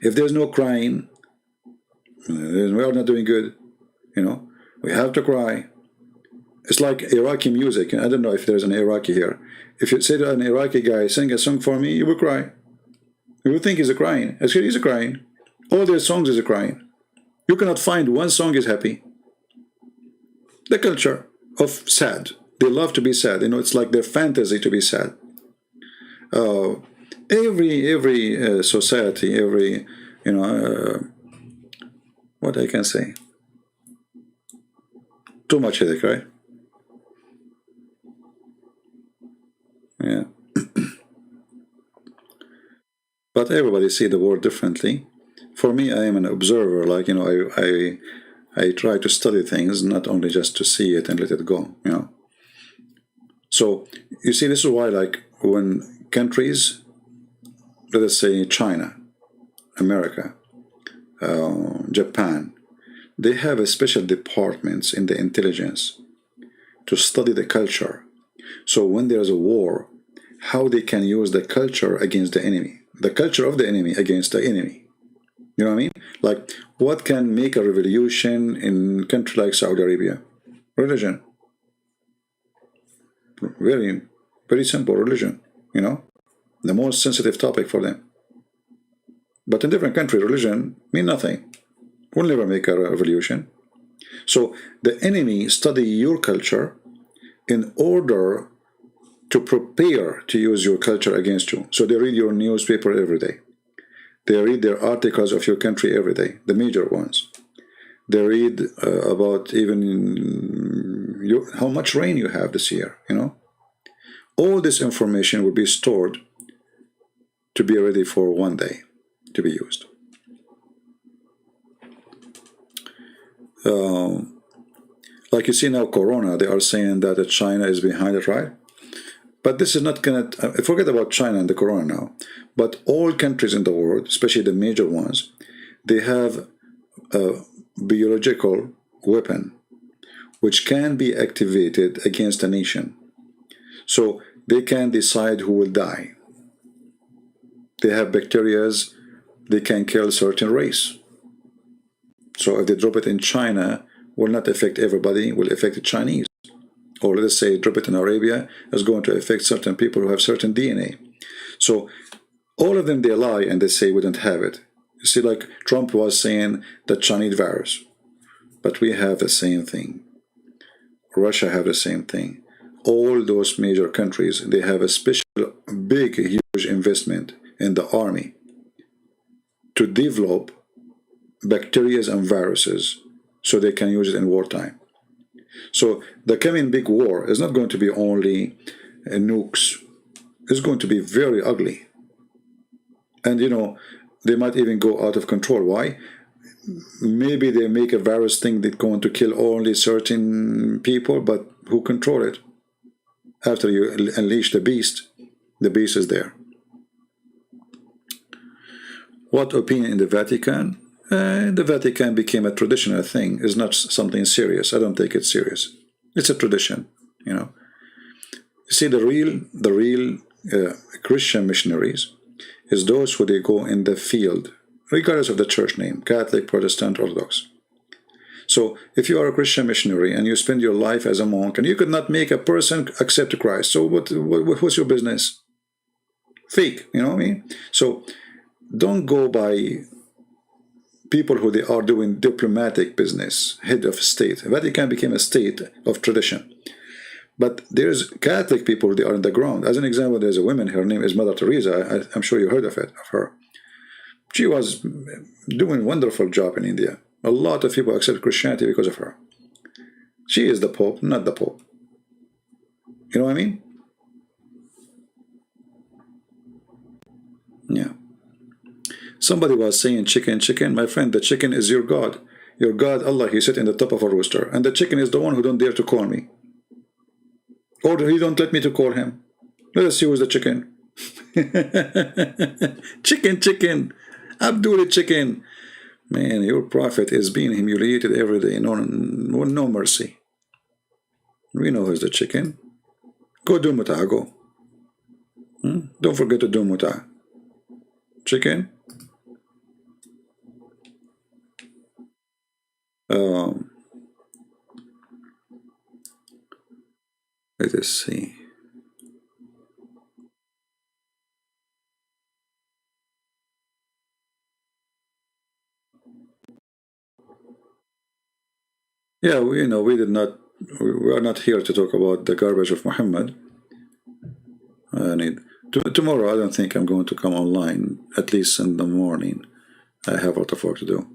Speaker 1: If there's no crying, we are not doing good, We have to cry. It's like Iraqi music. I don't know if there's an Iraqi here. If you say to an Iraqi guy, sing a song for me, you will cry. You will think he's crying. Actually, he's crying. All their songs is crying. You cannot find one song is happy. The culture of sad. They love to be sad. It's like their fantasy to be sad. Every society, every, what I can say. Too much headache, right? Yeah. But everybody see the world differently. For me, I am an observer. Like, I try to study things, not only just to see it and let it go, So, you see, this is why, like, when countries, let us say China, America, Japan, they have a special departments in the intelligence to study the culture. So when there's a war, how they can use the culture against the enemy, the culture of the enemy against the enemy. You know what I mean? Like, what can make a revolution in a country like Saudi Arabia? Religion. Very, very simple religion, the most sensitive topic for them. But in different countries, religion mean nothing. Will never make a revolution. So the enemy study your culture in order to prepare to use your culture against you. So they read your newspaper every day. They read their articles of your country every day, the major ones. They read about even how much rain you have this year, All this information will be stored to be ready for one day to be used. Like you see now, Corona, they are saying that China is behind it, right? But this is not going to, forget about China and the Corona now, but all countries in the world, especially the major ones, they have a biological weapon which can be activated against a nation. So they can decide who will die. They have bacteria, they can kill a certain race. So if they drop it in China, will not affect everybody, will affect the Chinese. Or let's say drop it in Arabia, is going to affect certain people who have certain DNA. So all of them, they lie and they say we don't have it. You see, like Trump was saying the Chinese virus. But we have the same thing. Russia have the same thing. All those major countries, they have a special, big, huge investment in the army to develop bacteria and viruses so they can use it in wartime. So the coming big war is not going to be only nukes. It's going to be very ugly. And they might even go out of control. Why? Maybe they make a virus thing that's going to kill only certain people, but who control it? After you unleash the beast is there. What opinion in the Vatican? The Vatican became a traditional thing. It's not something serious. I don't take it serious. It's a tradition, you know. You see, the real Christian missionaries is those who they go in the field, regardless of the church name, Catholic, Protestant, Orthodox. So if you are a Christian missionary and you spend your life as a monk and you could not make a person accept Christ, so what's your business? Fake, you know what I mean? So don't go by people who they are doing diplomatic business, head of state. Vatican became a state of tradition. But there's Catholic people, they are on the ground. As an example, there's a woman, her name is Mother Teresa. I'm sure you heard of her. She was doing a wonderful job in India. A lot of people accept Christianity because of her. She is the Pope, not the Pope. You know what I mean? Yeah. Somebody was saying chicken. My friend, the chicken is your God. Your God, Allah, he sit in the top of a rooster. And the chicken is the one who don't dare to call me. Or he don't let me to call him. Let us see who's the chicken. Chicken. Abdul chicken. Man, your prophet is being humiliated every day. No mercy. We know who's the chicken. Go do mut'a, go. Don't forget to do mut'a. Chicken. Let us see. Yeah, we are not here to talk about the garbage of Muhammad. Tomorrow I don't think I'm going to come online, at least in the morning. I have a lot of work to do.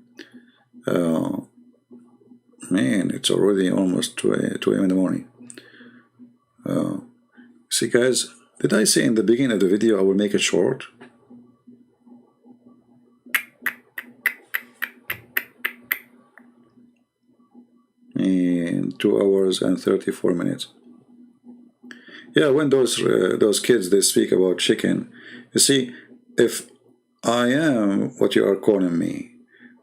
Speaker 1: Man, it's already almost 2 a.m. in the morning. See guys, did I say in the beginning of the video I will make it short? In 2 hours and 34 minutes. Yeah, when those kids, they speak about chicken, you see, if I am what you are calling me,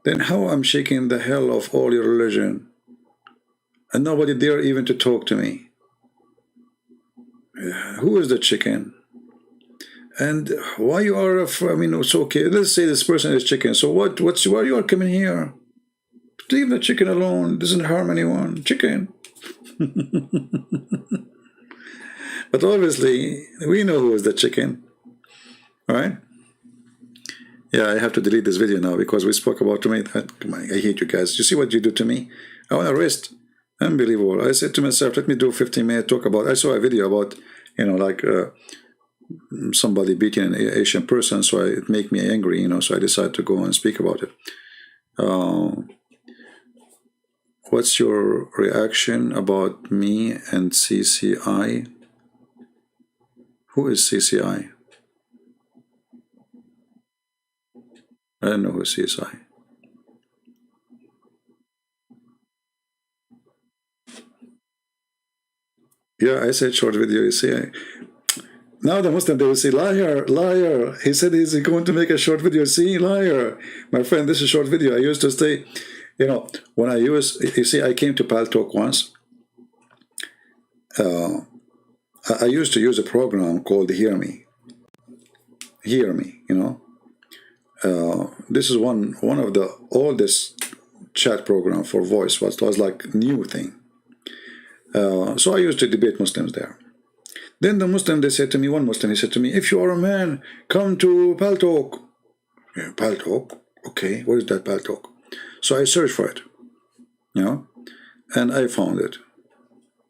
Speaker 1: then how I'm shaking the hell of all your religion, and nobody dare even to talk to me. Who is the chicken? And why you are? It's okay. Let's say this person is chicken. So why you are coming here? Leave the chicken alone. It doesn't harm anyone. Chicken. But obviously, we know who is the chicken. All right? Yeah, I have to delete this video now because we spoke about to me. Come on, I hate you guys. You see what you do to me? I want to rest. Unbelievable. I said to myself, let me do 15-minute talk about. I saw a video about, somebody beating an Asian person, so it made me angry, so I decided to go and speak about it. What's your reaction about me and CCI? Who is CCI? I don't know who is CCI. Yeah, I said short video. You see, now the Muslim, they will say, liar. He said he's going to make a short video. See, liar. My friend, this is a short video. I used to say, when I I came to Paltalk once. I used to use a program called Hear Me. This is one of the oldest chat program for voice. It was like new thing. So I used to debate Muslims there. Then the Muslim, they said to me, one Muslim, he said to me, if you are a man, come to Paltalk. Yeah, Paltalk? Okay, what is that Paltalk? So I searched for it, and I found it,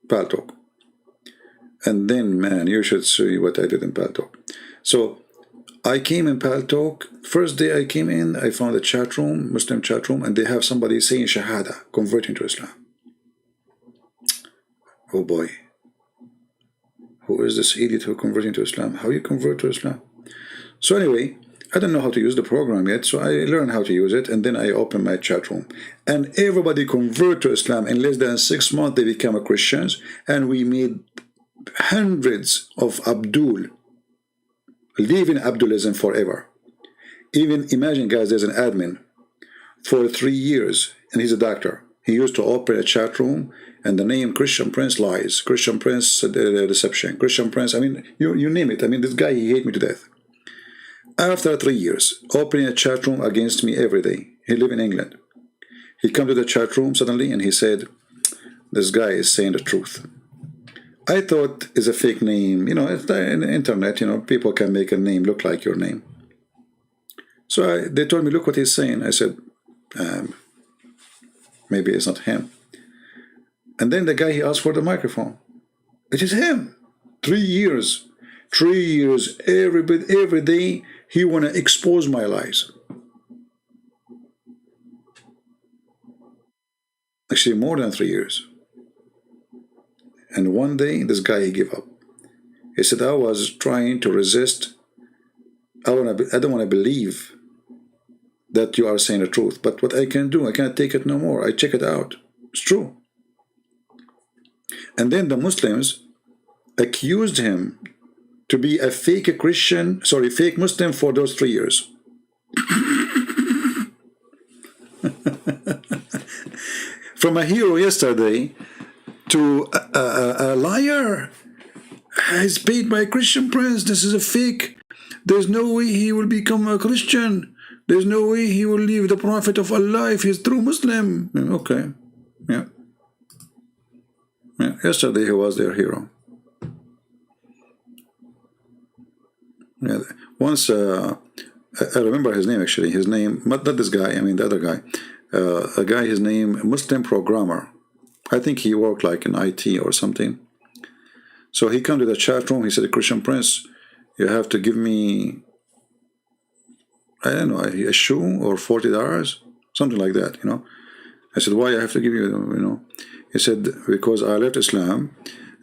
Speaker 1: Paltalk. And then, man, you should see what I did in Paltalk. So I came in Paltalk. First day I came in, I found a chat room, Muslim chat room, and they have somebody saying Shahada, converting to Islam. Oh boy. Who is this idiot who converting to Islam? How you convert to Islam? So anyway, I don't know how to use the program yet, so I learned how to use it, and then I opened my chat room. And everybody convert to Islam. In less than 6 months, they become Christians, and we made hundreds of Abdul, leaving Abdulism forever. Even imagine, guys, there's an admin for 3 years, and he's a doctor. He used to operate a chat room, and the name Christian Prince lies, Christian Prince deception, Christian Prince, I mean, you name it. I mean, this guy, he hated me to death. After 3 years, opening a chat room against me every day. He lived in England. He come to the chat room suddenly, and he said, this guy is saying the truth. I thought it's a fake name. You know, it's in the internet, you know, people can make a name look like your name. So they told me, look what he's saying. I said, maybe it's not him. And then the guy, he asked for the microphone. It is him. 3 years. 3 years. Every day, he want to expose my lies. Actually, more than 3 years. And one day, this guy, he gave up. He said, I was trying to resist. I don't want to believe that you are saying the truth. But what I can do, I cannot take it no more. I check it out. It's true. And then the Muslims accused him to be a fake Christian, sorry, fake Muslim for those 3 years. From a hero yesterday to a liar. He's paid by a Christian prince. This is a fake. There's no way he will become a Christian. There's no way he will leave the Prophet of Allah if he's true Muslim. Okay. Yeah. Yesterday he was their hero. Yeah. Once, I remember his name actually. His name, not this guy, I mean the other guy. A guy, his name, Muslim programmer. I think he worked like in IT or something. So he come to the chat room. He said, Christian Prince, you have to give me, I don't know, a shoe or $40, something like that, you know. I said, why I have to give you, you know? He said, because I left Islam,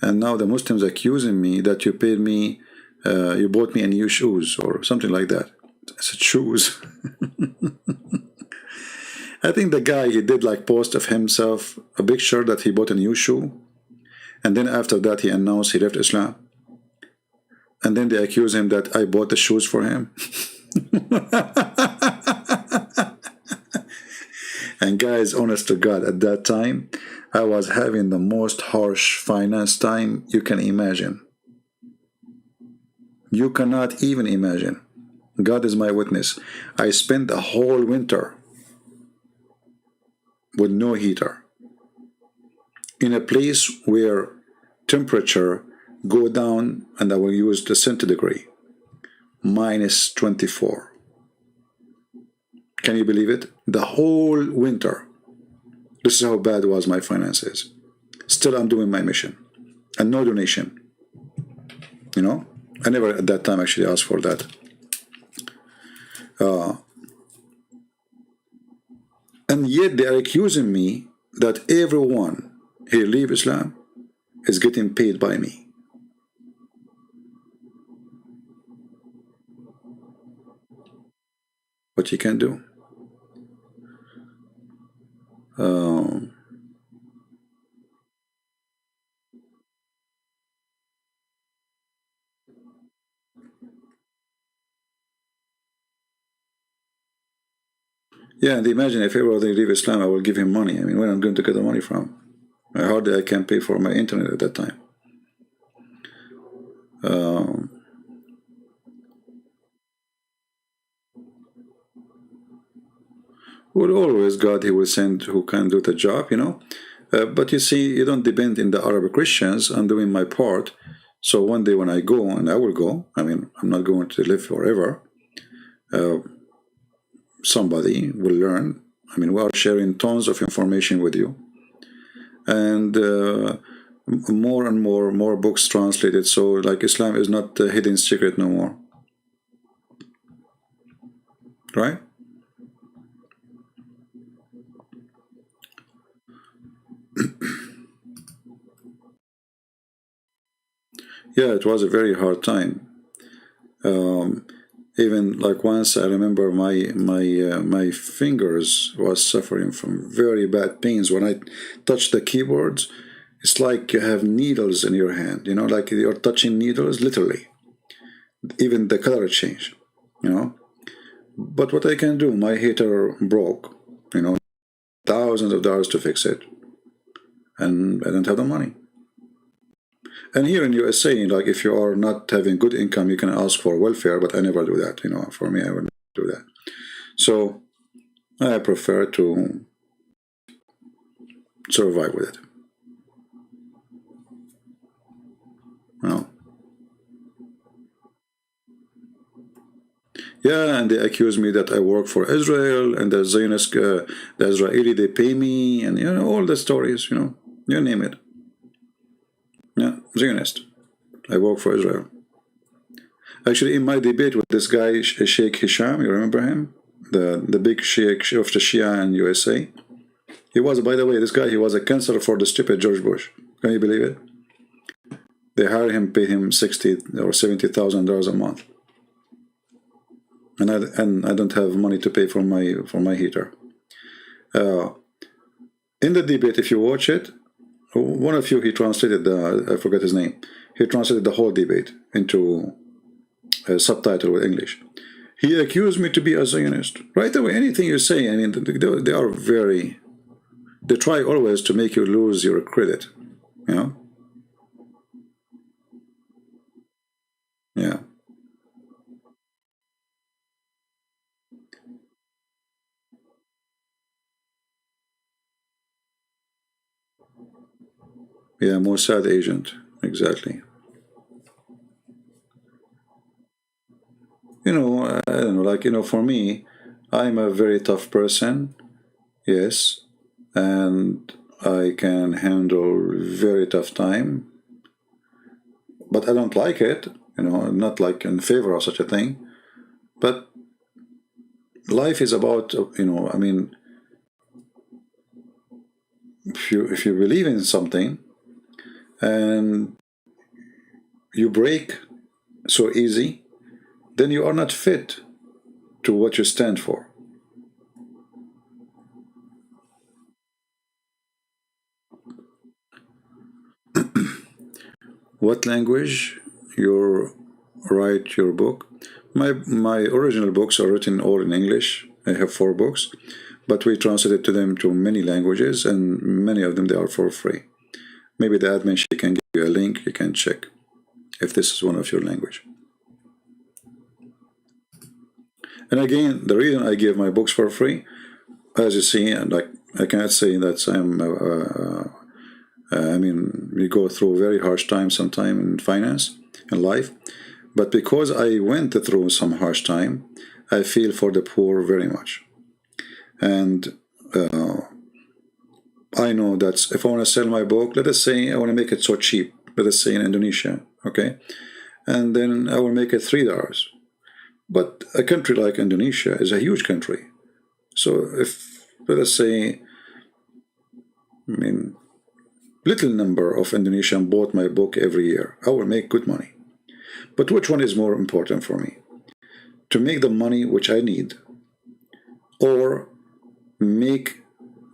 Speaker 1: and now the Muslims accusing me that you paid me, you bought me a new shoes or something like that. I said, shoes? I think the guy, he did like post of himself, a picture that he bought a new shoe. And then after that, he announced he left Islam. And then they accuse him that I bought the shoes for him. And guys, honest to God, at that time, I was having the most harsh finance time you can imagine. You cannot even imagine. God is my witness. I spent the whole winter with no heater, in a place where temperature go down, and I will use the centigrade, -24. Can you believe it? The whole winter. This is how bad was my finances. Still, I'm doing my mission, and no donation. You know, I never at that time actually asked for that. And yet they are accusing me that everyone here leave Islam is getting paid by me. What you can do? Yeah, and imagine if everybody leave Islam, I will give him money. I mean, where I'm going to get the money from? Hardly I can pay for my internet at that time. Well, always God, he will send who can do the job, you know. But you see, you don't depend in the Arab Christians. I'm doing my part. So one day when I go, and I will go, I mean, I'm not going to live forever. Somebody will learn. I mean, we are sharing tons of information with you. And more and more books translated. So like Islam is not a hidden secret no more. Right? Yeah, it was a very hard time. Even like once I remember my fingers was suffering from very bad pains when I touched the keyboards. It's like you have needles in your hand, you know, like you're touching needles, literally. Even the color change, you know. But what I can do, my heater broke, you know, thousands of dollars to fix it, and I don't have the money. And here in USA, like if you are not having good income, you can ask for welfare, but I never do that, you know. For me, I would not do that. So I prefer to survive with it. No. Yeah, and they accuse me that I work for Israel and the Zionist, the Israeli, they pay me, and you know all the stories, you know, you name it. Yeah, Zionist. I work for Israel. Actually, in my debate with this guy, Sheikh Hisham, you remember him? The big sheikh of the Shia in USA. He was, by the way, this guy, he was a counselor for the stupid George Bush. Can you believe it? They hired him, paid him $60,000 or $70,000 a month, and I don't have money to pay for my heater. In the debate, if you watch it, one of you, he translated I forget his name. He translated the whole debate into a subtitle with English. He accused me to be a Zionist. Right away, anything you say, I mean, they are very. They try always to make you lose your credit, you know. Yeah. Yeah, Mossad agent, exactly. You know, I don't know, like, you know, for me, I'm a very tough person, yes, and I can handle very tough time, but I don't like it, you know, I'm not like in favor of such a thing, but life is about, you know, I mean, if you believe in something and you break so easy, then you are not fit to what you stand for. What language you write your book? My original books are written all in English. I have 4 books, but we translated to them to many languages, and many of them they are for free. Maybe the admin, she can give you a link, you can check if this is one of your language. And again, the reason I give my books for free, as you see, and like I cannot say that I mean, we go through very harsh times sometime in finance and life, but because I went through some harsh time, I feel for the poor very much. And I know that if I want to sell my book, let us say I want to make it so cheap, let us say in Indonesia, okay, and then I will make it $3. But a country like Indonesia is a huge country. So if, let us say, I mean, little number of Indonesians bought my book every year, I will make good money. But which one is more important for me? To make the money which I need, or make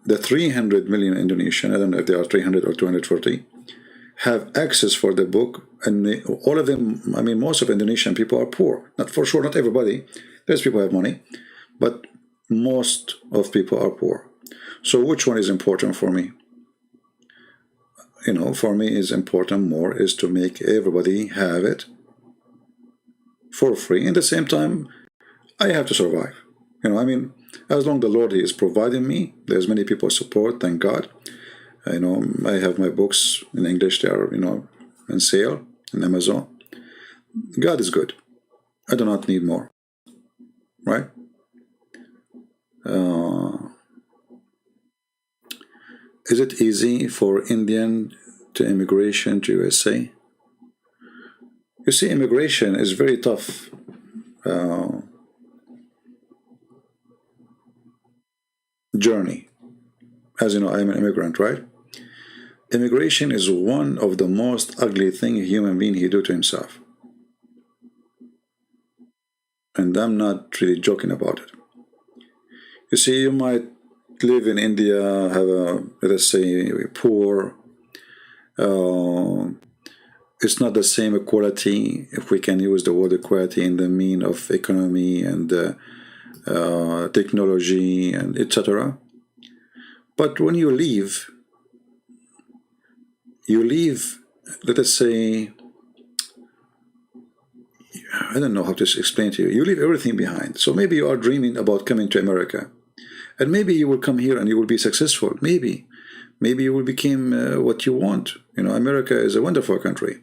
Speaker 1: the 300 million Indonesian, I don't know if they are 300 or 240, have access for the book, and all of them, I mean, most of Indonesian people are poor. Not for sure, not everybody. There's people who have money, but most of people are poor. So which one is important for me? You know, for me is important more is to make everybody have it for free. At the same time, I have to survive. You know, I mean, as long as the Lord He is providing me, there's many people support, thank God. You know, I have my books in English, they are, you know, on sale on Amazon. God is good. I do not need more, right? Is it easy for Indian to immigration to USA? You see, immigration is very tough. Journey. As you know, I'm an immigrant, right? Immigration is one of the most ugly thing a human being he do to himself. And I'm not really joking about it. You see, you might live in India, have a, let us say, poor, Uh, it's not the same equality, if we can use the word equality in the mean of economy and technology and etc. But when you leave, let us say, I don't know how to explain to you. You leave everything behind. So maybe you are dreaming about coming to America. And maybe you will come here and you will be successful. Maybe you will become what you want. You know, America is a wonderful country.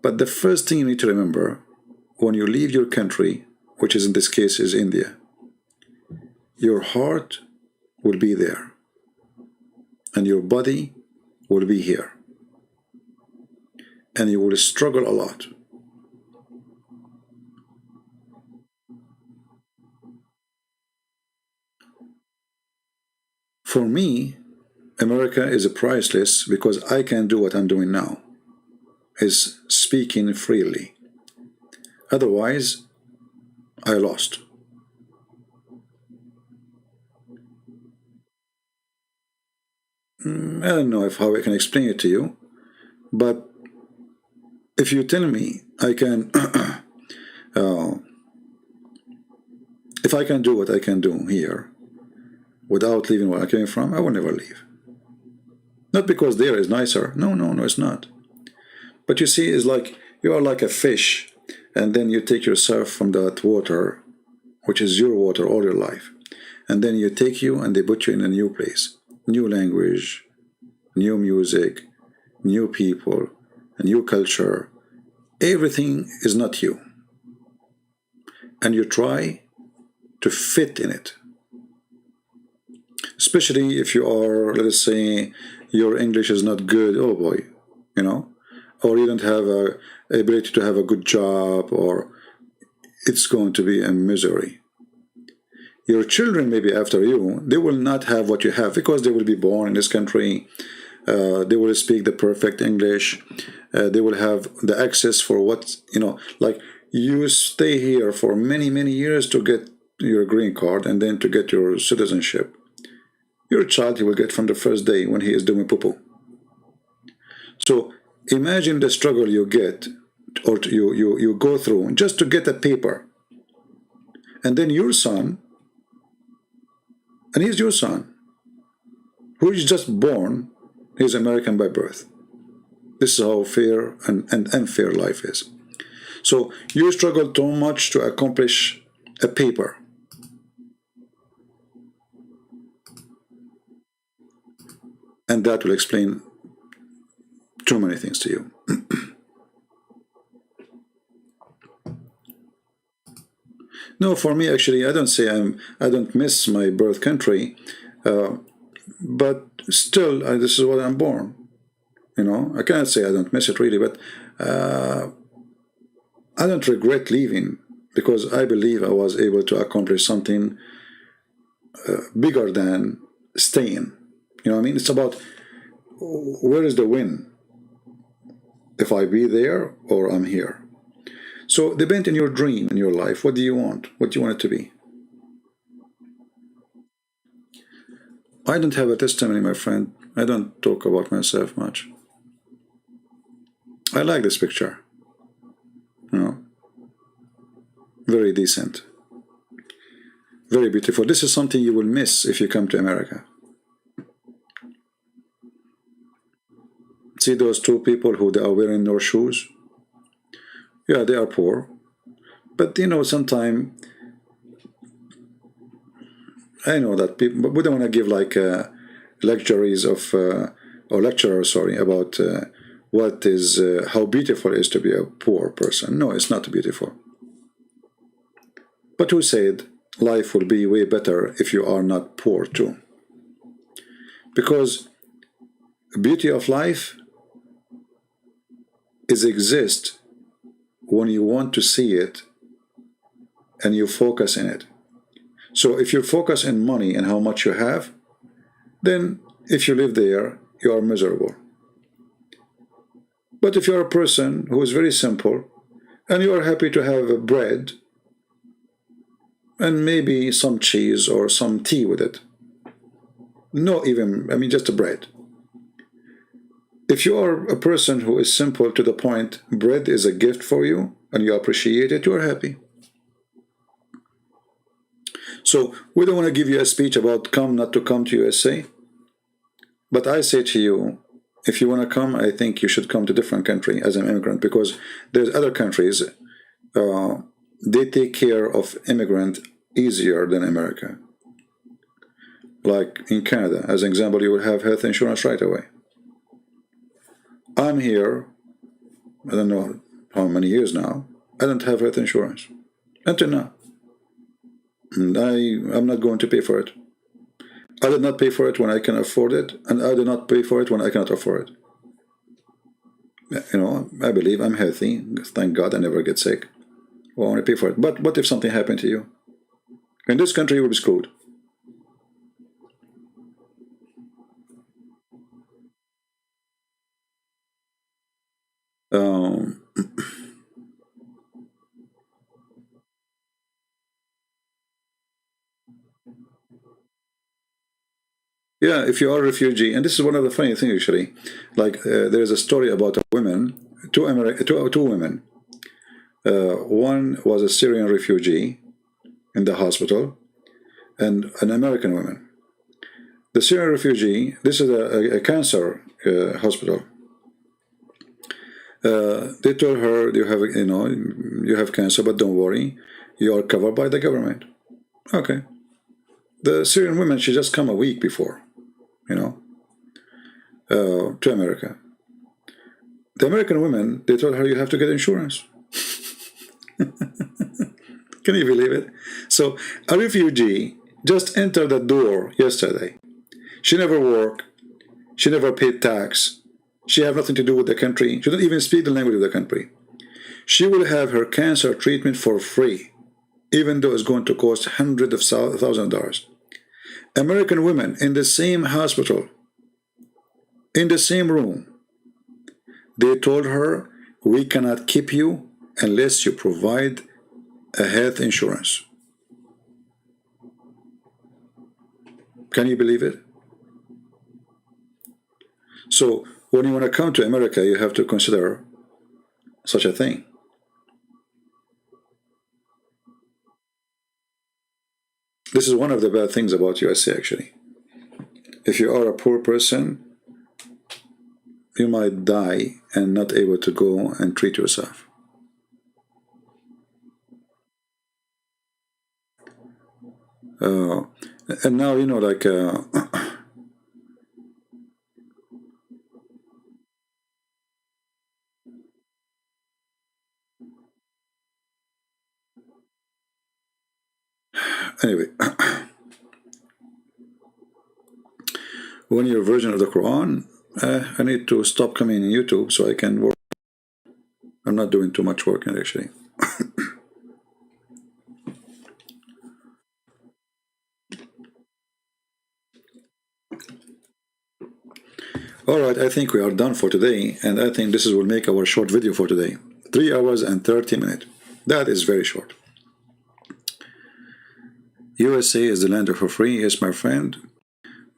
Speaker 1: But the first thing you need to remember, when you leave your country, which is in this case is India, your heart will be there. And your body will be here. And you will struggle a lot. For me, America is priceless because I can do what I'm doing now, is speaking freely. Otherwise, I lost. I don't know how I can explain it to you, but if you tell me I can, if I can do what I can do here without leaving where I came from, I will never leave. Not because there is nicer. No, it's not. But you see, it's like you are like a fish, and then you take yourself from that water, which is your water all your life, and then you take you and they put you in a new place, new language, new music, new people, a new culture. Everything is not you, and you try to fit in it. Especially if you are, let us say, your English is not good. Oh boy, you know. Or you don't have a ability to have a good job, or it's going to be a misery. Your children, maybe after you, they will not have what you have because they will be born in this country. They will speak the perfect English. They will have the access for what, you know, like you stay here for many, many years to get your green card and then to get your citizenship. Your child, he will get from the first day when he is doing poo-poo. So imagine the struggle you get, or you go through just to get a paper. And then your son, and he's your son, who is just born, he's American by birth. This is how fair and unfair life is. So you struggle too much to accomplish a paper. And that will explain too many things to you. No, for me, actually, I don't say I don't miss my birth country, but still, this is what I'm born. You know, I cannot say I don't miss it really, but I don't regret leaving because I believe I was able to accomplish something bigger than staying. You know what I mean? It's about where is the win? If I be there or I'm here. So depend on your dream in your life. What do you want? What do you want it to be? I don't have a testimony, my friend. I don't talk about myself much. I like this picture. You know, very decent. Very beautiful. This is something you will miss if you come to America. See those two people who they are wearing no shoes? Yeah, they are poor. But you know, sometimes I know that people, but we don't want to give like lectures of or lecturers, sorry, about what is how beautiful it is to be a poor person. No, it's not beautiful. But who said life will be way better if you are not poor too? Because beauty of life is exist when you want to see it and you focus in it. So if you focus on money and how much you have, then if you live there, you are miserable. But if you're a person who is very simple and you are happy to have bread and maybe some cheese or some tea with it, no even, I mean just a bread, If you are a person who is simple to the point, bread is a gift for you and you appreciate it, you are happy. So we don't want to give you a speech about come not to come to USA, but I say to you, if you want to come, I think you should come to a different country as an immigrant, because there's other countries, they take care of immigrant easier than America. Like in Canada, as an example, you will have health insurance right away. I'm here, I don't know how many years now, I don't have health insurance until now. And I'm not going to pay for it. I did not pay for it when I can afford it, and I did not pay for it when I cannot afford it. You know, I believe I'm healthy. Thank God I never get sick. Well, I want to pay for it. But what if something happened to you? In this country, you will be screwed. Yeah, if you are a refugee, and this is one of the funny things actually, like there is a story about a woman, two women. One was a Syrian refugee in the hospital, and an American woman. The Syrian refugee, this is a cancer hospital. They told her, you have cancer, but don't worry, you are covered by the government. Okay. The Syrian woman, she just come a week before, to America. The American women, they told her, you have to get insurance. Can you believe it? So a refugee just entered the door yesterday. She never worked. She never paid tax. She have nothing to do with the country. She don't even speak the language of the country. She will have her cancer treatment for free, even though it's going to cost hundreds of thousands of dollars. American women in the same hospital, in the same room, they told her, we cannot keep you unless you provide a health insurance. Can you believe it? So when you want to come to America, you have to consider such a thing. This is one of the bad things about USA, actually. If you are a poor person, you might die and not able to go and treat yourself. And now, like anyway, one year version of the Quran, I need to stop coming on YouTube so I can work. I'm not doing too much work actually. Alright, I think we are done for today, and I think this will make our short video for today. 3 hours and 30 minutes. That is very short. USA is the land of for free, yes my friend,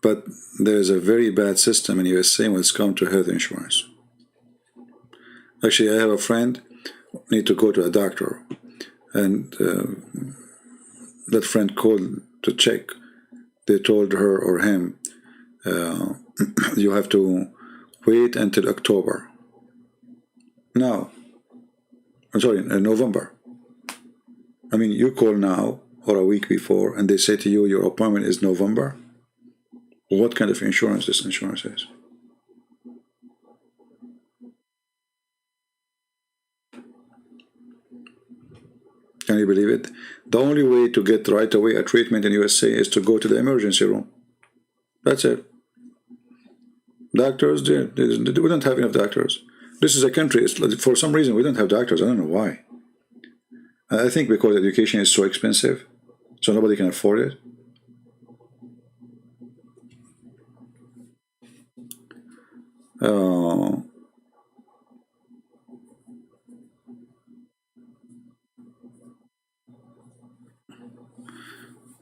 Speaker 1: but there is a very bad system in USA when it's come to health insurance. Actually, I have a friend need to go to a doctor, and that friend called to check. They told her or him, you have to wait until October. Now, I'm sorry, November. I mean, you call now or a week before, and they say to you, your appointment is November. What kind of insurance this insurance is? Can you believe it? The only way to get right away a treatment in USA is to go to the emergency room. That's it. Doctors, we don't have enough doctors. This is a country, for some reason we don't have doctors. I don't know why. I think because education is so expensive, so nobody can afford it.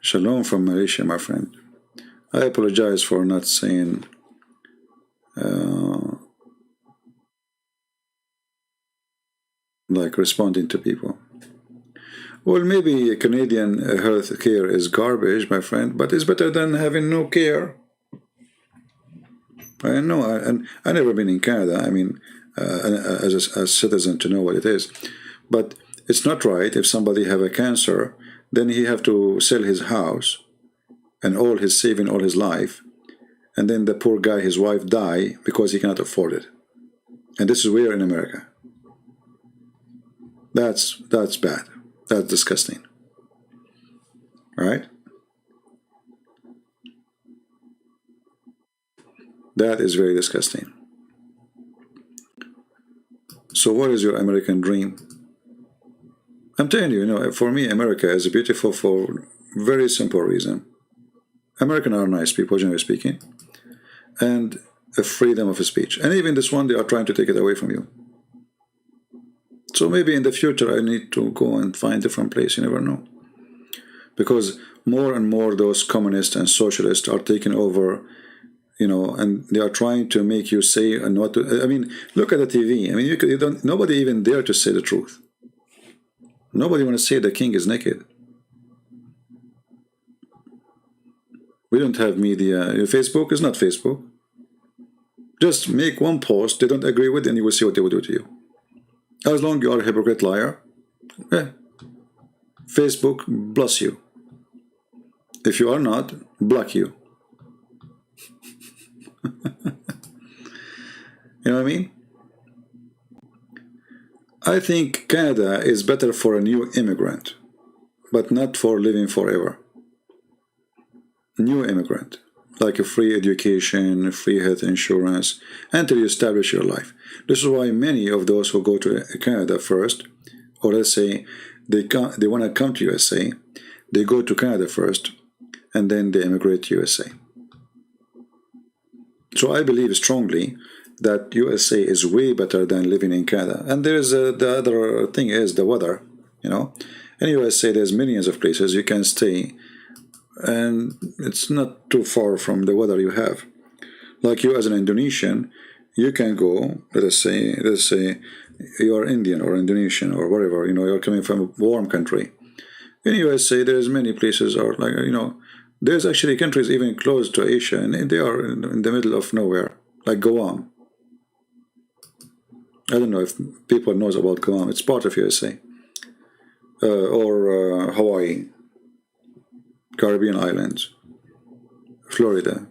Speaker 1: Shalom from Malaysia, my friend. I apologize for not saying like responding to people. Well, maybe Canadian health care is garbage, my friend, but it's better than having no care. I know, and I've never been in Canada. I mean, as a citizen to know what it is, but it's not right if somebody have a cancer, then he have to sell his house and all his saving all his life, and then the poor guy, his wife, die because he cannot afford it. And this is where in America. That's bad. That's disgusting. Right? That is very disgusting. So what is your American dream? I'm telling you, you know, for me, America is beautiful for very simple reason. Americans are nice people, generally speaking, and a freedom of speech. And even this one, they are trying to take it away from you. So maybe in the future, I need to go and find a different place. You never know. Because more and more those communists and socialists are taking over, you know, and they are trying to make you say and what to. I mean, look at the TV. I mean, you don't. Nobody even dare to say the truth. Nobody want to say the king is naked. We don't have media. Facebook is not Facebook. Just make one post they don't agree with, and you will see what they will do to you. As long as you are a hypocrite liar, Facebook bless you. If you are not, block you. You know what I mean? I think Canada is better for a new immigrant, but not for living forever. New immigrant, like a free education, free health insurance, until you establish your life. This is why many of those who go to Canada first, or let's say they want to come to USA, they go to Canada first, and then they immigrate to USA. So I believe strongly that USA is way better than living in Canada. And there's the other thing is the weather. You know, in USA there's millions of places you can stay, and it's not too far from the weather you have. Like you as an Indonesian, you can go, let us say you are Indian or Indonesian or whatever, you know, you're coming from a warm country. In USA, there's many places, or like, you know, there's actually countries even close to Asia, and they are in the middle of nowhere, like Guam. I don't know if people knows about Guam. It's part of USA. Or Hawaii, Caribbean islands, Florida,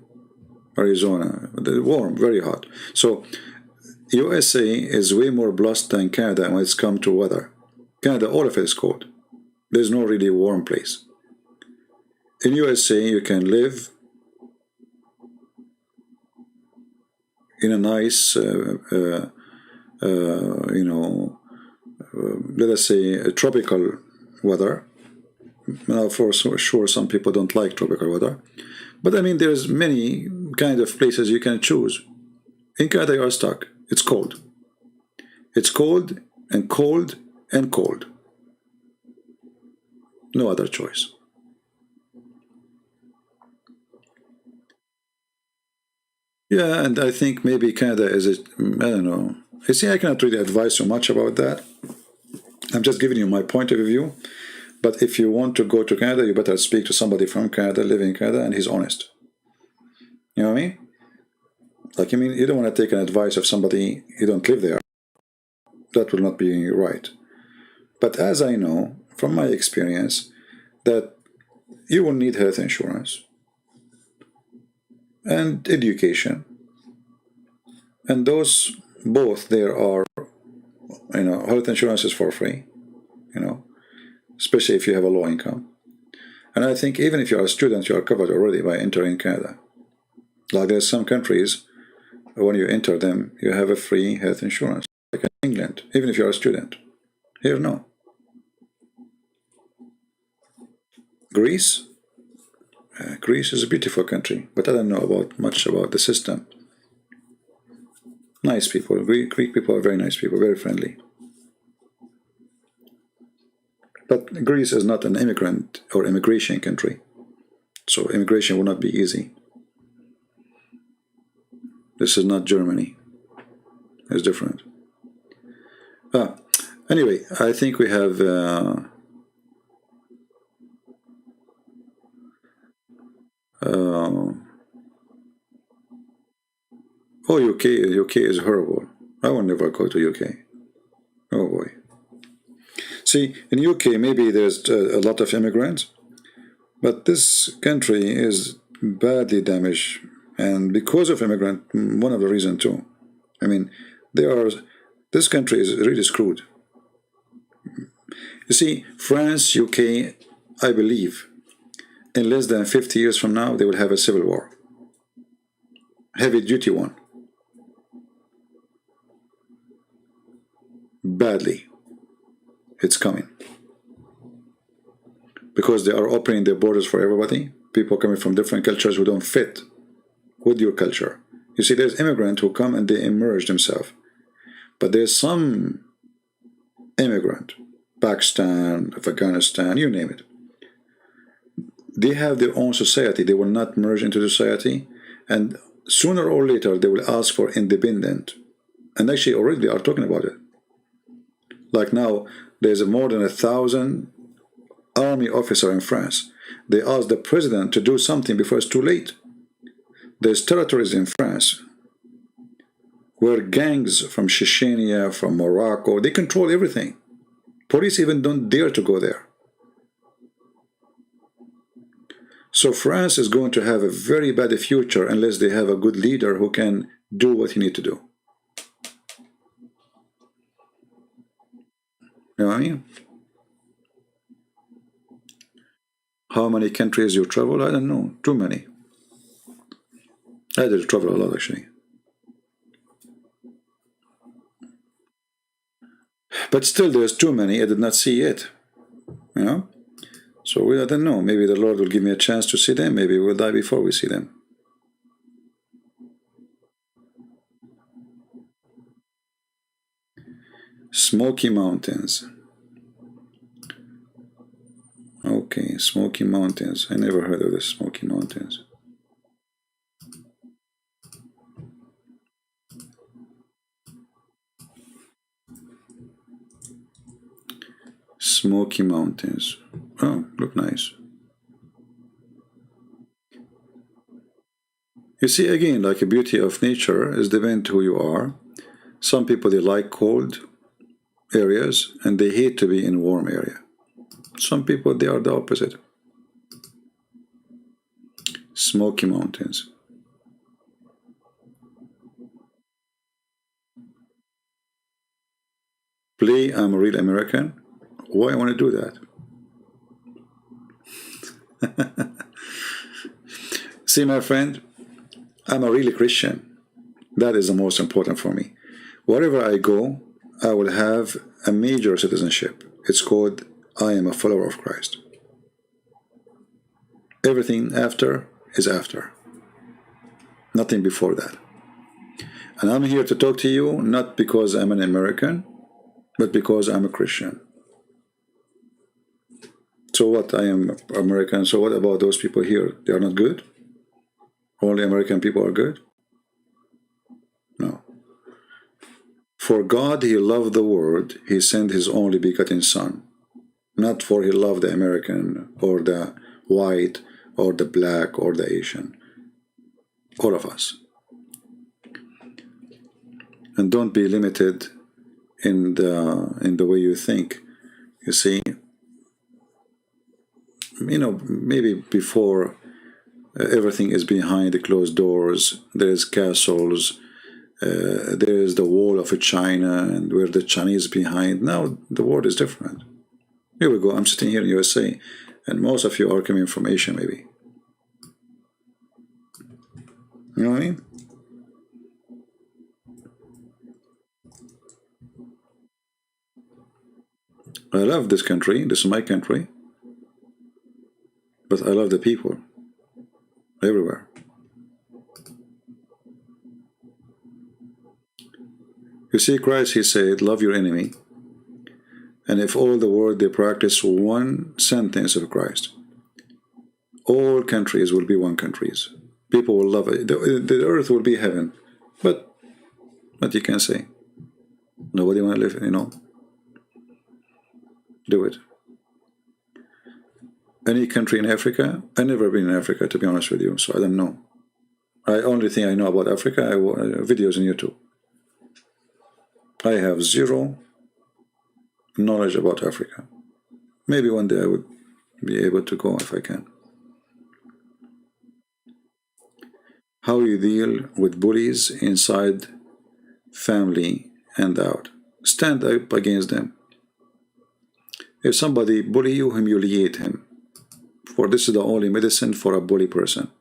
Speaker 1: Arizona. They're warm, very hot. So USA is way more blessed than Canada when it's come to weather. Canada, all of it is cold. There's no really warm place. In USA, you can live in a nice, you know, let us say a tropical weather. Now, for sure, some people don't like tropical weather, but I mean, there's many kind of places you can choose. In Canada, you are stuck. It's cold. It's cold and cold and cold. No other choice. Yeah, and I think maybe Canada is I don't know. You see, I cannot really advise so much about that. I'm just giving you my point of view. But if you want to go to Canada, you better speak to somebody from Canada, living in Canada, and he's honest. You know what I mean? Like, I mean, you don't want to take an advice of somebody you don't live there. That will not be right. But as I know, from my experience, that you will need health insurance and education. And those both there are, you know, health insurance is for free, you know, especially if you have a low income. And I think even if you are a student, you are covered already by entering Canada. Like there's some countries, when you enter them, you have a free health insurance, like in England, even if you are a student. Here, no. Greece? Greece is a beautiful country, but I don't know much about the system. Nice people. Greek people are very nice people, very friendly. But Greece is not an immigrant or immigration country, so immigration will not be easy. This is not Germany. It's different. Anyway, I think we have oh, UK is horrible. I will never go to UK. Oh boy. See, in UK maybe there's a lot of immigrants, but this country is badly damaged, and because of immigrant, one of the reasons too. I mean, this country is really screwed. You see, France, UK, I believe, in less than 50 years from now, they will have a civil war. Heavy duty one. Badly. It's coming. Because they are opening their borders for everybody. People coming from different cultures who don't fit with your culture. You see, there's immigrants who come and they immerse themselves. But there's some immigrant, Pakistan, Afghanistan, you name it. They have their own society. They will not merge into society. And sooner or later, they will ask for independent. And actually, already they are talking about it. Like now, there's more than 1,000 army officers in France. They asked the president to do something before it's too late. There's territories in France where gangs from Chechnya, from Morocco, they control everything. Police even don't dare to go there. So France is going to have a very bad future unless they have a good leader who can do what he needs to do. You know what I mean? How many countries you travel? I don't know. Too many. I did travel a lot, actually. But still, there's too many. I did not see it. You know? So I don't know. Maybe the Lord will give me a chance to see them. Maybe we'll die before we see them. Smoky Mountains. Okay, Smoky Mountains. I never heard of the Smoky Mountains. Smoky Mountains. Oh, look nice. You see, again, like a beauty of nature is depend who you are. Some people, they like cold areas and they hate to be in warm area. Some people, they are the opposite. Smoky Mountains. Play I'm a Real American. Why I want to do that? See, my friend, I'm a really Christian. That is the most important for me. Wherever I go, I will have a major citizenship. It's called I am a follower of Christ. Everything after is after. Nothing before that. And I'm here to talk to you not because I'm an American, but because I'm a Christian. So what? I am American. So what about those people here? They are not good? Only American people are good? No. For God, He loved the world. He sent His only begotten Son. Not for He loved the American or the white or the black or the Asian. All of us. And don't be limited in the way you think. You see, you know, maybe before everything is behind the closed doors, there's castles, there's the wall of China, and where the Chinese behind. Now the world is different. Here we go. I'm sitting here in USA, and most of you are coming from Asia, maybe. You know what I mean? I love this country. This is my country. But I love the people. Everywhere. You see, Christ, He said, love your enemy. And if all the world, they practice one sentence of Christ, all countries will be one countries. People will love it. The earth will be heaven. But what you can say? Nobody want to live, you know. do it. Any country in Africa? I've never been in Africa, to be honest with you, so I don't know. Only thing I know about Africa, videos on YouTube. I have zero knowledge about Africa. Maybe one day I would be able to go if I can. How you deal with bullies inside family and out. Stand up against them. If somebody bully you, humiliate him. For this is the only medicine for a bully person.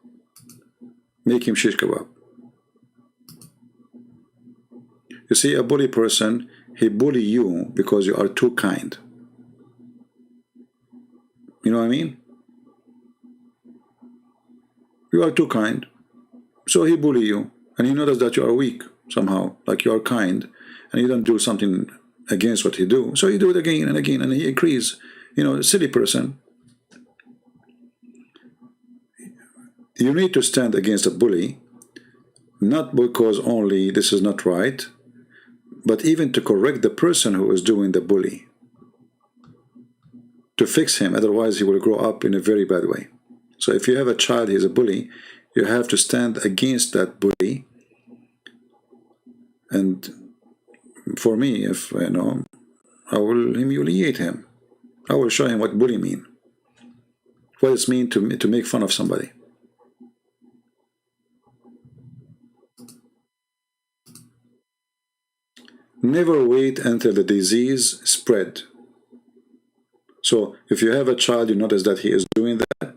Speaker 1: Make him shish kebab. You see, a bully person, he bully you because you are too kind. You know what I mean? You are too kind. So he bully you. And he notices that you are weak somehow. Like you are kind. And you don't do something against what he do. So you do it again and again. And he agrees. You know, a silly person. You need to stand against a bully. Not because only this is not right. But even to correct the person who is doing the bully. To fix him, otherwise he will grow up in a very bad way. So if you have a child, he's a bully, you have to stand against that bully. And for me, if you know, I will humiliate him. I will show him what bully mean. What it means to make fun of somebody. Never wait until the disease spread. So if you have a child, you notice that he is doing that,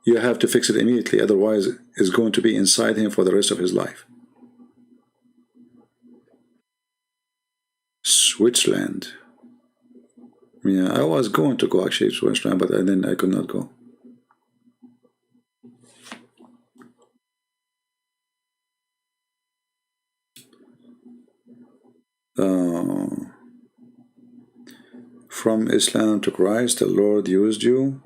Speaker 1: you have to fix it immediately, otherwise it's going to be inside him for the rest of his life. Switzerland. Yeah, I was going to go actually to Switzerland, but then I could not go. From Islam to Christ, the Lord used you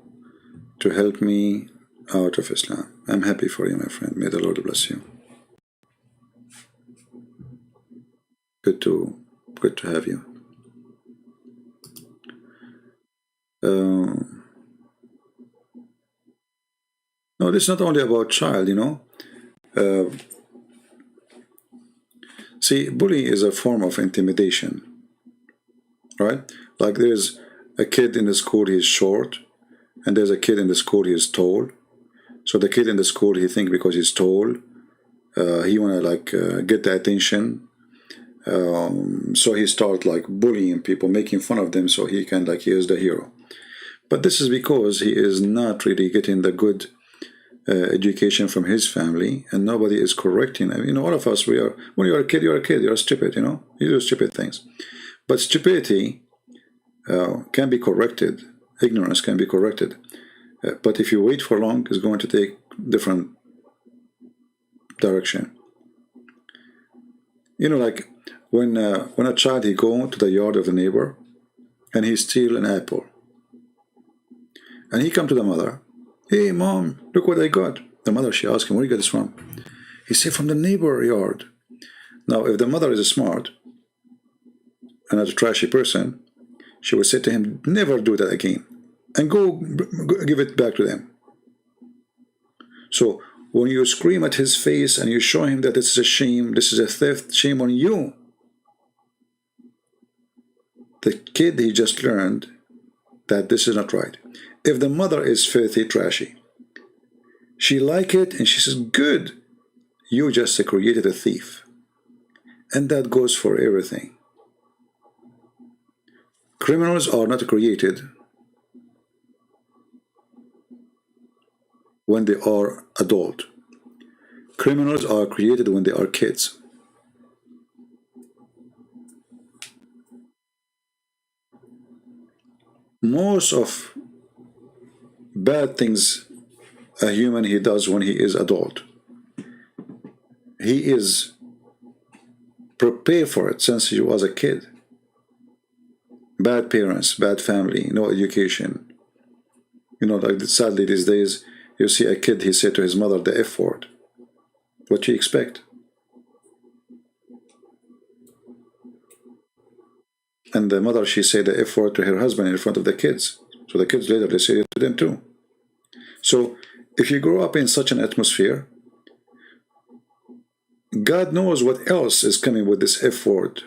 Speaker 1: to help me out of Islam. I'm happy for you, my friend. May the Lord bless you. Good to have you. No, this is not only about child, you know. See, bullying is a form of intimidation, right? Like there's a kid in the school, he's short, and there's a kid in the school, he's tall. So the kid in the school, he think because he's tall, he wanna like get the attention. So he start like bullying people, making fun of them, so he can like he is the hero. But this is because he is not really getting the good education from his family, and nobody is correcting him. You know, all of us, we are, when you're a kid, you're stupid, you know, you do stupid things. But stupidity can be corrected, ignorance can be corrected. But if you wait for long, it's going to take different direction. You know, like when a child, he go to the yard of the neighbor and he steal an apple. And he come to the mother, hey mom, look what I got. The mother, she asked him, where you got this from? He said, from the neighbor yard. Now, if the mother is smart and not a trashy person, she would say to him, never do that again. And go give it back to them. So when you scream at his face and you show him that this is a shame, this is a theft, shame on you. The kid, he just learned that this is not right. If the mother is filthy, trashy, she like it and she says, good, you just created a thief. And that goes for everything. Criminals are not created when they are adult. Criminals are created when they are kids. Most of bad things a human he does when he is adult, he is prepared for it since he was a kid. Bad parents, bad family, no education. You know, like sadly these days, you see a kid, he said to his mother the F word. What do you expect? And the mother, she said the F word to her husband in front of the kids. So the kids later, they say it to them too. So if you grow up in such an atmosphere, God knows what else is coming with this F word.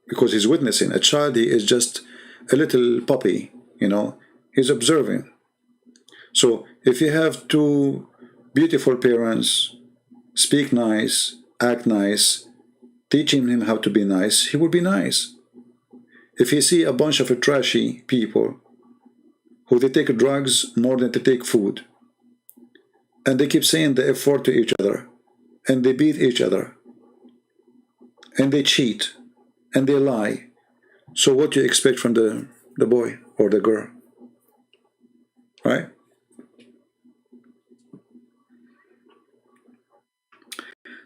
Speaker 1: Because he's witnessing. A child, he is just a little puppy, you know. He's observing. So if you have two beautiful parents, speak nice, act nice, teaching him how to be nice, he will be nice. If you see a bunch of trashy people who they take drugs more than they take food, and they keep saying the F word to each other, and they beat each other, and they cheat, and they lie, so what do you expect from the boy or the girl? Right?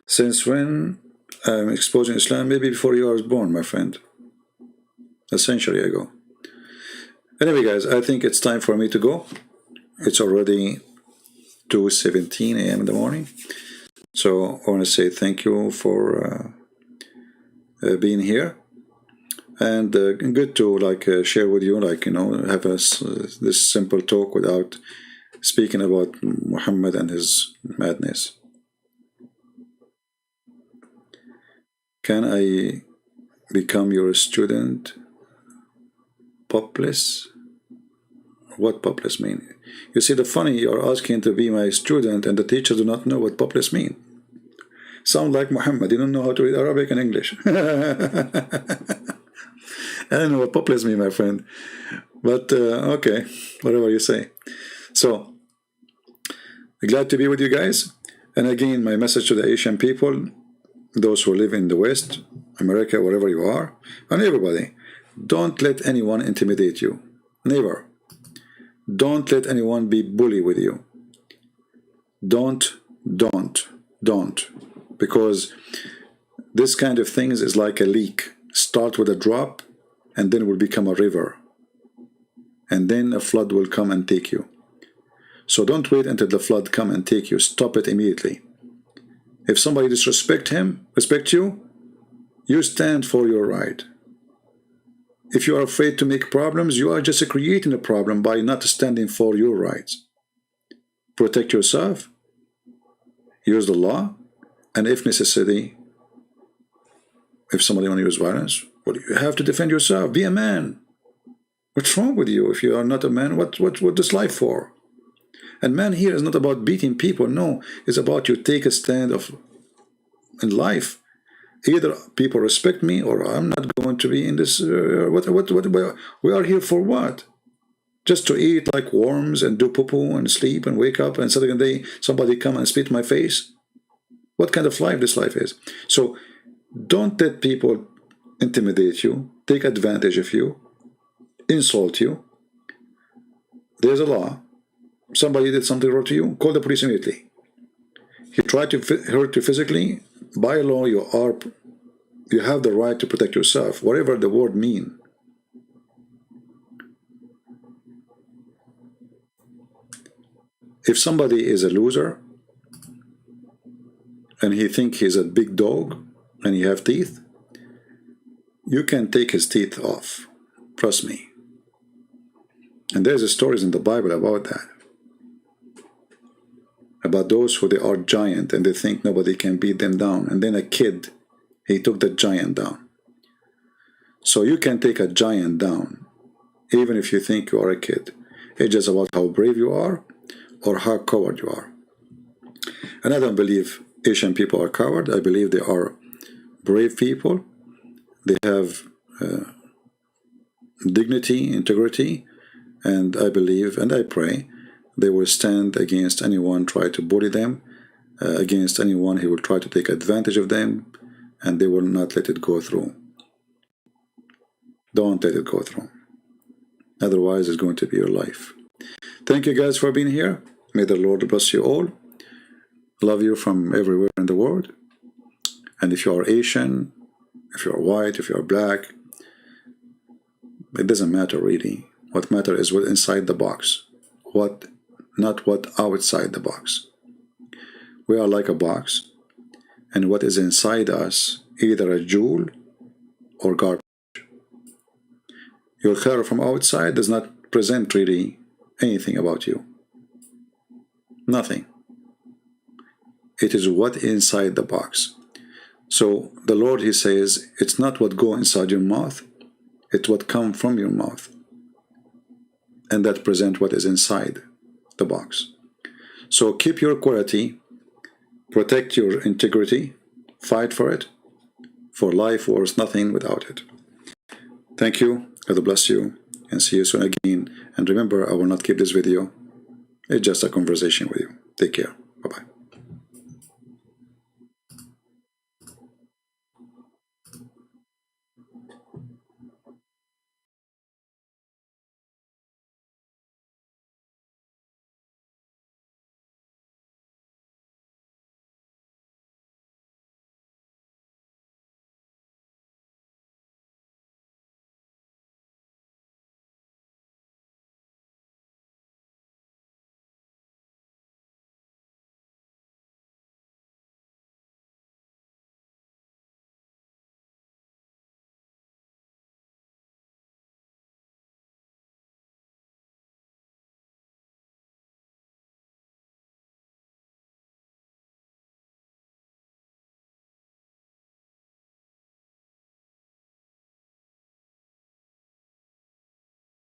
Speaker 1: Since when I'm exposing Islam? Maybe before you were born, my friend. A century ago. Anyway, guys, I think it's time for me to go. It's already 2:17 a.m. in the morning. So I want to say thank you for being here. And good to share with you, have this simple talk without speaking about Muhammad and his madness. Can I become your student? Populous? What populous mean? You see, the funny, you're asking to be my student and the teacher do not know what populous mean. Sound like Muhammad, you don't know how to read Arabic and English. I don't know what populous mean, my friend. But okay, whatever you say. So, glad to be with you guys. And again, my message to the Asian people, those who live in the West, America, wherever you are, and everybody, don't let anyone intimidate you. Never. Don't let anyone be bully with you. Don't. Because this kind of things is like a leak. Start with a drop, and then will become a river. And then a flood will come and take you. So don't wait until the flood come and take you. Stop it immediately. If somebody respect you, you stand for your right. If you are afraid to make problems, you are just creating a problem by not standing for your rights. Protect yourself, use the law, and if necessary, if somebody wants to use violence, well, you have to defend yourself. Be a man. What's wrong with you? If you are not a man, what is life for? And man here is not about beating people. No, it's about you take a stand in life. Either people respect me, or I'm not going to be in this. We are here for what? Just to eat like worms and do poo-poo and sleep and wake up and suddenly day somebody come and spit in my face? What kind of life this life is? So don't let people intimidate you, take advantage of you, insult you. There's a law. Somebody did something wrong to you, call the police immediately. He tried to hurt you physically. By law, you have the right to protect yourself, whatever the word mean. If somebody is a loser and he think he's a big dog and he have teeth, you can take his teeth off. Trust me. And there's stories in the Bible about that. About those who they are giant and they think nobody can beat them down. And then a kid, he took the giant down. So you can take a giant down, even if you think you are a kid. It's just about how brave you are or how coward you are. And I don't believe Asian people are coward. I believe they are brave people. They have dignity, integrity, and I believe and I pray they will stand against anyone try to bully them, against anyone who will try to take advantage of them, and they will not let it go through. Don't let it go through. Otherwise, it's going to be your life. Thank you guys for being here. May the Lord bless you all. Love you from everywhere in the world. And if you are Asian, if you are white, if you are black, it doesn't matter really. What matters is what's inside the box. Not what outside the box. We are like a box, and what is inside us, either a jewel or garbage. Your color from outside does not present really anything about you. Nothing. It is what inside the box. So the Lord, He says, it's not what go inside your mouth, it's what come from your mouth. And that present what is inside the box. So keep your quality, protect your integrity, fight for it, for life worth nothing without it. Thank you, God bless you, and see you soon again. And remember, I will not keep this video. It's just a conversation with you. Take care.